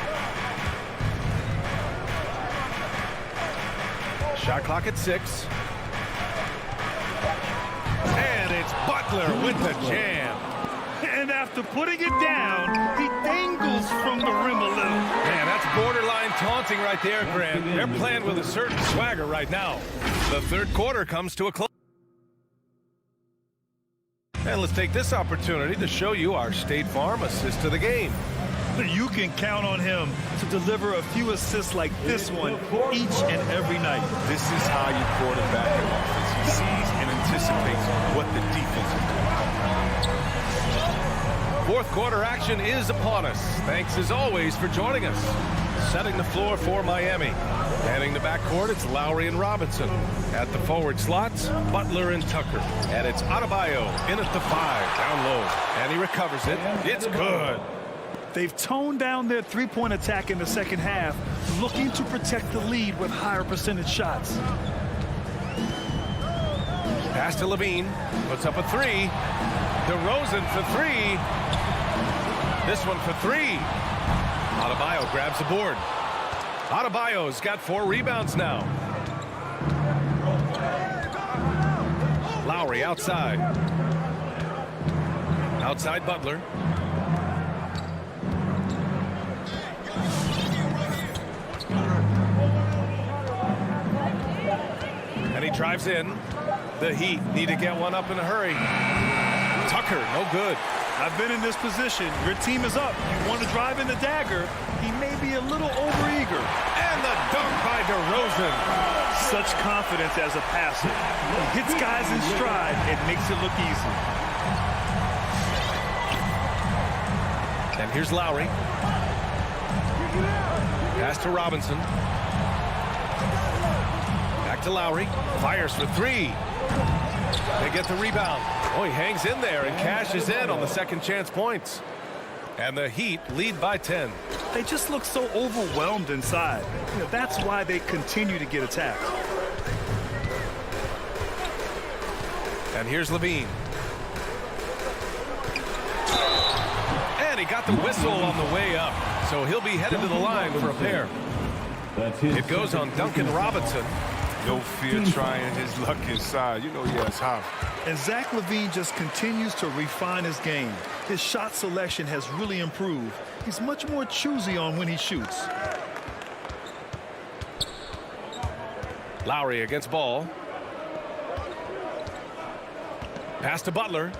Shot clock at 6. And it's Butler with the jam. And after putting it down, he dangles from the rim a little. Man, that's borderline taunting right there, Grant. They're playing with a certain swagger right now. The third quarter comes to a close. And let's take this opportunity to show you our State Farm assist to the game. You can count on him to deliver a few assists like this one each and every night. This is how you quarterback an offense. He sees and anticipates what the defense is doing. Fourth quarter action is upon us. Thanks as always for joining us. Setting the floor for Miami. Manning the backcourt, it's Lowry and Robinson. At the forward slots, Butler and Tucker. And it's Adebayo in at the 5, down low. And he recovers it. It's good. They've toned down their three-point attack in the second half, looking to protect the lead with higher percentage shots. Pass to Levine. Puts up a 3. DeRozan for 3. This one for 3. Adebayo grabs the board. Adebayo's got 4 rebounds now. Lowry outside. Outside Butler. And he drives in. The Heat need to get one up in a hurry. Tucker, no good. I've been in this position. Your team is up. You want to drive in the dagger. He may be a little overeager. And the dunk by DeRozan. Such confidence as a passer. He hits guys in stride and makes it look easy. And here's Lowry. Pass to Robinson. Back to Lowry. Fires for 3. They get the rebound. Oh, he hangs in there and cashes in on the second chance points. And the Heat lead by 10. They just look so overwhelmed inside. That's why they continue to get attacked. And here's Levine. And he got the whistle on the way up. So he'll be headed to the line for a pair. It goes on Duncan Robinson. No fear trying his luck inside. You know he has how. And Zach LaVine just continues to refine his game. His shot selection has really improved. He's much more choosy on when he shoots. Lowry against Ball. Pass to Butler.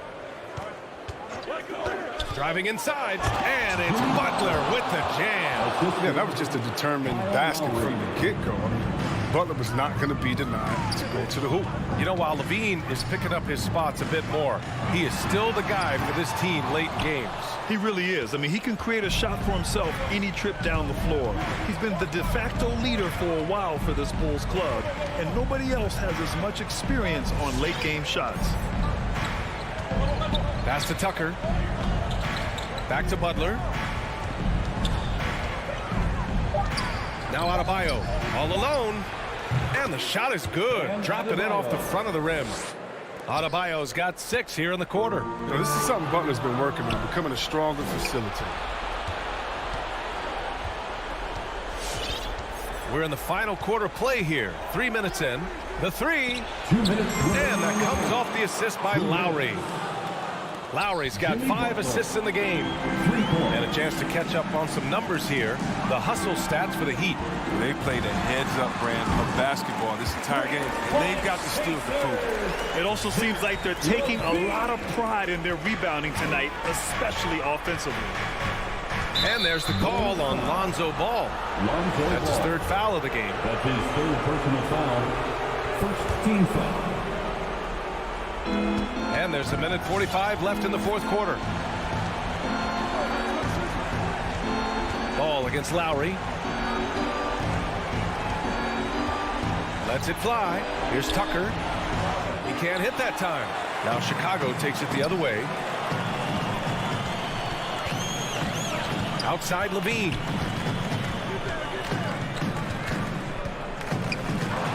Driving inside, and it's Butler with the jam. Yeah, that was just a determined basket from the get-go. Butler was not going to be denied to go to the hoop. You know, while Levine is picking up his spots a bit more, he is still the guy for this team late in games. He really is. I mean, he can create a shot for himself any trip down the floor. He's been the de facto leader for a while for this Bulls club, and nobody else has as much experience on late game shots. Pass to Tucker. Back to Butler. Now Adebayo all alone. And the shot is good. Dropped it in off the front of the rim. Adebayo's got 6 here in the quarter. You know, this is something Butler's been working on, becoming a stronger facilitator. We're in the final quarter play here. 3 minutes in. The 3. 2 minutes. And that comes off the assist by Lowry. Lowry's got 5 assists in the game. And a chance to catch up on some numbers here. The hustle stats for the Heat. They played a heads-up brand of basketball this entire game. They've got the steals to prove it. It also seems like they're taking a lot of pride in their rebounding tonight, especially offensively. And there's the call on Lonzo Ball. That's his 3rd foul of the game. That's his 3rd personal foul. First team foul. And there's 1:45 left in the 4th quarter. Ball against Lowry. Lets it fly. Here's Tucker. He can't hit that time. Now Chicago takes it the other way. Outside Levine.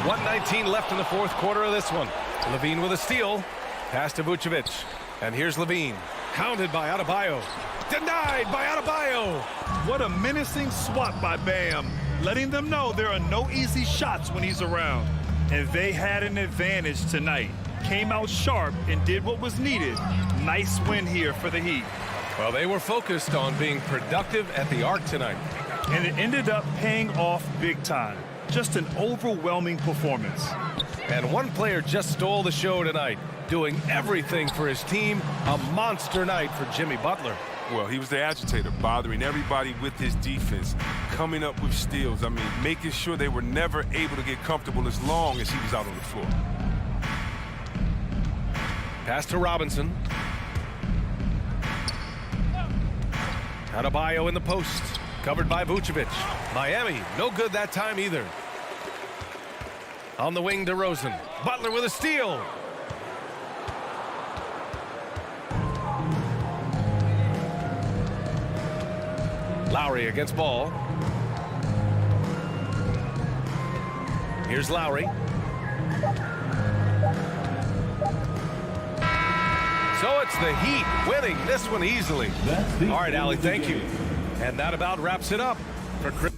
1:19 left in the 4th quarter of this one. Levine with a steal. Pass to Vucevic. And here's Levine. Counted by Adebayo. Denied by Adebayo. What a menacing swat by Bam. Letting them know there are no easy shots when he's around. And they had an advantage tonight. Came out sharp and did what was needed. Nice win here for the Heat. Well, they were focused on being productive at the arc tonight. And it ended up paying off big time. Just an overwhelming performance. And one player just stole the show tonight, doing everything for his team. A monster night for Jimmy Butler. Well, he was the agitator, bothering everybody with his defense, coming up with steals. I mean, making sure they were never able to get comfortable as long as he was out on the floor. Pass to Robinson. Adebayo in the post, covered by Vucevic. Miami, no good that time either. On the wing, DeRozan. Butler with a steal. Lowry against Ball. Here's Lowry. So it's the Heat winning this one easily. All right, Allie, thank you. And that about wraps it up for Chris.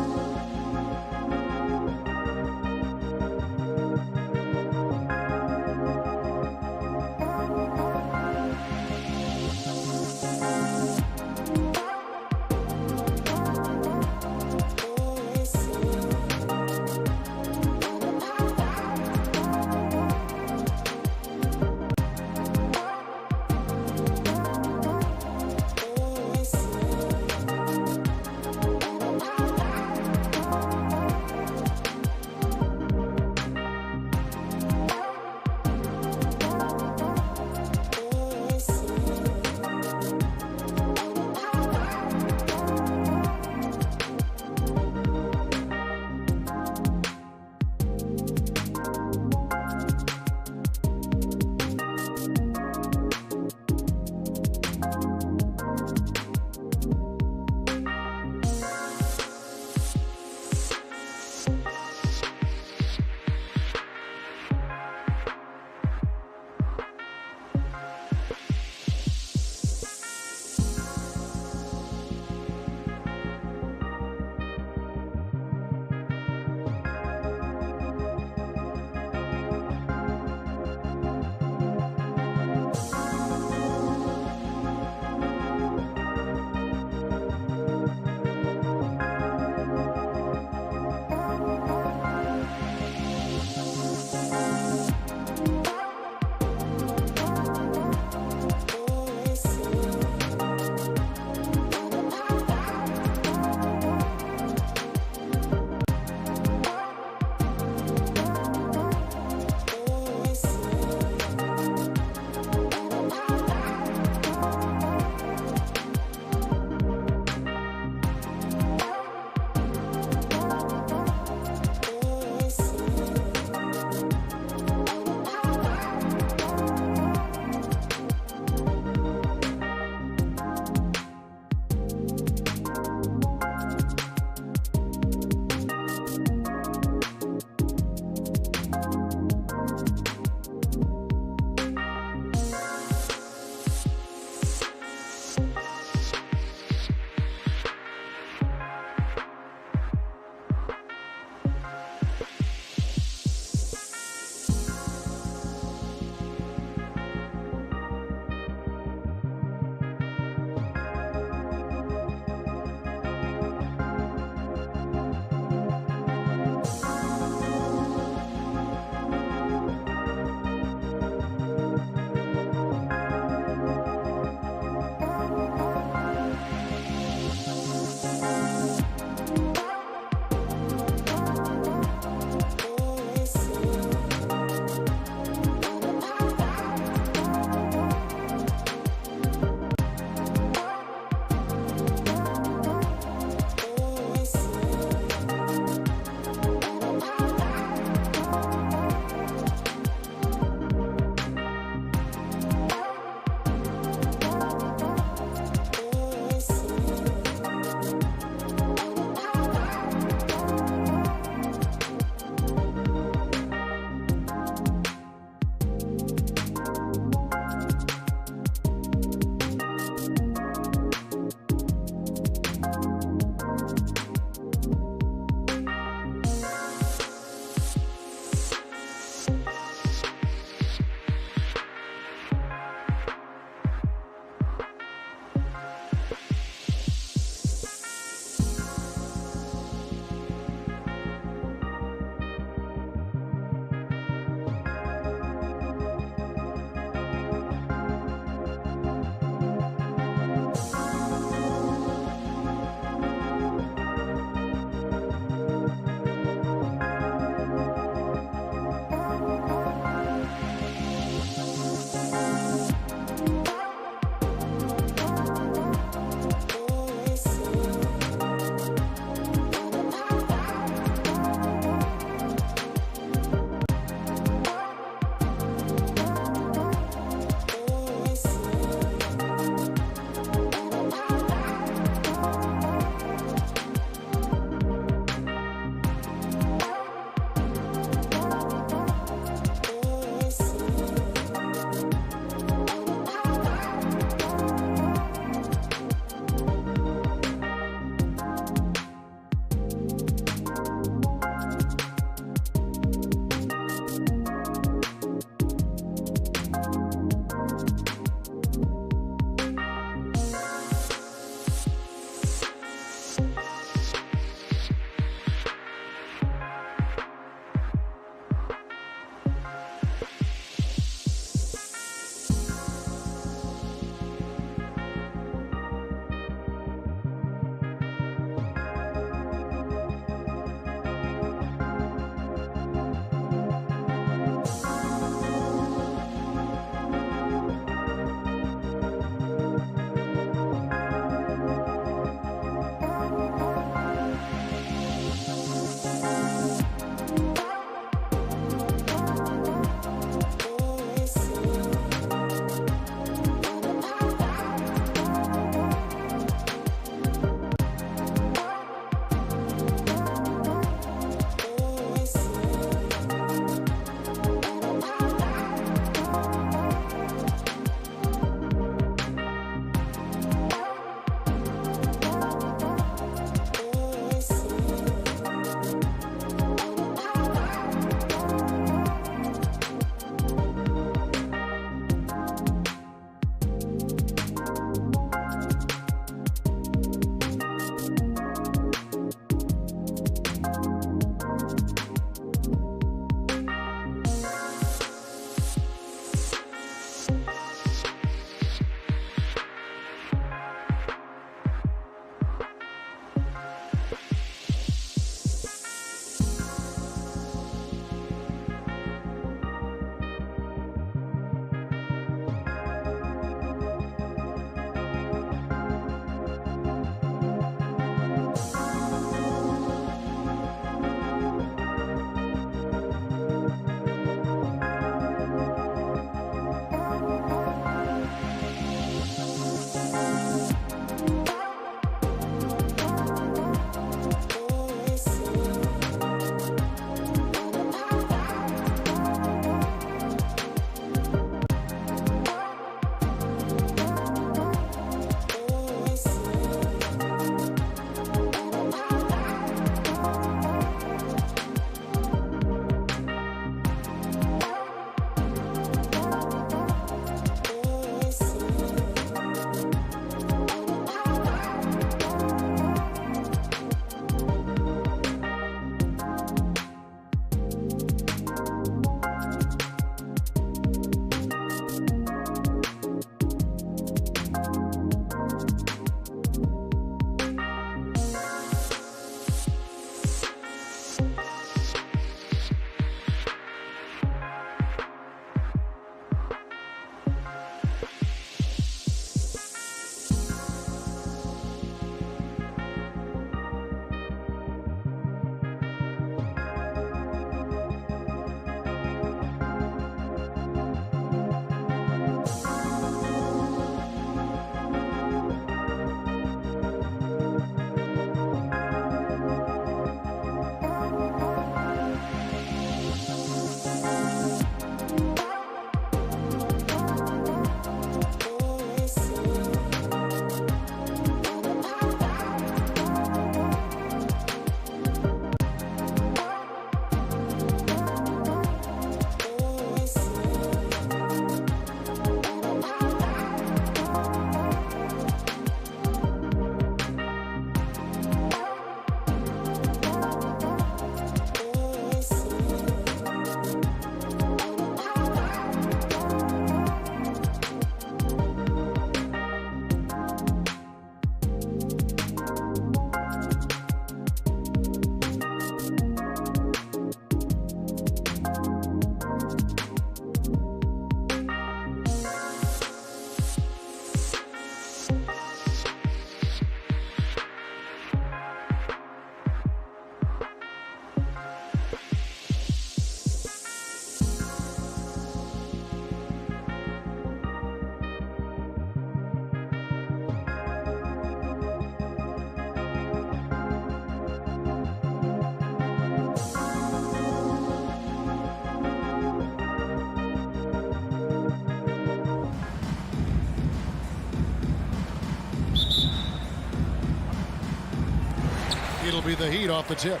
It'll be the Heat off the tip.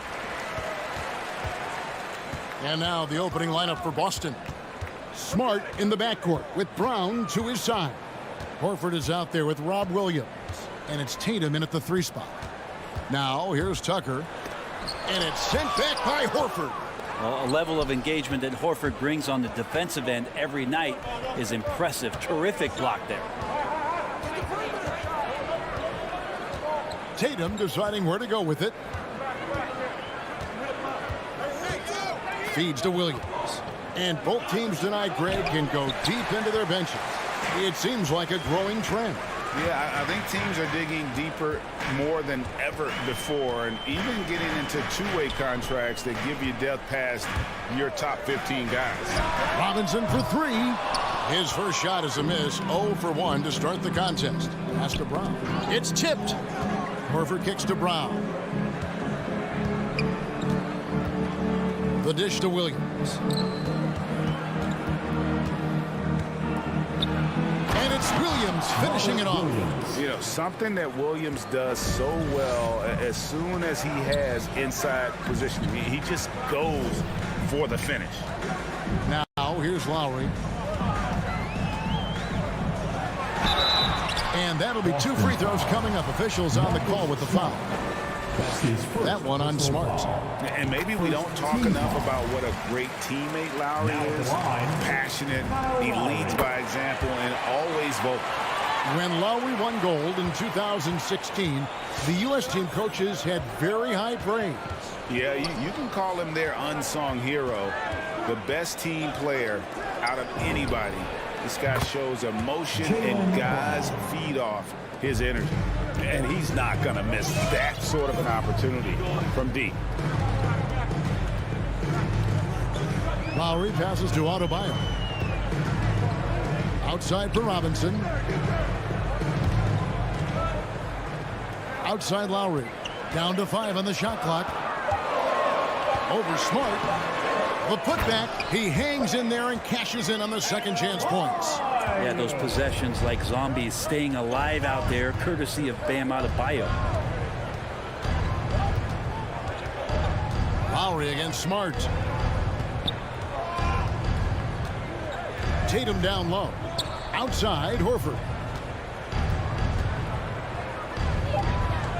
And now the opening lineup for Boston. Smart in the backcourt with Brown to his side. Horford is out there with Rob Williams. And it's Tatum in at the 3 spot. Now here's Tucker. And it's sent back by Horford. Well, a level of engagement that Horford brings on the defensive end every night is impressive. Terrific block there. Tatum deciding where to go with it. Feeds to Williams. And both teams tonight, Greg, can go deep into their benches. It seems like a growing trend. Yeah, I think teams are digging deeper more than ever before, and even getting into two-way contracts that give you depth past your top 15 guys. Robinson for 3. His first shot is a miss. 0 for 1 to start the contest. Pass to Brown. It's tipped. Horford kicks to Brown. The dish to Williams. And it's Williams finishing it off. You know, something that Williams does so well, as soon as he has inside position, he just goes for the finish. Now, here's Lowry. And that'll be 2 free throws coming up. Officials on the call with the foul. That one on Smart. And maybe we don't talk enough about what a great teammate Lowry is. Passionate, he leads by example, and always vocal. When Lowry won gold in 2016, the U.S. team coaches had very high praise. Yeah, you can call him their unsung hero, the best team player out of anybody. This guy shows emotion, and guys feed off his energy. And he's not going to miss that sort of an opportunity from deep. Lowry passes to Adebayo. Outside for Robinson. Outside Lowry. Down to 5 on the shot clock. Over Smart. The putback. He hangs in there and cashes in on the second chance points. Yeah, those possessions like zombies staying alive out there, courtesy of Bam Adebayo. Lowry against Smart. Tatum down low. Outside, Horford.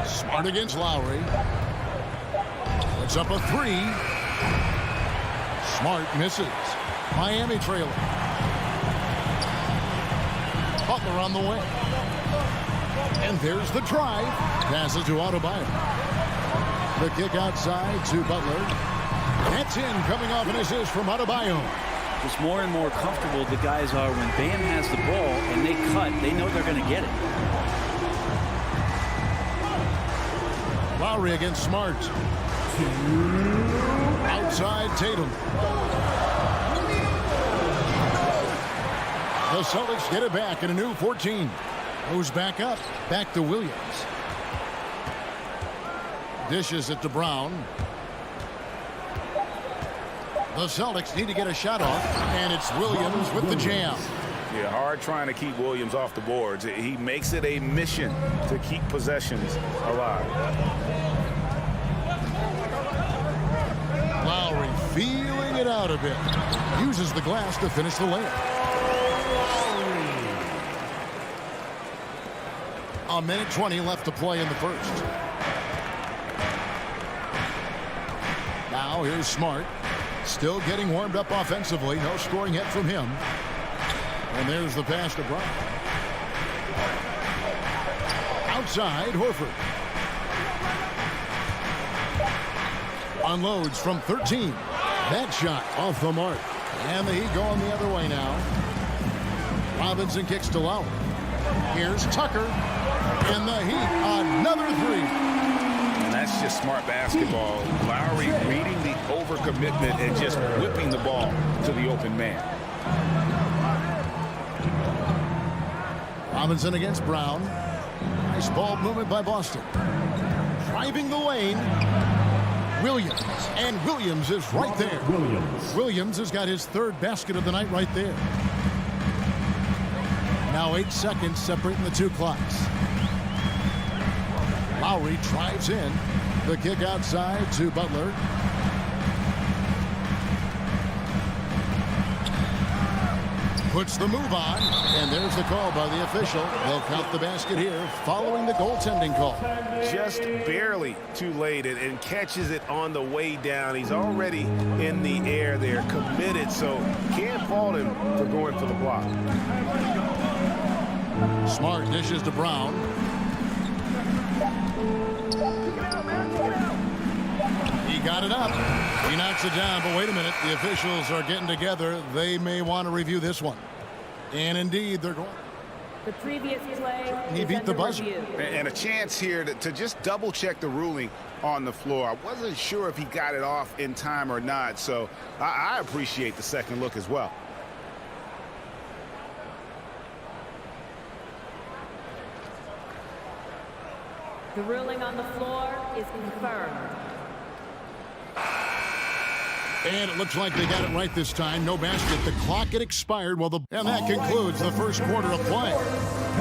Smart against Lowry. It's up a 3. Smart misses. Miami trailing. Butler on the way. And there's the drive. Passes to Adebayo. The kick outside to Butler. That's in, coming off an assist from Adebayo. Just more and more comfortable the guys are when Bam has the ball and they cut. They know they're going to get it. Lowry against Smart. Outside Tatum. The Celtics get it back in a new 14. Goes back up. Back to Williams. Dishes it to Brown. The Celtics need to get a shot off, and it's Williams with the jam. Yeah, hard trying to keep Williams off the boards. He makes it a mission to keep possessions alive. Lowry feeling it out a bit. Uses the glass to finish the layup. A minute 20 left to play in the first. Now here's Smart. Still getting warmed up offensively. No scoring yet from him. And there's the pass to Brown. Outside, Horford. Unloads from 13. That shot off the mark. And the Heat going the other way now. Robinson kicks to Lowry. Here's Tucker. And the Heat, another 3. And that's just smart basketball. Lowry reading the overcommitment and just whipping the ball to the open man. Robinson against Brown. Nice ball movement by Boston. Driving the lane. Williams. And Williams is right there. Williams has got his 3rd basket of the night right there. Now 8 seconds separating the 2 clocks. Lowry drives in. The kick outside to Butler. Puts the move on, and there's the call by the official. They'll count the basket here following the goaltending call. Just barely too late and catches it on the way down. He's already in the air there, committed, so can't fault him for going for the block. Smart dishes to Brown. He got it up. He knocks it down, but wait a minute. The officials are getting together. They may want to review this one. And indeed, they're going. The previous play. He beat the buzzer. And a chance here to just double check the ruling on the floor. I wasn't sure if he got it off in time or not, so I appreciate the second look as well. The ruling on the floor is confirmed. And it looks like they got it right this time. No basket. The clock had expired. And that concludes the first quarter of play.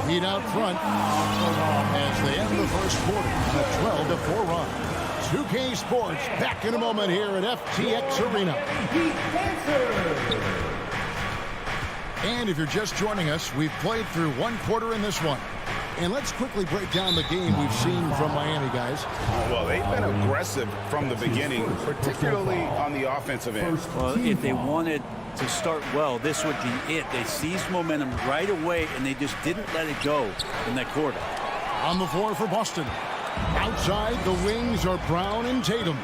Heat out front as they end the first quarter on a 12-4 run. 2K Sports back in a moment here at FTX Arena. And if you're just joining us, we've played through one quarter in this one. And let's quickly break down the game we've seen from Miami, guys. Well, they've been aggressive from the beginning, particularly on the offensive end. Well, if they wanted to start well, this would be it. They seized momentum right away, and they just didn't let it go in that quarter. On the floor for Boston. Outside, the wings are Brown and Tatum.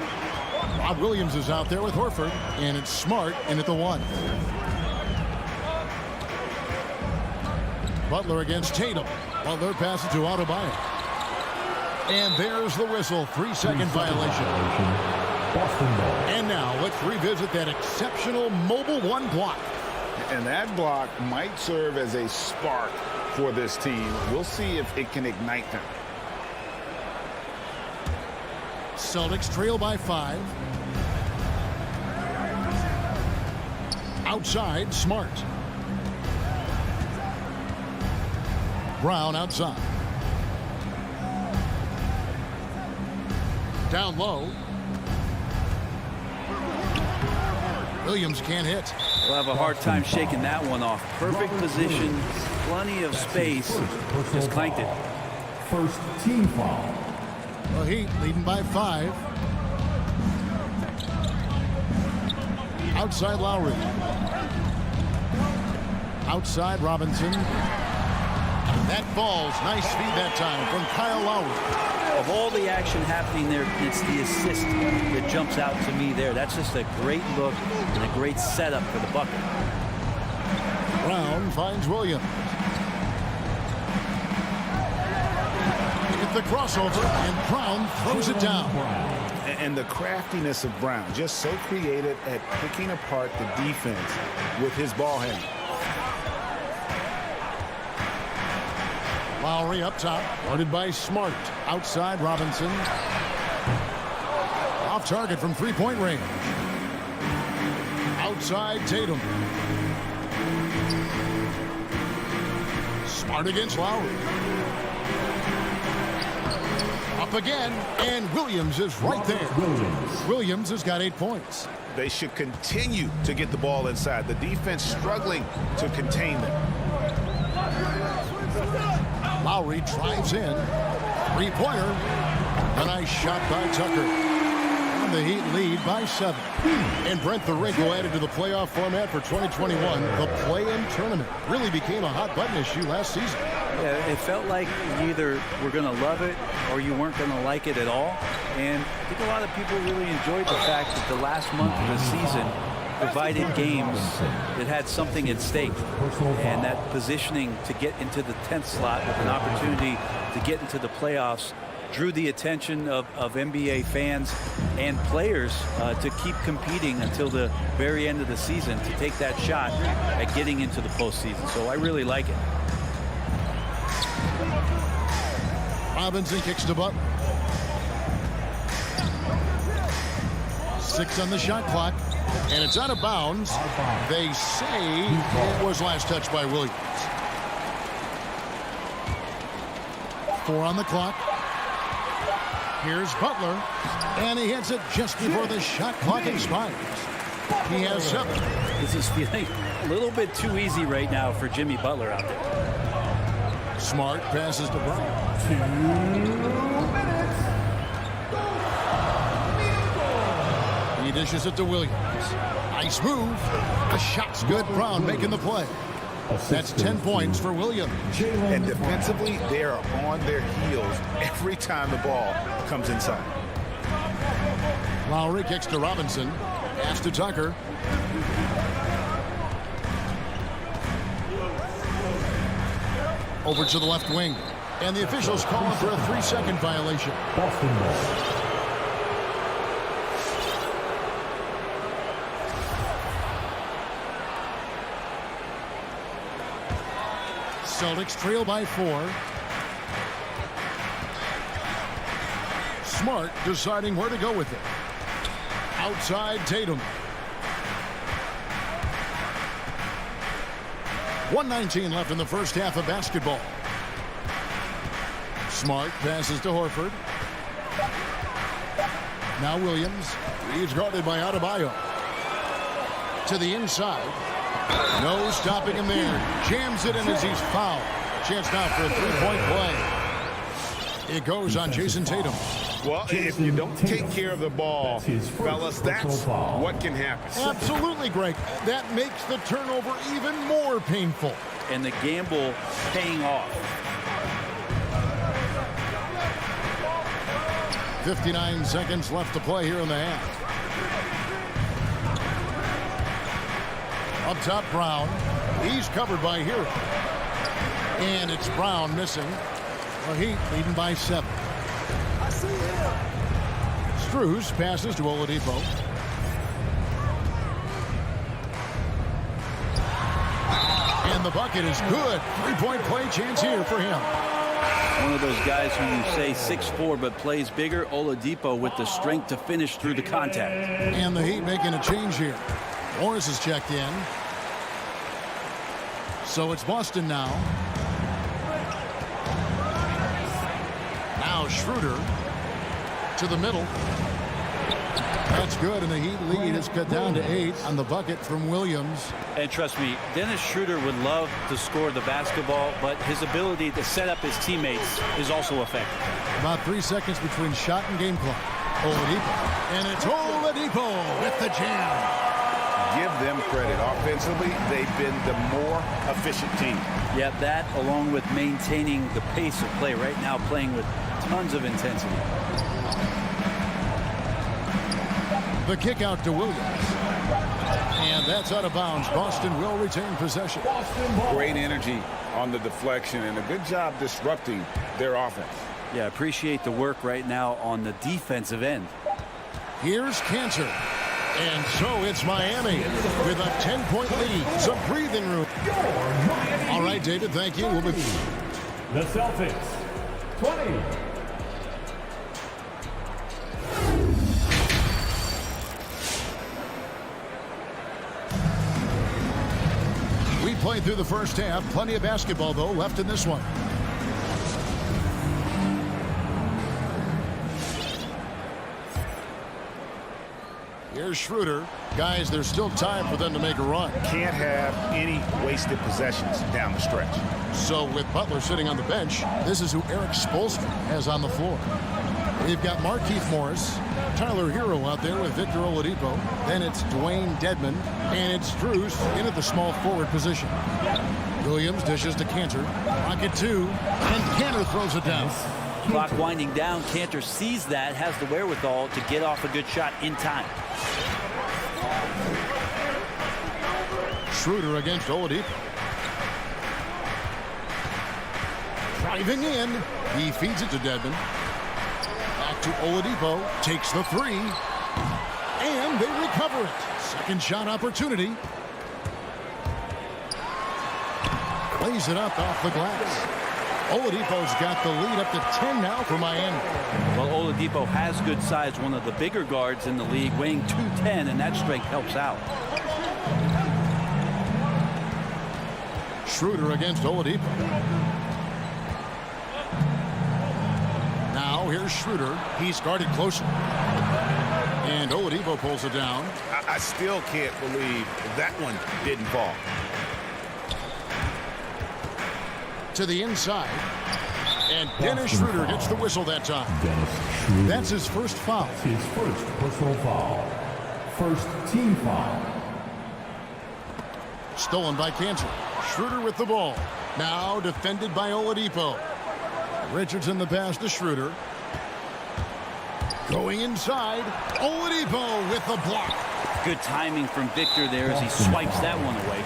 Rob Williams is out there with Horford, and it's Smart in at the one. Butler against Tatum. Butler passes to Adebayo. And there's the whistle. 3-second violation. And now let's revisit that exceptional mobile one block. And that block might serve as a spark for this team. We'll see if it can ignite them. Celtics trail by 5. Outside, Smart. Brown outside. Down low. Williams can't hit. We'll have a hard time shaking that one off. Perfect position, plenty of space. Just clanked it. First team foul. The Heat leading by 5. Outside Lowry. Outside Robinson. That falls. Nice feed that time from Kyle Lowry. Of all the action happening there, it's the assist that jumps out to me there. That's just a great look and a great setup for the bucket. Brown finds Williams. It's the crossover, and Brown throws it down. And the craftiness of Brown, just so creative at picking apart the defense with his ball handling. Lowry up top, guarded by Smart. Outside Robinson. Off target from three-point range. Outside Tatum. Smart against Lowry. Up again, and Williams is right there. Williams has got 8 points. They should continue to get the ball inside. The defense struggling to contain them. Lowry drives in. Three-pointer. A nice shot by Tucker. And the Heat lead by 7. And Brent, the wrinkle added to the playoff format for 2021. The play-in tournament really became a hot-button issue last season. Yeah, it felt like you either were going to love it or you weren't going to like it at all. And I think a lot of people really enjoyed the fact that the last month of the season provided games that had something at stake, and that positioning to get into the 10th slot with an opportunity to get into the playoffs drew the attention of NBA fans and players to keep competing until the very end of the season to take that shot at getting into the postseason. So I really like it. Robinson kicks to Butler. 6 on the shot clock. And it's out of bounds. They say it was last touched by Williams. 4 on the clock. Here's Butler, and he hits it just before the shot clock expires. He has 7. This is feeling a little bit too easy right now for Jimmy Butler out there. Smart passes to Brown. 2 minutes. He dishes it to Williams. Nice move. The shot's good. Brown making the play. That's 10 points for Williams. And defensively, they are on their heels every time the ball comes inside. Lowry kicks to Robinson. Pass to Tucker. Over to the left wing. And the officials calling for a 3-second violation. Boston. Celtics trail by 4. Smart deciding where to go with it. Outside Tatum. 1:19 left in the first half of basketball. Smart passes to Horford. Now Williams. He's guarded by Adebayo. To the inside. No stopping him there. Jams it in as he's fouled. Chance now for a 3-point play. It goes on Jason Tatum. Well, if you don't take care of the ball, fellas, that's what can happen. Absolutely, Greg. That makes the turnover even more painful. And the gamble paying off. 59 seconds left to play here in the half. Up top, Brown. He's covered by Hero. And it's Brown missing. The Heat leading by 7. Strus passes to Oladipo. And the bucket is good. 3-point play chance here for him. One of those guys who you say 6'4" but plays bigger. Oladipo with the strength to finish through the contact. And the Heat making a change here. Morris is checked in. So it's Boston now. Now Schroeder to the middle. That's good, and the Heat lead is cut down to 8 on the bucket from Williams. And trust me, Dennis Schroeder would love to score the basketball, but his ability to set up his teammates is also effective. About 3 seconds between shot and game clock. Oladipo. And it's Oladipo with the jam. Give them credit. Offensively, they've been the more efficient team. Yeah, that along with maintaining the pace of play right now, playing with tons of intensity. The kick out to Williams. And that's out of bounds. Boston will retain possession. Great energy on the deflection and a good job disrupting their offense. Yeah, appreciate the work right now on the defensive end. Here's Cantor. And so it's Miami with a 10-point lead. Some breathing room. All right, David, thank you. We'll be... The Celtics, 20. We played through the first half. Plenty of basketball, though, left in this one. Here's Schroeder. Guys, there's still time for them to make a run. Can't have any wasted possessions down the stretch. So with Butler sitting on the bench, this is who Eric Spoelstra has on the floor. We've got Markieff Morris, Tyler Hero out there with Victor Oladipo. Then it's Dwayne Dedmon, and it's Strus in at the small forward position. Williams dishes to Cantor. Rocket 2, and Cantor throws it down. Clock winding down. Cantor sees that, has the wherewithal to get off a good shot in time. Schroeder against Oladipo. Driving in. He feeds it to Dedmon. Back to Oladipo. Takes the 3. And they recover it. Second shot opportunity. Plays it up off the glass. Oladipo's got the lead up to 10 now for Miami. Well, Oladipo has good size, one of the bigger guards in the league, weighing 210, and that strength helps out. Schroeder against Oladipo. Now Now here's Schroeder. He's guarded closer. And Oladipo pulls it down. I still can't believe that one didn't fall. To the inside. And Dennis Schroeder gets the whistle that time. That's his first foul. His first personal foul. First team foul. Stolen by Cantor. Schroeder with the ball. Now defended by Oladipo. Richardson the pass to Schroeder. Going inside. Oladipo with the block. Good timing from Victor there as he swipes that one away.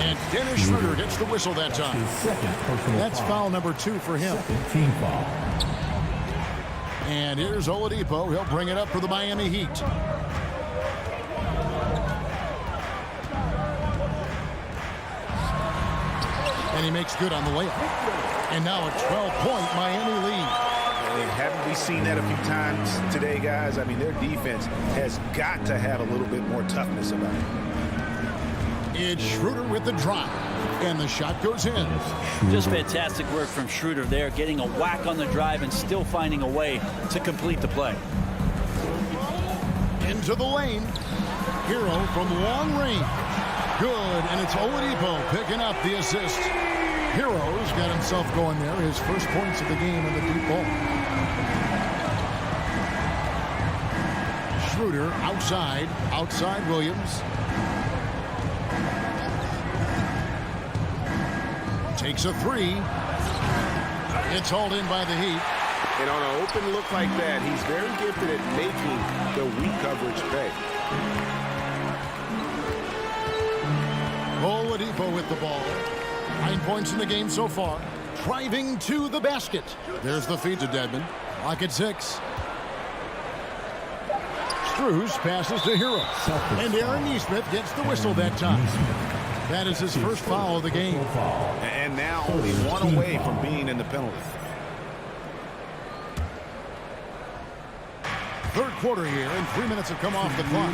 And Dennis Schroeder gets the whistle that time. That's foul number 2 for him. Team foul. And here's Oladipo. He'll bring it up for the Miami Heat. And he makes good on the layup. And now a 12-point Miami lead. Haven't we seen that a few times today, guys? I mean, their defense has got to have a little bit more toughness about it. It's Schroeder with the drive. And the shot goes in. Just fantastic work from Schroeder there, getting a whack on the drive and still finding a way to complete the play. Into the lane. Hero from long range. Good, and it's Oladipo picking up the assist. Hero's got himself going there. His first points of the game in the deep ball. Schroeder outside Williams. Takes a 3. It's hauled in by the Heat. And on an open look like that, he's very gifted at making the weak coverage pay. Oladipo with the ball. 9 points in the game so far. Driving to the basket. There's the feed to Dedmon. Lock at 6. Strus passes to Hero. And Aaron Nesmith gets the whistle that time. That is his first foul of the game. And now only one away from being in the penalty. Third quarter here, and 3 minutes have come off the clock.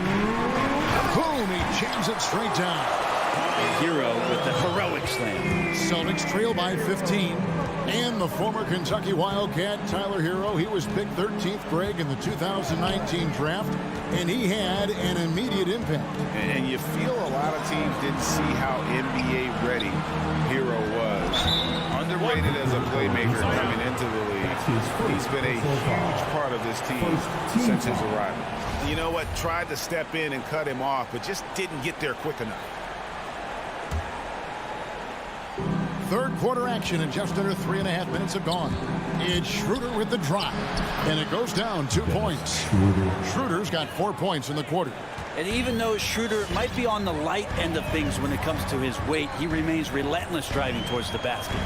Boom, he jams it straight down. Hero with the heroic slam. Celtics trail by 15. And the former Kentucky Wildcat, Tyler Hero, he was picked 13th, Greg, in the 2019 draft, and he had an immediate impact. And you feel a lot of teams didn't see how NBA ready Hero was. Underrated as a playmaker coming into the league. He's been a huge part of this team since his arrival. You know what? Tried to step in and cut him off, but just didn't get there quick enough. Third quarter action, and just under 3.5 minutes have gone. It's Schroeder with the drive, and it goes down 2 points. Schroeder's got 4 points in the quarter. And even though Schroeder might be on the light end of things when it comes to his weight, he remains relentless driving towards the basket.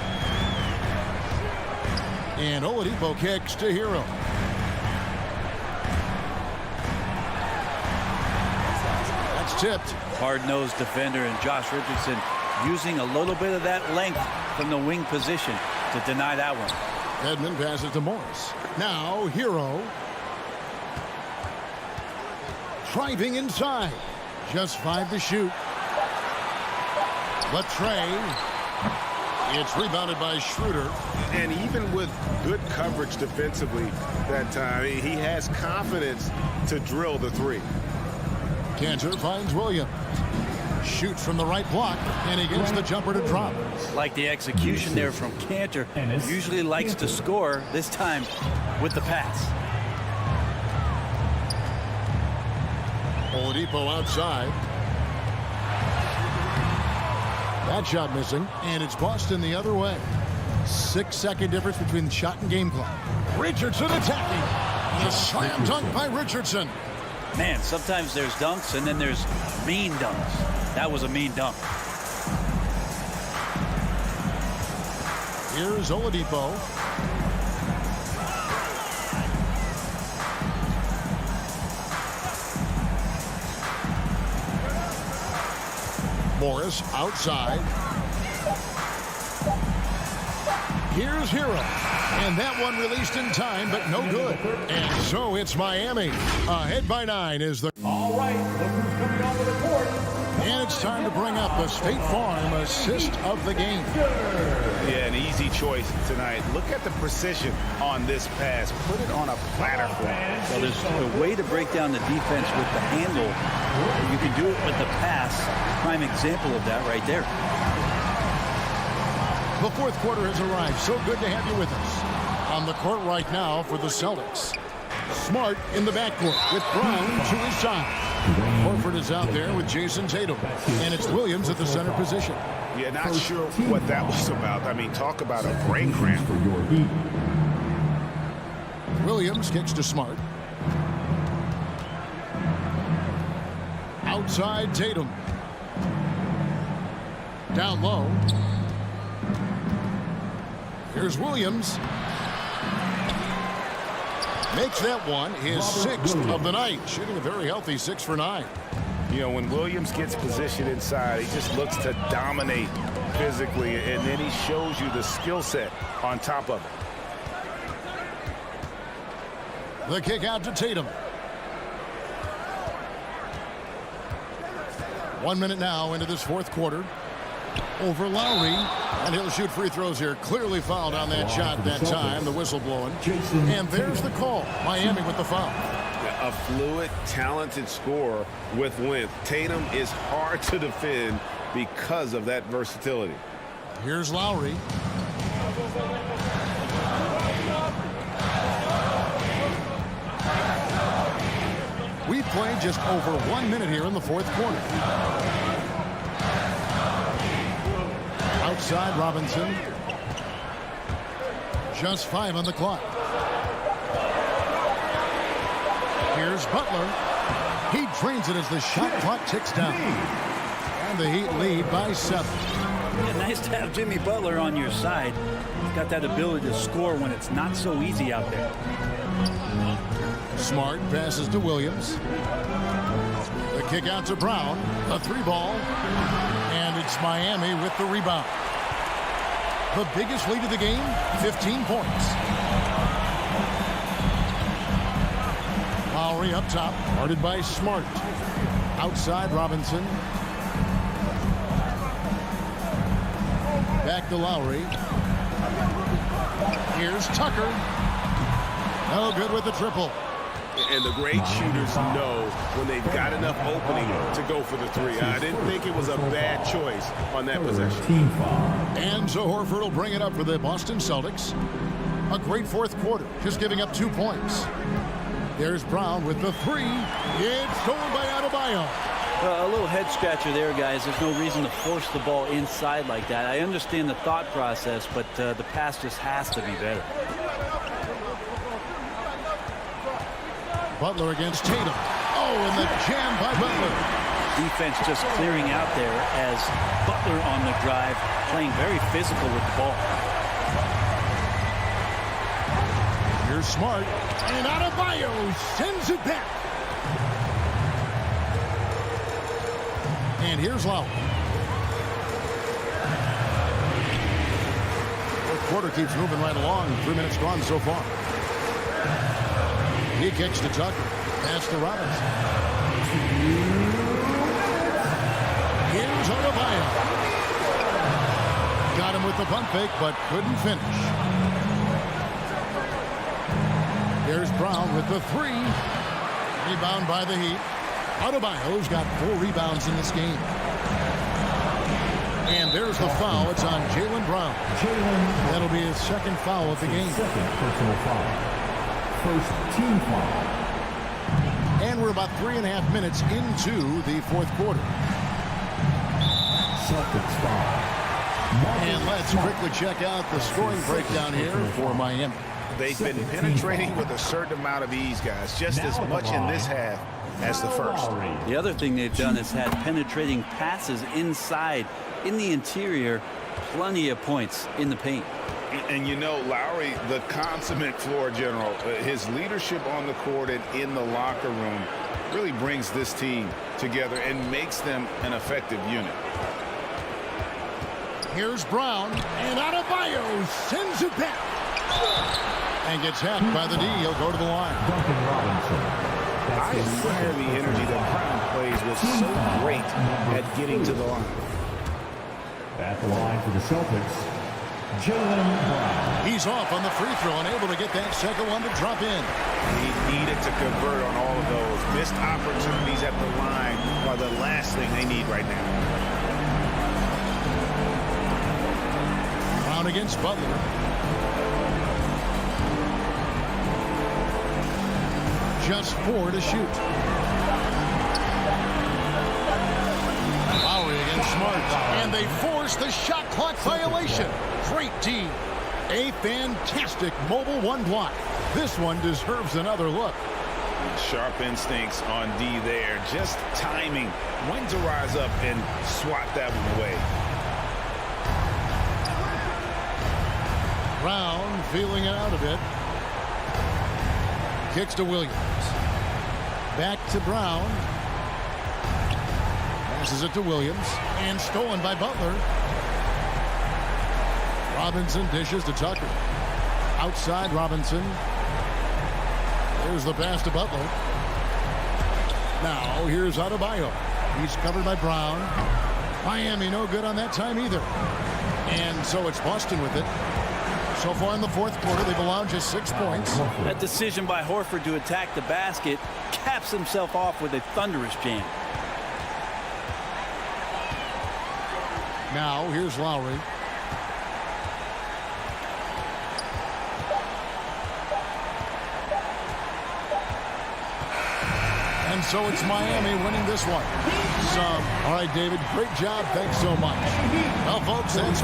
And Oladipo kicks to Hero. That's tipped. Hard-nosed defender and Josh Richardson using a little bit of that length from the wing position to deny that one. Edmond passes to Morris. Now Hero. Driving inside. Just 5 to shoot. Latrey. It's rebounded by Schroeder. And even with good coverage defensively that time, he has confidence to drill the 3. Cantor finds Williams. Shoots from the right block, and he gets the jumper to drop. Like the execution there from Cantor. Usually likes to score, this time with the pass. Oladipo outside. That shot missing, and it's Boston the other way. 6-second difference between the shot and game clock. Richardson attacking. And a slam dunk by Richardson. Man, sometimes there's dunks, and then there's mean dunks. That was a mean dunk. Here's Oladipo. Morris outside. Here's Hero. And that one released in time, but no good. And so it's Miami. Ahead by 9 is the... All right, look who's coming onto the court. And it's time to bring up the State Farm assist of the game. Yeah, an easy choice tonight. Look at the precision on this pass. Put it on a platter for him. So there's a way to break down the defense with the handle. You can do it with the pass. Prime example of that right there. The fourth quarter has arrived. So good to have you with us. On the court right now for the Celtics. Smart in the backcourt with Brown to his side. Horford is out there with Jason Tatum. And it's Williams at the center position. Yeah, not sure what that was about. I mean, talk about a brain cramp. Williams kicks to Smart. Outside Tatum. Down low. Here's Williams. Makes that one his sixth of the night. Shooting a very healthy 6 for 9. You know, when Williams gets positioned inside, he just looks to dominate physically, and then he shows you the skill set on top of it. The kick out to Tatum. 1 minute now into this fourth quarter. Over Lowry, and he'll shoot free throws here. Clearly fouled on that shot that time. The whistle blowing. And there's the call. Miami with the foul. A fluid, talented scorer with length. Tatum is hard to defend because of that versatility. Here's Lowry. We played just over 1 minute here in the fourth quarter. Outside Robinson. Just 5 on the clock. Here's Butler. He drains it as the shot clock ticks down. And the Heat lead by 7. Yeah, nice to have Jimmy Butler on your side. He's got that ability to score when it's not so easy out there. Smart passes to Williams. The kick out to Brown. A 3-ball. And it's Miami with the rebound. The biggest lead of the game, 15 points. Lowry up top, guarded by Smart. Outside Robinson. Back to Lowry. Here's Tucker. No good with the triple. And the great shooters know when they've got enough opening to go for the 3. I didn't think it was a bad choice on that possession. And so Horford will bring it up for the Boston Celtics. A great fourth quarter, just giving up 2 points. There's Brown with the 3. It's stolen by Adebayo. A little head scratcher there, guys. There's no reason to force the ball inside like that. I understand the thought process, but the pass just has to be better. Butler against Tatum. Oh, and the jam by Butler. Defense just clearing out there as Butler on the drive, playing very physical with the ball. Here's Smart. And Adebayo sends it back. And here's Lowry. Fourth quarter keeps moving right along. 3 minutes gone so far. He kicks to Tucker. Pass to Robinson. Here's Adebayo. Got him with the pump fake, but couldn't finish. There's Brown with the 3. Rebound by the Heat. Adebayo's got 4 rebounds in this game. And there's the foul. It's on Jaylen Brown. That'll be his second foul of the game. Second personal foul. First team foul. And we're about 3.5 minutes into the fourth quarter. Celtics foul. And let's quickly check out the scoring breakdown here for Miami. They've been penetrating with a certain amount of ease, guys, just as much in this half as the first. The other thing they've done is had penetrating passes inside, in the interior, plenty of points in the paint. And you know, Lowry, the consummate floor general, his leadership on the court and in the locker room really brings this team together and makes them an effective unit. Here's Brown, and Adebayo sends it back. And gets hacked by the D. He'll go to the line. Duncan Robinson. I admire the energy that Brown plays days was so great at getting to the line. At the line for the Celtics, Jaylen Brown. He's off on the free throw and able to get that second one to drop in. He needed to convert on all of those. Missed opportunities at the line are the last thing they need right now. Brown against Butler. Just 4 to shoot. Lowry against Smart. And they force the shot clock violation. Great D. A fantastic mobile one block. This one deserves another look. Sharp instincts on D there. Just timing when to rise up and swat that one away. Brown feeling it out a bit. Kicks to Williams. Back to Brown. Passes it to Williams. And stolen by Butler. Robinson dishes to Tucker. Outside Robinson. There's the pass to Butler. Now here's Adebayo. He's covered by Brown. Miami no good on that time either. And so it's Boston with it. So far in the fourth quarter, they've allowed just 6 points. That decision by Horford to attack the basket caps himself off with a thunderous jam. Now here's Lowry. And so it's Miami winning this one. All right, David, great job. Thanks so much. Well, folks, that's